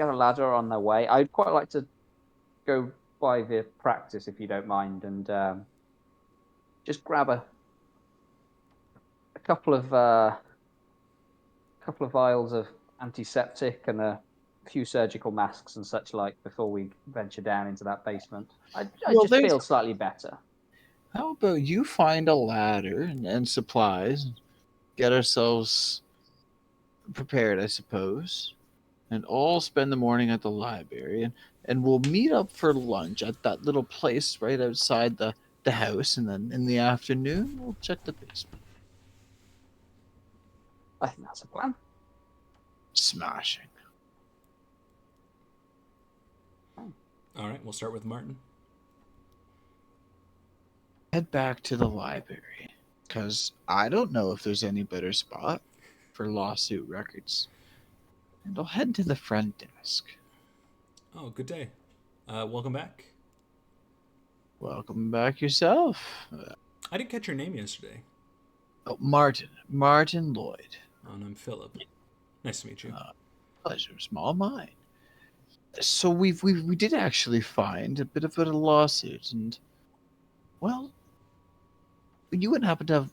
ladder on their way. I'd quite like to go by the practice, if you don't mind, and just grab a couple of vials of antiseptic and a few surgical masks and such like before we venture down into that basement. I just feel slightly better. How about you find a ladder and supplies, get ourselves prepared, I suppose, and all spend the morning at the library, and we'll meet up for lunch at that little place right outside the house, and then in the afternoon we'll check the basement. I think that's a plan. Smashing. All right, we'll start with Martin. Head back to the library, because I don't know if there's any better spot for lawsuit records. And I'll head to the front desk. Oh, good day. Welcome back. Welcome back yourself. I didn't catch your name yesterday. Oh, Martin Lloyd. And I'm Philip. Nice to meet you. Pleasure's all mine. So we did actually find a bit of a lawsuit, and well, You wouldn't happen to have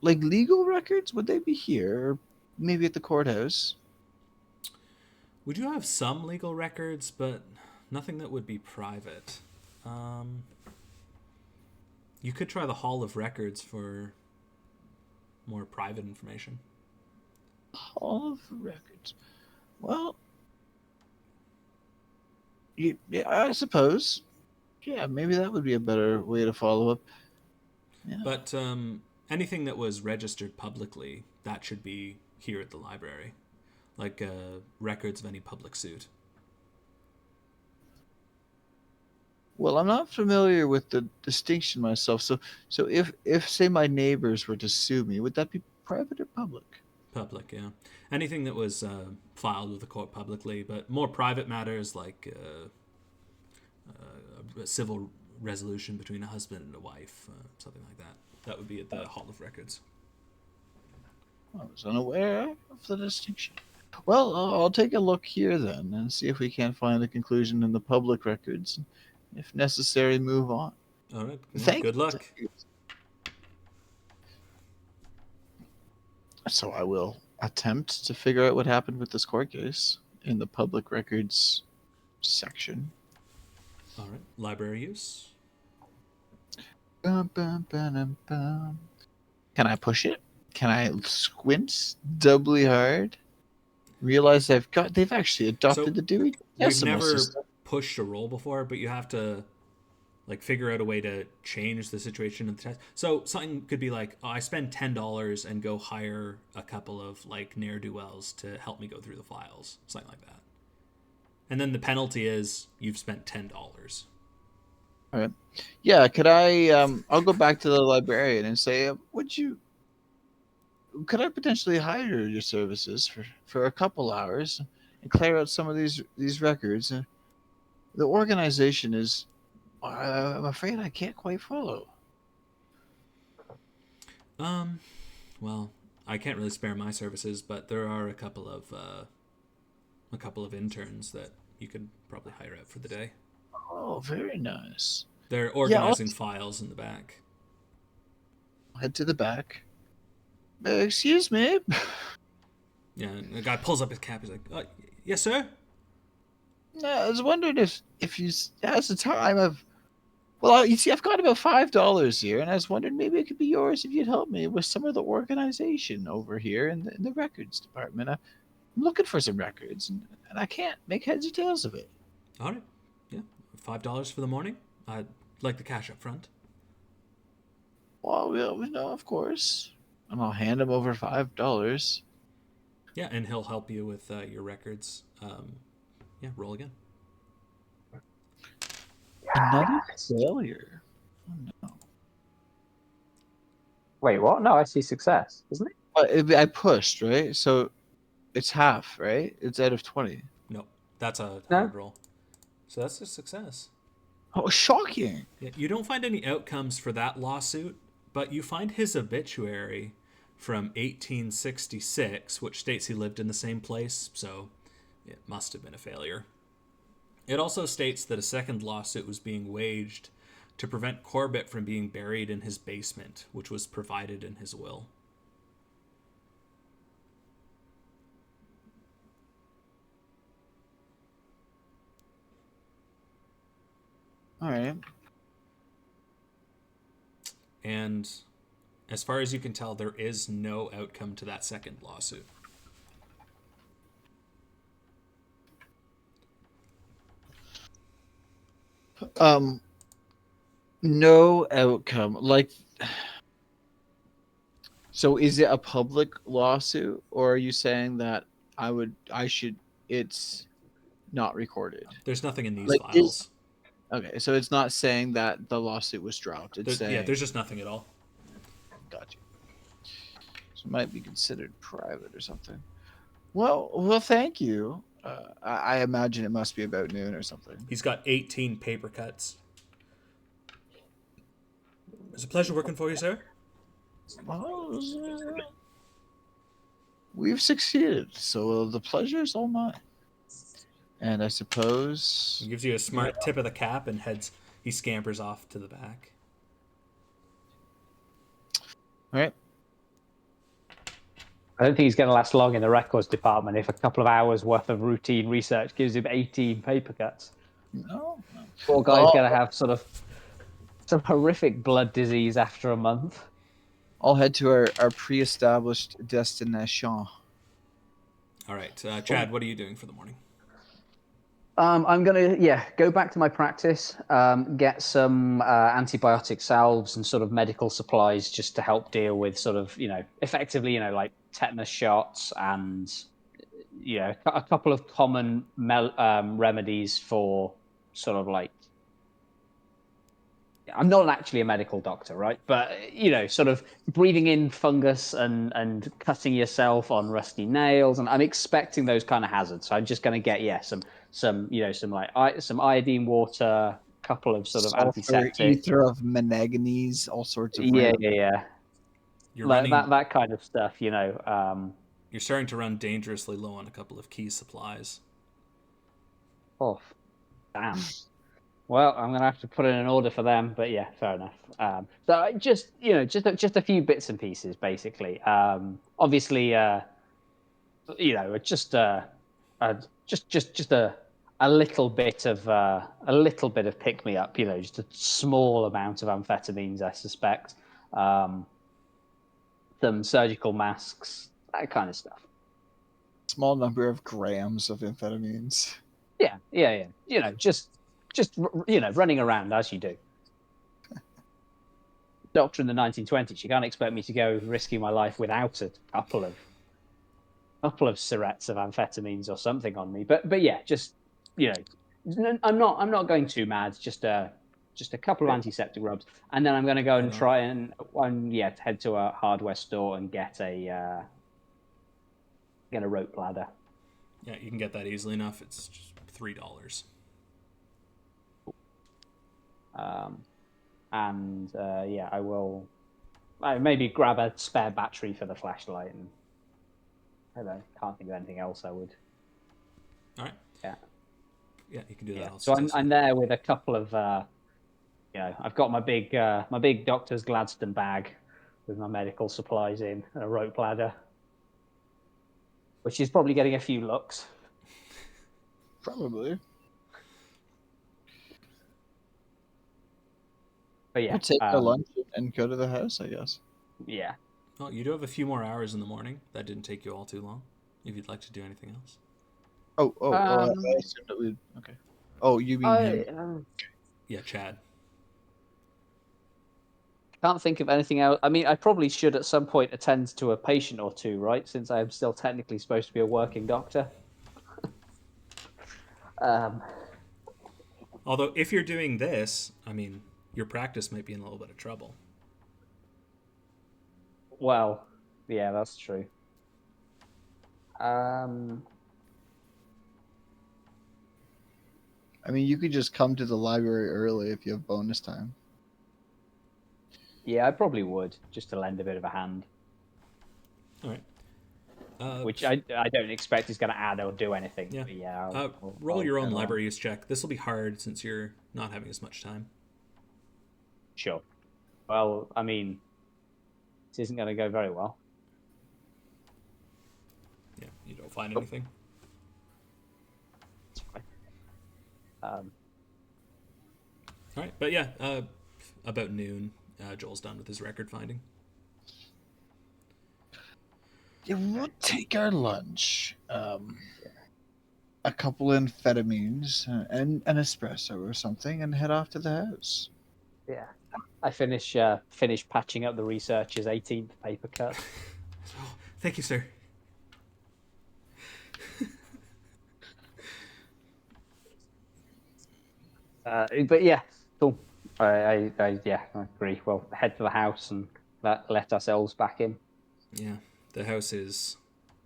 like legal records? Would they be here, or maybe at the courthouse? We do have some legal records, but nothing that would be private. Um, you could try the Hall of Records for more private information. All of the records. Well, yeah, I suppose. Yeah, maybe that would be a better way to follow up. Yeah. But anything that was registered publicly, that should be here at the library, like records of any public suit. Well, I'm not familiar with the distinction myself. So if say my neighbors were to sue me, would that be private or public? Public, yeah. Anything that was filed with the court publicly, but more private matters like a civil resolution between a husband and a wife, something like that. That would be at the Hall of Records. I was unaware of the distinction. Well, I'll take a look here then and see if we can't find a conclusion in the public records. If necessary, move on. All right. Well, Thank good you. luck. So I will attempt to figure out what happened with this court case in the public records section. All right. Library use. Bum, bum, bum, bum. Can I push it? Can I squint doubly hard? Realize they've actually adopted So, the Dewey We've Decimal never System. pushed a roll before, but you have to like figure out a way to change the situation in the test. So something could be like, oh, I spend $10 and go hire a couple of like ne'er-do-wells to help me go through the files, something like that. And then the penalty is you've spent $10. All right. Yeah, could I I'll go back to the librarian and say, could I potentially hire your services for a couple hours and clear out some of these records? The organization is, I'm afraid I can't quite follow. Well, I can't really spare my services, but there are a couple of interns that you could probably hire out for the day. Oh, very nice. They're organizing files in the back. Head to the back. Excuse me. Yeah, and the guy pulls up his cap. He's like, yes, sir? I was wondering if you has the time of. Well, you see, I've got about $5 here, and I was wondering maybe it could be yours if you'd help me with some of the organization over here in the records department. I'm looking for some records, and I can't make heads or tails of it. All right. Yeah, $5 for the morning. I'd like the cash up front. Well, no, of course. And I'll hand him over $5. Yeah, and he'll help you with your records. Yeah, roll again. Another failure. Oh no. Wait, what? No, I see success, isn't it? Well, I pushed, right? So it's half, right? It's out of 20. No, that's a No? hard roll. So that's a success. Oh, shocking. Yeah, you don't find any outcomes for that lawsuit, but you find his obituary from 1866, which states he lived in the same place, so it must have been a failure. It also states that a second lawsuit was being waged to prevent Corbett from being buried in his basement, which was provided in his will. All right. And as far as you can tell, there is no outcome to that second lawsuit. No outcome. Like, so is it a public lawsuit, or are you saying that it's not recorded? There's nothing in these Like, files. Okay, so it's not saying that the lawsuit was dropped. It's saying, There's just nothing at all. gotcha. So it might be considered private or something. Well, thank you. I imagine it must be about noon or something. He's got 18 paper cuts. It's a pleasure working for you, sir. Well, we've succeeded, so the pleasure is all mine. And I suppose He gives you a smart tip of the cap and he scampers off to the back. All right. I don't think he's going to last long in the records department if a couple of hours worth of routine research gives him 18 paper cuts. No. Poor guy's going to have sort of some horrific blood disease after a month. I'll head to our pre-established destination. All right, Chad, what are you doing for the morning? I'm gonna go back to my practice, get some antibiotic salves and sort of medical supplies just to help deal with sort of effectively like tetanus shots and a couple of common remedies for sort of like. I'm not actually a medical doctor, right? But sort of breathing in fungus and cutting yourself on rusty nails, and I'm expecting those kind of hazards. So I'm just going to get some iodine water, a couple of sort of Sulfur, antiseptic. ether of manganese, all sorts of Yeah. You're Like running. that kind of stuff, You're starting to run dangerously low on a couple of key supplies. Oh, damn. Well, I'm gonna have to put in an order for them, but yeah, fair enough. So just just a few bits and pieces, basically. Obviously, just a little bit of pick me up. Just a small amount of amphetamines, I suspect. Some surgical masks, that kind of stuff. small number of grams of amphetamines. Yeah. Just running around as you do. Doctor in the 1920s. You can't expect me to go risking my life without a couple of syrettes of amphetamines or something on me. But yeah, just I'm not going too mad. Just a couple of antiseptic rubs, and then I'm going to go and try and head to a hardware store and get a rope ladder. Yeah, you can get that easily enough. It's just $3. I will maybe grab a spare battery for the flashlight, and I don't know, can't think of anything else I would. All right. Yeah, you can do that. Yeah. So I'm there with a couple of I've got my big doctor's Gladstone bag with my medical supplies in and a rope ladder, which is probably getting a few looks. Probably. But yeah, We'll take our lunch and go to the house, I guess. Yeah. Well, you do have a few more hours in the morning. That didn't take you all too long. If you'd like to do anything else. I assumed that we. Okay. Oh, you mean him? Yeah, Chad. Can't think of anything else. I mean, I probably should at some point attend to a patient or two, right? Since I am still technically supposed to be a working doctor. Although, if you're doing this, I mean, your practice might be in a little bit of trouble. Well, yeah, that's true. I mean, you could just come to the library early if you have bonus time. Yeah, I probably would, just to lend a bit of a hand. All right. Which I don't expect is going to add or do anything. Yeah. But yeah. Roll your own library use check. This will be hard since you're not having as much time. Sure. Well, I mean, this isn't going to go very well. Yeah, you don't find anything. It's fine. All right, but yeah, about noon, Joel's done with his record finding. Yeah, we'll take our lunch. A couple amphetamines and an espresso or something, and head off to the house. Yeah. I finish patching up the researcher's 18th paper cut. Oh, thank you, sir. But yeah, cool. I agree. Well, head to the house and let ourselves back in. Yeah, the house is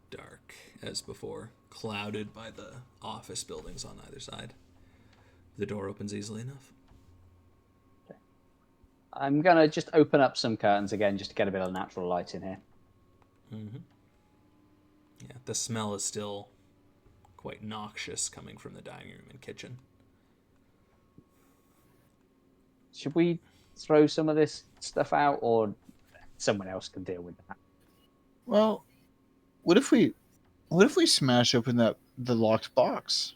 dark as before, clouded by the office buildings on either side. The door opens easily enough. Okay. I'm gonna just open up some curtains again, just to get a bit of natural light in here. Mm-hmm. Yeah, the smell is still quite noxious coming from the dining room and kitchen. Should we throw some of this stuff out, or someone else can deal with that. Well, what if we smash open the locked box?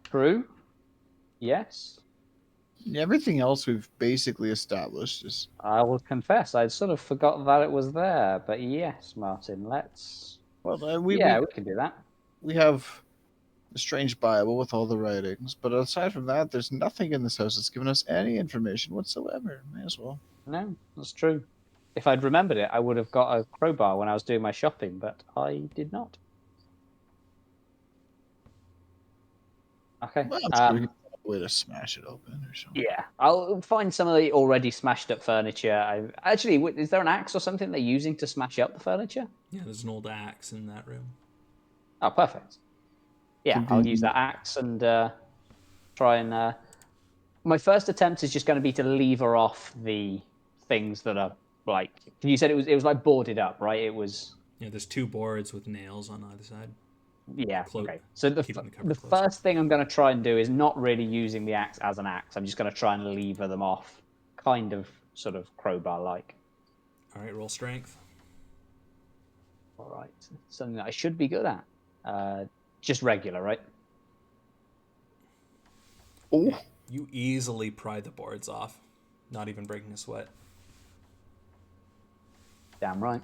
True. Yes. Everything else we've basically established is I will confess, I'd sort of forgot that it was there. But yes, Martin, let's. well. Yeah, we can do that. We have a strange Bible with all the writings, but aside from that, there's nothing in this house that's given us any information whatsoever. May as well. No, that's true. If I'd remembered it, I would have got a crowbar when I was doing my shopping, but I did not. Okay. Well, I'm sure we can find a way to smash it open or something. Yeah, I'll find some of the already smashed up furniture. Actually, is there an axe or something they're using to smash up the furniture? Yeah, there's an old axe in that room. Oh, perfect. Yeah, Could I'll be- use that axe and try and. My first attempt is just going to be to lever off the things that are like. You said it was like boarded up, right? It was. Yeah, there's 2 boards with nails on either side. Yeah. Clo- Okay. So the keeping the cover closed. first thing I'm going to try and do is not really using the axe as an axe. I'm just going to try and lever them off, kind of, sort of crowbar like. All right, roll strength. All right, something that I should be good at. Just regular, right? Oh, You easily pry the boards off, not even breaking a sweat. Damn right.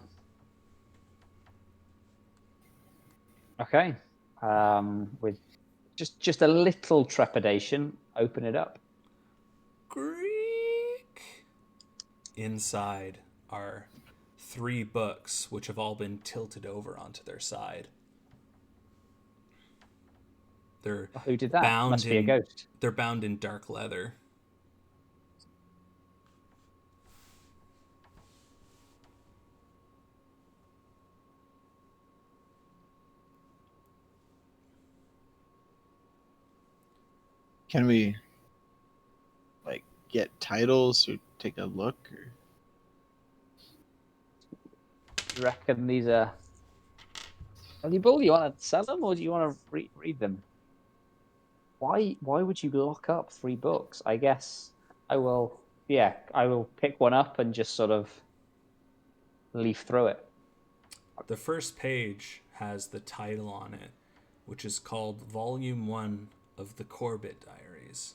Okay. With just a little trepidation, open it up. Greek. Inside are 3 books, which have all been tilted over onto their side. They're Who did that? bound Must be a in- ghost. They're bound in dark leather. can we like get titles or take a look? Or... You reckon these are valuable? You want to sell them, or do you want to read them? Why would you lock up 3 books? I guess I will. Yeah, I will pick one up and just sort of leaf through it. The first page has the title on it, which is called Volume 1 of the Corbett Diaries,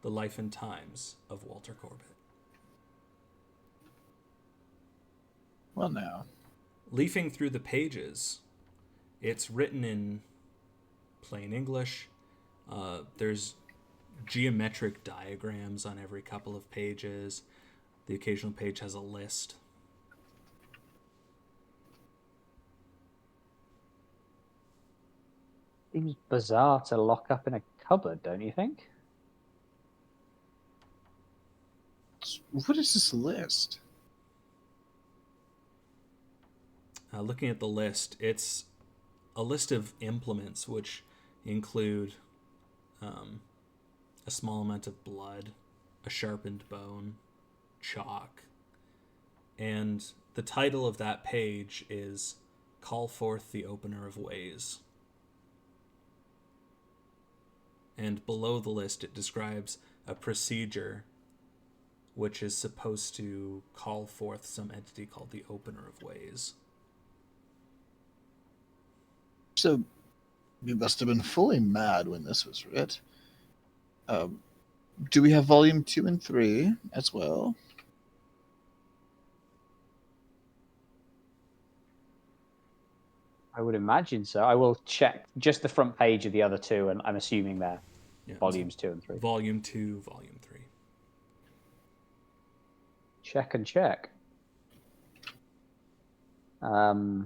The Life and Times of Walter Corbett. Well, now. Leafing through the pages, it's written in plain English. There's geometric diagrams on every couple of pages. The occasional page has a list. Seems bizarre to lock up in a cupboard, don't you think? What is this list? Looking at the list, it's a list of implements which include a small amount of blood, a sharpened bone, chalk, and the title of that page is Call Forth the Opener of Ways. And below the list, it describes a procedure which is supposed to call forth some entity called the Opener of Ways. So, you must have been fully mad when this was writ. Do we have volume 2 and 3 as well? I would imagine so. I will check just the front page of the other 2, and I'm assuming they're volumes 2 and 3. Volume 2, Volume 3. Check and check. Well,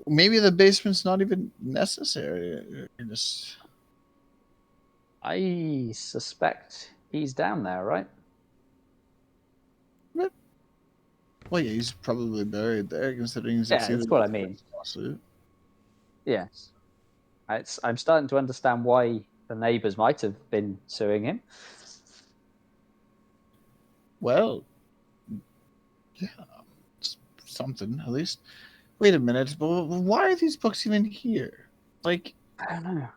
maybe the basement's not even necessary. I suspect he's down there, right? Well, yeah, he's probably buried there, considering he's Yeah, that's what I mean. lawsuit. Yes. I'm starting to understand why the neighbours might have been suing him. Well, yeah, it's something at least. Wait a minute, but why are these books even here? Like, I don't know.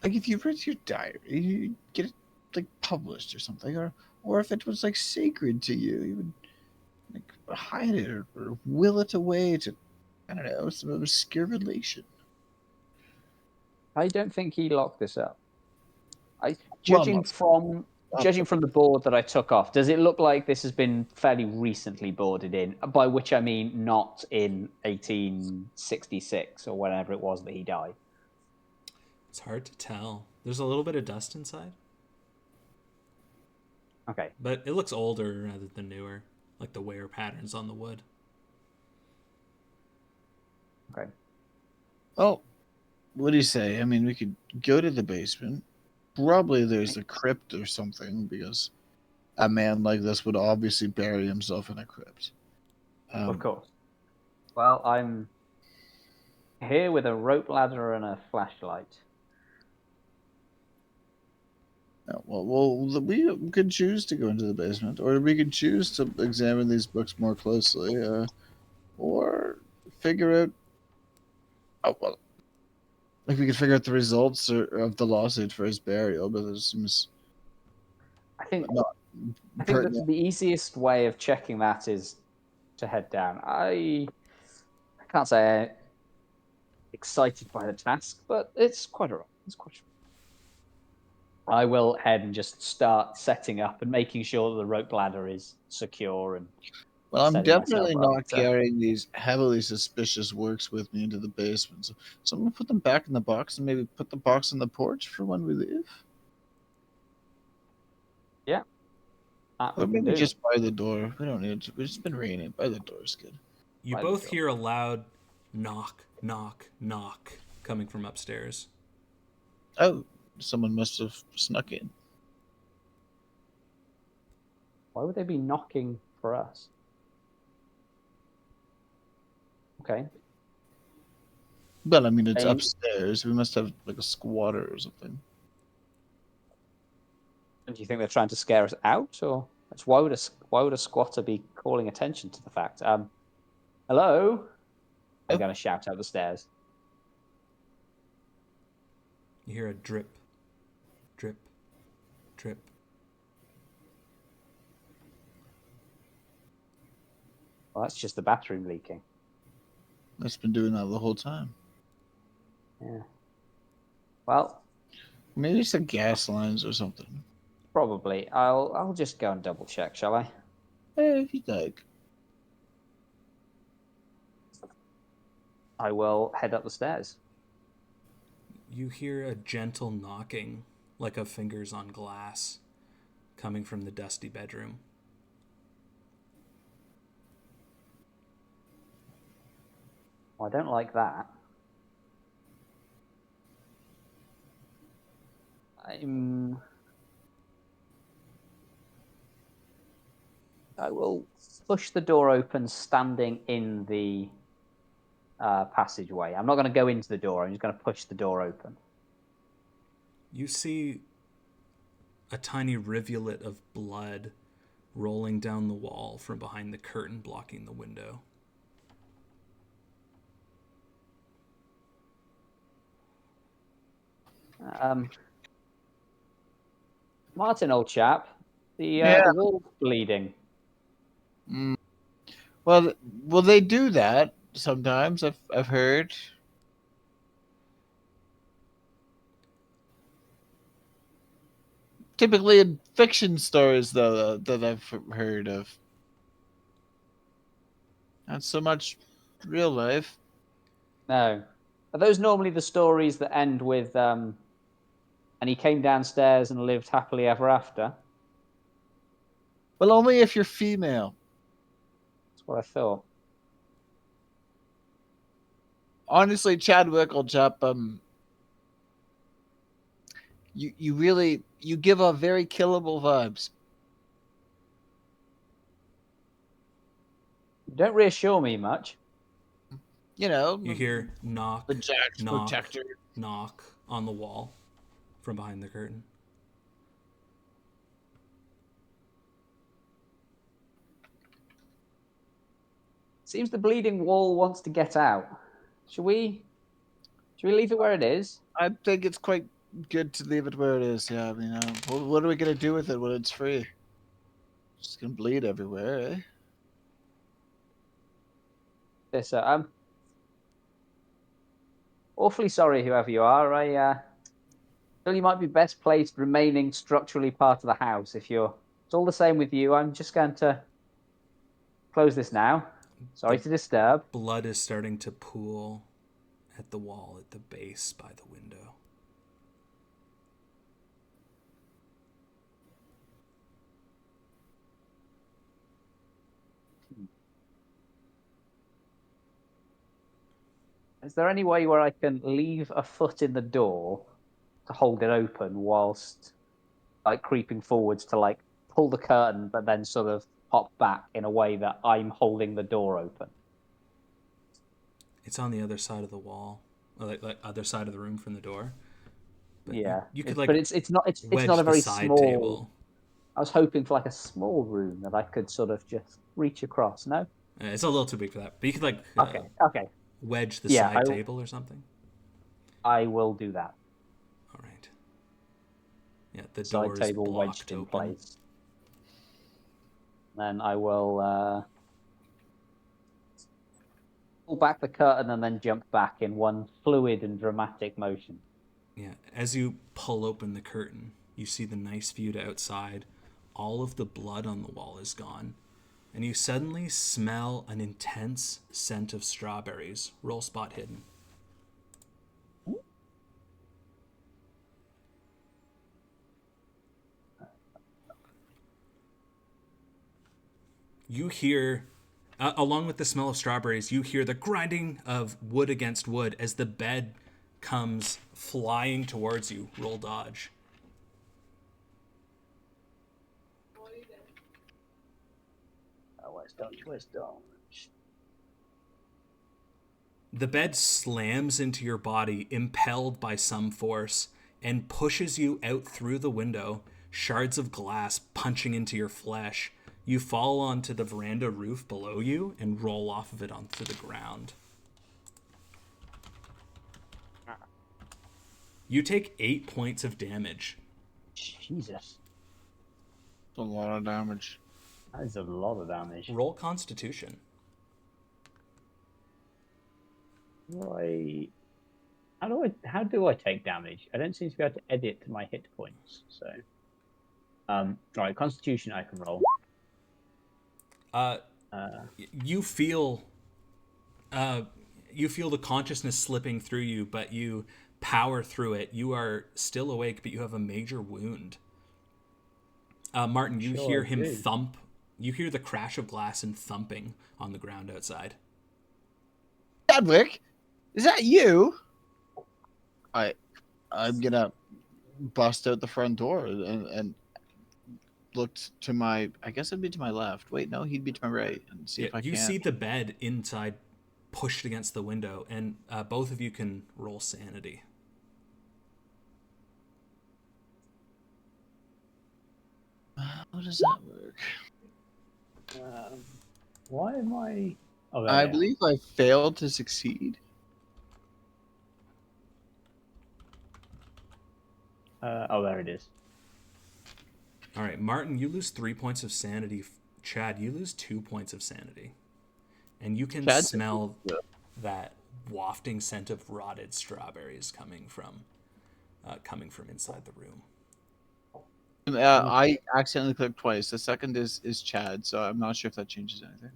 like if you read your diary, you get it like published or something, or if it was like sacred to you, you would like hide it or will it away to, I don't know, some obscure relation. I don't think he locked this up. I Well, judging not from up. judging from the board that I took off, does it look like this has been fairly recently boarded in? By which I mean not in 1866 or whenever it was that he died. It's hard to tell. There's a little bit of dust inside, Okay. but it looks older rather than newer, like the wear patterns on the wood. Okay. Oh, what do you say? I mean, we could go to the basement. Probably there's a crypt or something because a man like this would obviously bury himself in a crypt. Of course. Well, I'm here with a rope ladder and a flashlight. We could choose to go into the basement, or we could choose to examine these books more closely, or figure out. Oh, well, like we could figure out the results of the lawsuit for his burial, but it seems I think not that pertinent. the easiest way of checking that is to head down. I can't say I'm excited by the task, but it's quite alright. It's quite. I will head and just start setting up and making sure that the rope ladder is secure and Well, I'm setting myself definitely up. not carrying these heavily suspicious works with me into the basement. So someone put them back in the box and maybe put the box on the porch for when we leave. Yeah, that we Or can maybe do. just by the door. We don't need to. It's been raining. By the door's good. You By the both door. hear a loud knock, knock, knock coming from upstairs. Oh, someone must have snuck in. Why would they be knocking for us? Okay. Well, I mean, it's Hey, upstairs. We must have like a squatter or something. do you think they're trying to scare us out, or why would a squatter be calling attention to the fact? Hello. I'm Oh, going to shout out the stairs. You hear a drip, drip, drip. Well, that's just the bathroom leaking. it's been doing that the whole time. Yeah. Well, Maybe it's the gas lines or something. probably. I'll just go and double check, shall I? Hey, if you like. I will head up the stairs. You hear a gentle knocking, like of fingers on glass, coming from the dusty bedroom. Well, I don't like that. I will push the door open, standing in the passageway. I'm not going to go into the door. I'm just going to push the door open. You see a tiny rivulet of blood rolling down the wall from behind the curtain blocking the window. Martin, old chap, Yeah. the wall's bleeding. Mm. Well, they do that sometimes. I've heard. Typically in fiction stories, though, that I've heard of. Not so much real life. No, are those normally the stories that end with and he came downstairs and lived happily ever after? Well, only if you're female. That's what I thought. Honestly, Chadwick, old chap, you really you give off very killable vibes. You don't reassure me much. You know, You hear the knock, Jack's knock, protector. knock on the wall from behind the curtain. Seems the bleeding wall wants to get out. Should we leave it where it is? I think it's quite good to leave it where it is. Yeah, I mean, what are we gonna do with it when it's free? Just gonna bleed everywhere, eh? This, I'm awfully sorry, whoever you are. I feel you might be best placed remaining structurally part of the house. If you're, it's all the same with you. I'm just going to close this now. Sorry The to disturb. blood is starting to pool at the wall at the base by the window. Is there any way where I can leave a foot in the door to hold it open whilst like creeping forwards to like pull the curtain, but then sort of pop back in a way that I'm holding the door open? It's on the other side of the wall, or like other side of the room from the door. But Yeah, you could but like it's not wedge a the very side small. table. I was hoping for like a small room that I could sort of just reach across. No. It's a little too big for that, but you could like Okay. Okay. wedge the Yeah, side table or something. I will do that. All right. Yeah, the Side door is table wedged blocked in open. place. Then I will pull back the curtain and then jump back in one fluid and dramatic motion. Yeah, as you pull open the curtain, you see the nice view to outside. All of the blood on the wall is gone, and you suddenly smell an intense scent of strawberries. Roll spot hidden. You hear, along with the smell of strawberries, you hear the grinding of wood against wood as the bed comes flying towards you. Roll dodge. Twist on. The bed slams into your body, impelled by some force, and pushes you out through the window, shards of glass punching into your flesh. You fall onto the veranda roof below you and roll off of it onto the ground. You take 8 points of damage. Jesus, It's a lot of damage. that is a lot of damage. Roll Constitution. How do I take damage? I don't seem to be able to edit my hit points. So, right, Constitution I can roll. You feel the consciousness slipping through you, but you power through it. You are still awake, but you have a major wound. Martin, you Sure hear him do. thump. You hear the crash of glass and thumping on the ground outside. Chadwick, is that you? I'm gonna bust out the front door and look to my. I guess it'd be to my left. Wait, no, he'd be to my right, and see if I You can. see the bed inside pushed against the window, and both of you can roll sanity. How does that work? Why am I? Oh, there I we are. believe I failed to succeed. There it is. All right, Martin, you lose 3 points of sanity. Chad, you lose 2 points of sanity. And you can Chad? smell that wafting scent of rotted strawberries coming from inside the room. I accidentally clicked twice. The second is Chad, so I'm not sure if that changes anything.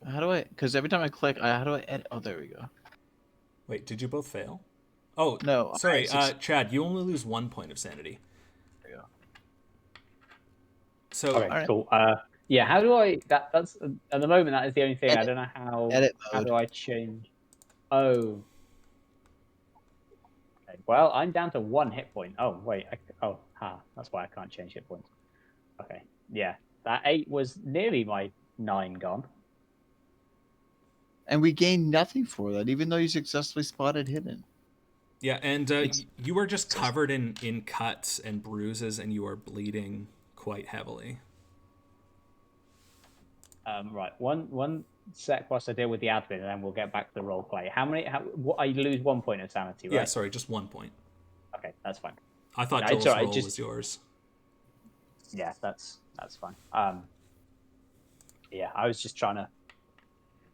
How do I? Because every time I click, how do I edit? Oh, there we go. Wait, did you both fail? Oh, No, sorry, Chad, you only lose 1 point of sanity. There we go. So, Okay, Alright. cool. Yeah, how do I? That's at the moment that is the only thing. I Edit. don't know how. Edit How mode. do I change? Oh. Okay, well, I'm down to 1 hit point. Oh wait. That's why I can't change hit points. Okay. Yeah, that 8 was nearly my 9 gone. And we gained nothing for that, even though you successfully spotted hidden. yeah, and you are just covered in cuts and bruises, and you are bleeding quite heavily. Right. One sec whilst I deal with the admin, and then we'll get back to the role play. I lose 1 point of sanity, right? Yeah, sorry, just 1 point. Okay, that's fine. I thought No, it's Joel's all right, roll just- was yours. Yeah, that's fine. Yeah, I was just trying to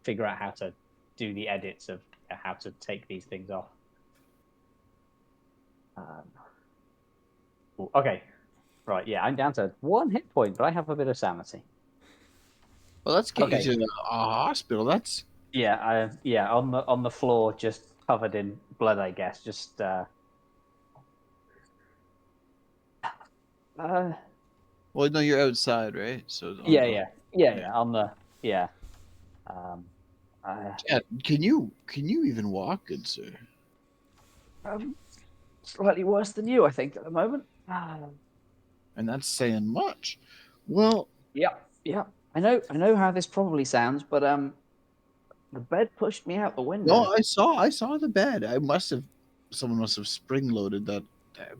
figure out how to do the edits of how to take these things off. Okay. Right, yeah, I'm down to 1 hit point, but I have a bit of sanity. Well, let's get Okay. you to the hospital. That's Yeah, on the floor, just covered in blood, I guess. Just well, no, you're outside, right? So it's yeah. Yeah. On the yeah. Um, Yeah, can you even walk, good sir? Slightly worse than you, I think, at the moment. And that's saying much. Well, Yeah. I know how this probably sounds, but the bed pushed me out the window. no, I saw the bed. Someone must have spring loaded that.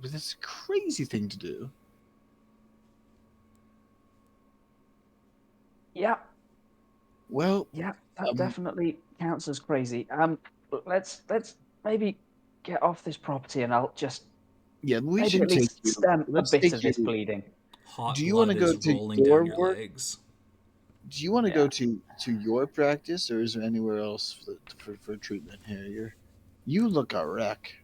But that's a crazy thing to do. Yeah, Well, that definitely counts as crazy. Let's maybe get off this property, and I'll just yeah, we maybe should at least take you. stem a Let's bit take of this you. bleeding. Hot Do you wanna blood go is to rolling your down your work? legs. Do you want to Yeah. go to your practice, or is there anywhere else for treatment here? You look a wreck.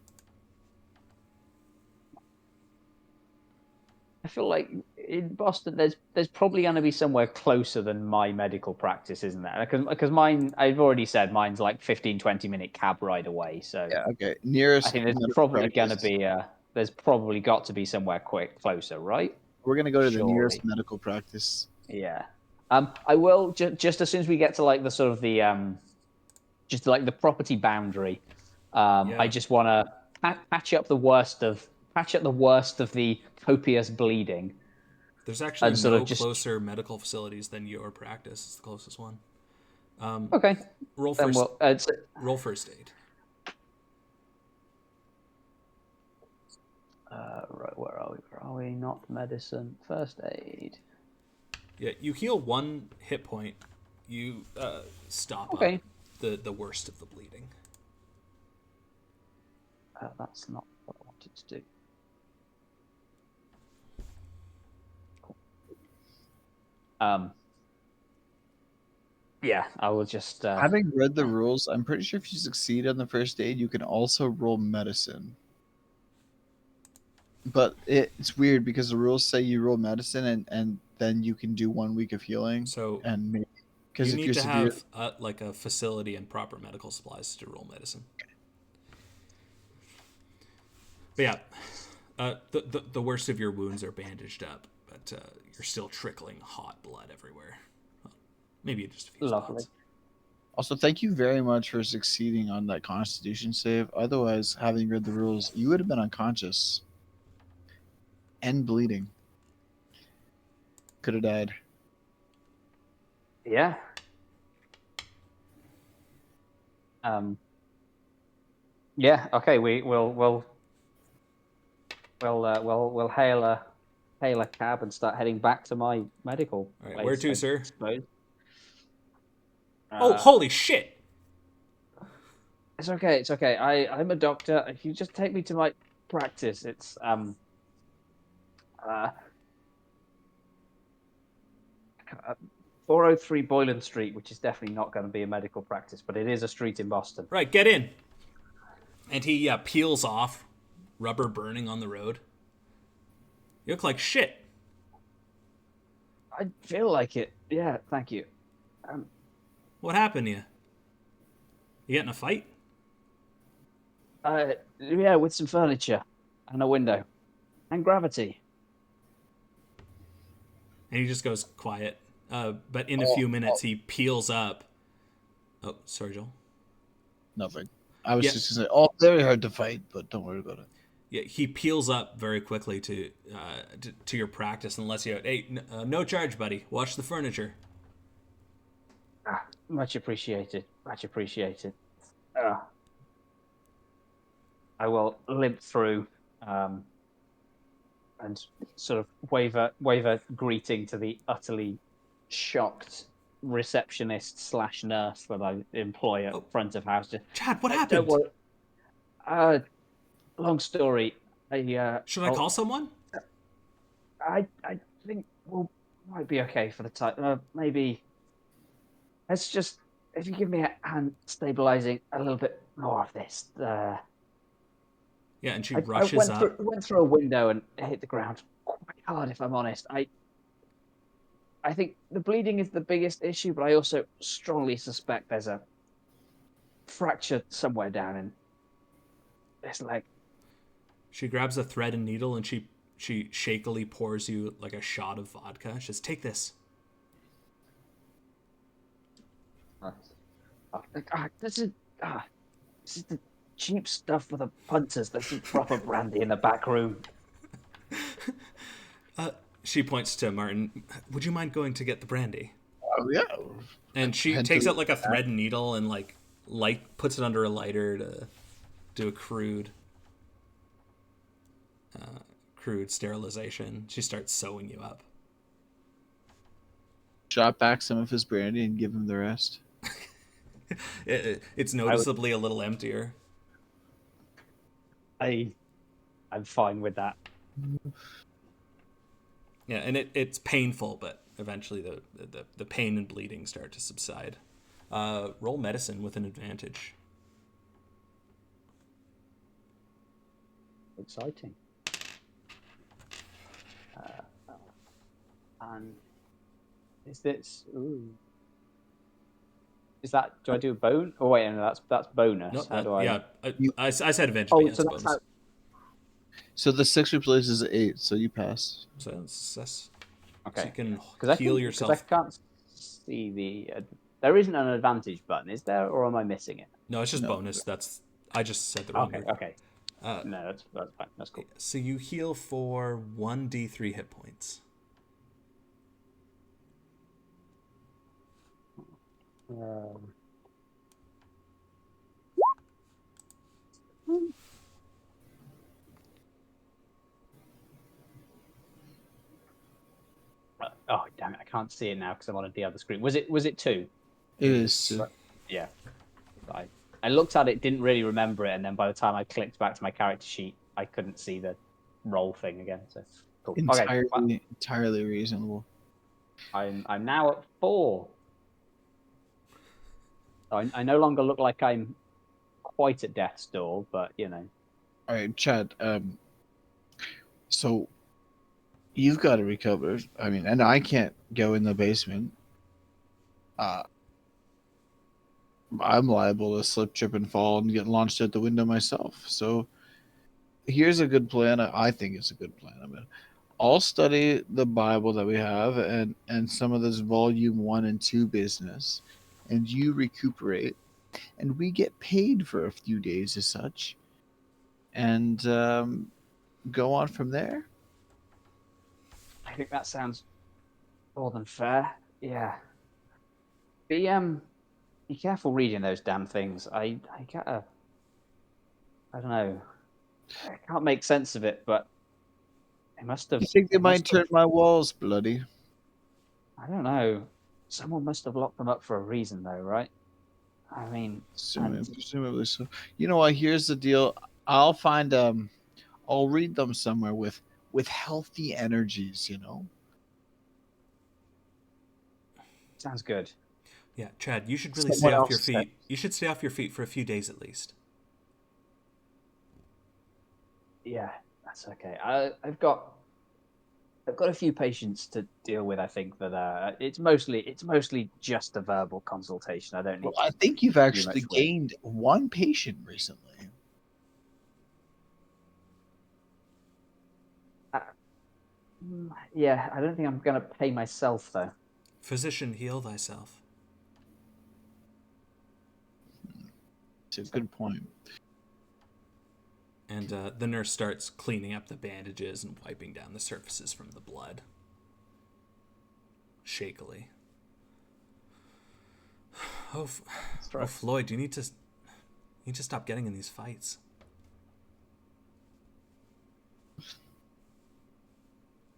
I feel like in Boston, there's probably going to be somewhere closer than my medical practice, isn't there? Because mine, I've already said mine's like 15-20 minute cab ride away. So Yeah, okay. I Nearest think there's medical probably going to practice. be there's probably got to be somewhere closer, right? We're gonna go to the Surely. nearest medical practice. Yeah. I will just as soon as we get to like the sort of the just like the property boundary. I just want to patch up the worst of the copious bleeding. There's actually And sort no of just closer medical facilities than your practice. It's the closest one. okay. Roll Then first. we'll, Roll first aid. right, where are we? Where are we? Not medicine. First aid. Yeah, you heal 1 hit point. You stop Okay. up the worst of the bleeding. That's not what I wanted to do. Cool. Yeah, I will just. Having read the rules, I'm pretty sure if you succeed on the first aid, you can also roll medicine. But it's weird because the rules say you roll medicine and then you can do 1 week of healing. So and you because if need you're to severe, have like a facility and proper medical supplies to roll medicine. But yeah, the worst of your wounds are bandaged up, but you're still trickling hot blood everywhere. Well, maybe just a few Lovely. spots. Also, thank you very much for succeeding on that Constitution save. Otherwise, having read the rules, you would have been unconscious and bleeding. Could have died. Yeah. Yeah. Okay. We'll hail a cab and start heading back to my medical All right, place, where to, I sir? suppose. Oh, holy shit! It's okay. It's okay. I'm a doctor. If you just take me to my practice, it's 403 Boylan Street, which is definitely not going to be a medical practice, but it is a street in Boston. Right, get in. And he peels off, rubber burning on the road. You look like shit. I feel like it. Yeah, thank you. What happened to you? You get in a fight? Yeah, with some furniture and a window and gravity. And he just goes quiet. But in a few minutes, he peels up. Oh, sorry, Joel. Nothing. I was Yeah. just going to say, oh, very hard to fight, but don't worry about it. Yeah, he peels up very quickly to your practice and lets you out. Hey, no charge, buddy. Watch the furniture. Much appreciated. Much appreciated. I will limp through and sort of wave a greeting to the utterly shocked receptionist slash nurse that I employ at front of house. Chad, what Don't happened? worry. Long story. Should I call someone? I think we'll might be okay for the time. Maybe let's just if you give me a hand stabilizing a little bit more of this. Yeah, and she I rushes up. went through a window and hit the ground quite hard. If I'm honest, I think the bleeding is the biggest issue, but I also strongly suspect there's a fracture somewhere down in this leg. She grabs a thread and needle and she shakily pours you like a shot of vodka. She says, "Take this." This is this is the cheap stuff for the punters. This is proper brandy in the back room. She points to Martin. Would you mind going to get the brandy? Oh yeah. And she Head takes to out like a thread and needle and like light puts it under a lighter to do a crude sterilization. She starts sewing you up. Shot back some of his brandy and give him the rest. It's noticeably a little emptier. I'm fine with that. Yeah, and it's painful, but eventually the pain and bleeding start to subside. Roll medicine with an advantage. Exciting. And is this? Ooh. Is that? Do I do a bone? Oh wait, no, that's bonus. No, How do I? Yeah, I said advantage. Oh, but yeah, so it's that's bonus. how. So the 6 replaces 8, so you pass. So that's Okay. so you can Because heal yourself. I can't see the. There isn't an advantage button, is there, or am I missing it? No, it's just No. bonus. I just said the wrong word. Okay. No, that's fine. That's cool. So you heal for 1d3 hit points. Oh damn it! I can't see it now because I'm on the other screen. Was it 2? It is. Yeah. I looked at it, didn't really remember it, and then by the time I clicked back to my character sheet, I couldn't see the roll thing again. So cool. Entirely, Okay, entirely reasonable. I'm now at 4. So I no longer look like I'm quite at death's door, but you know. All right, Chad. So you've got to recover. I mean, and I can't go in the basement. I'm liable to slip, trip, and fall and get launched out the window myself. So here's a good plan. I think it's a good plan. I mean, I'll study the Bible that we have and some of this volume 1 and 2 business, and you recuperate, and we get paid for a few days as such, and go on from there. I think that sounds more than fair. Yeah. Be careful reading those damn things. I don't know. I can't make sense of it, but they must have. You think they might must have- turn my walls bloody? I don't know. Someone must have locked them up for a reason, though, right? I mean, Presumably so. You know what? Here's the deal. I'll find I'll read them somewhere with healthy energies. You know. sounds good. Yeah, Chad, you should really Someone stay off your else feet. said- You should stay off your feet for a few days at least. Yeah, that's okay. I've got a few patients to deal with. I think that it's mostly just a verbal consultation. I don't need. Well, I think you've actually gained one patient recently. Yeah, I don't think I'm going to pay myself though. Physician, heal thyself. It's a good point. And the nurse starts cleaning up the bandages and wiping down the surfaces from the blood. Shakily. Oh, Floyd, you need to stop getting in these fights.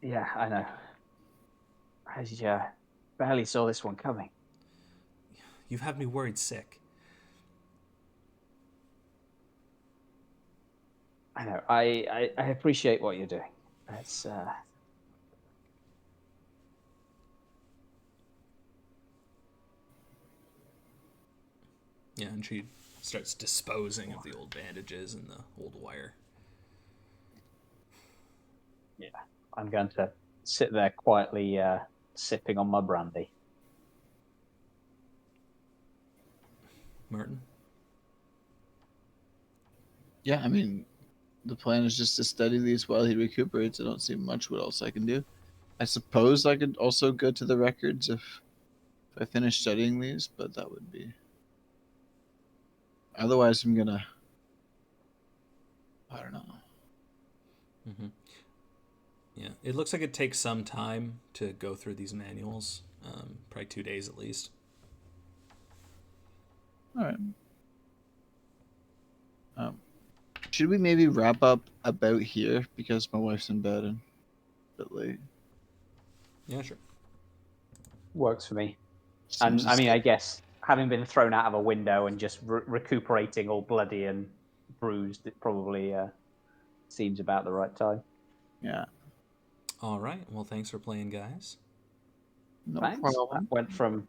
Yeah, I know. I barely saw this one coming. You've had me worried sick. I know. I appreciate what you're doing. It's Yeah, and she starts disposing of the old bandages and the old wire. yeah. I'm going to sit there quietly sipping on my brandy. Martin? Yeah, I mean, the plan is just to study these while he recuperates. I don't see much what else I can do. I suppose I could also go to the records if I finish studying these, but that would be. Otherwise, I'm gonna. I don't know. Mm-hmm. Yeah, it looks like it takes some time to go through these manuals. Probably 2 days at least. All right. Um, should we maybe wrap up about here because my wife's in bed and a bit late? Yeah, sure. Works for me. Seems And I as mean, if- I guess having been thrown out of a window and just recuperating all bloody and bruised, it probably seems about the right time. yeah, All right. Well, thanks for playing, guys. no Thanks. That problem. went from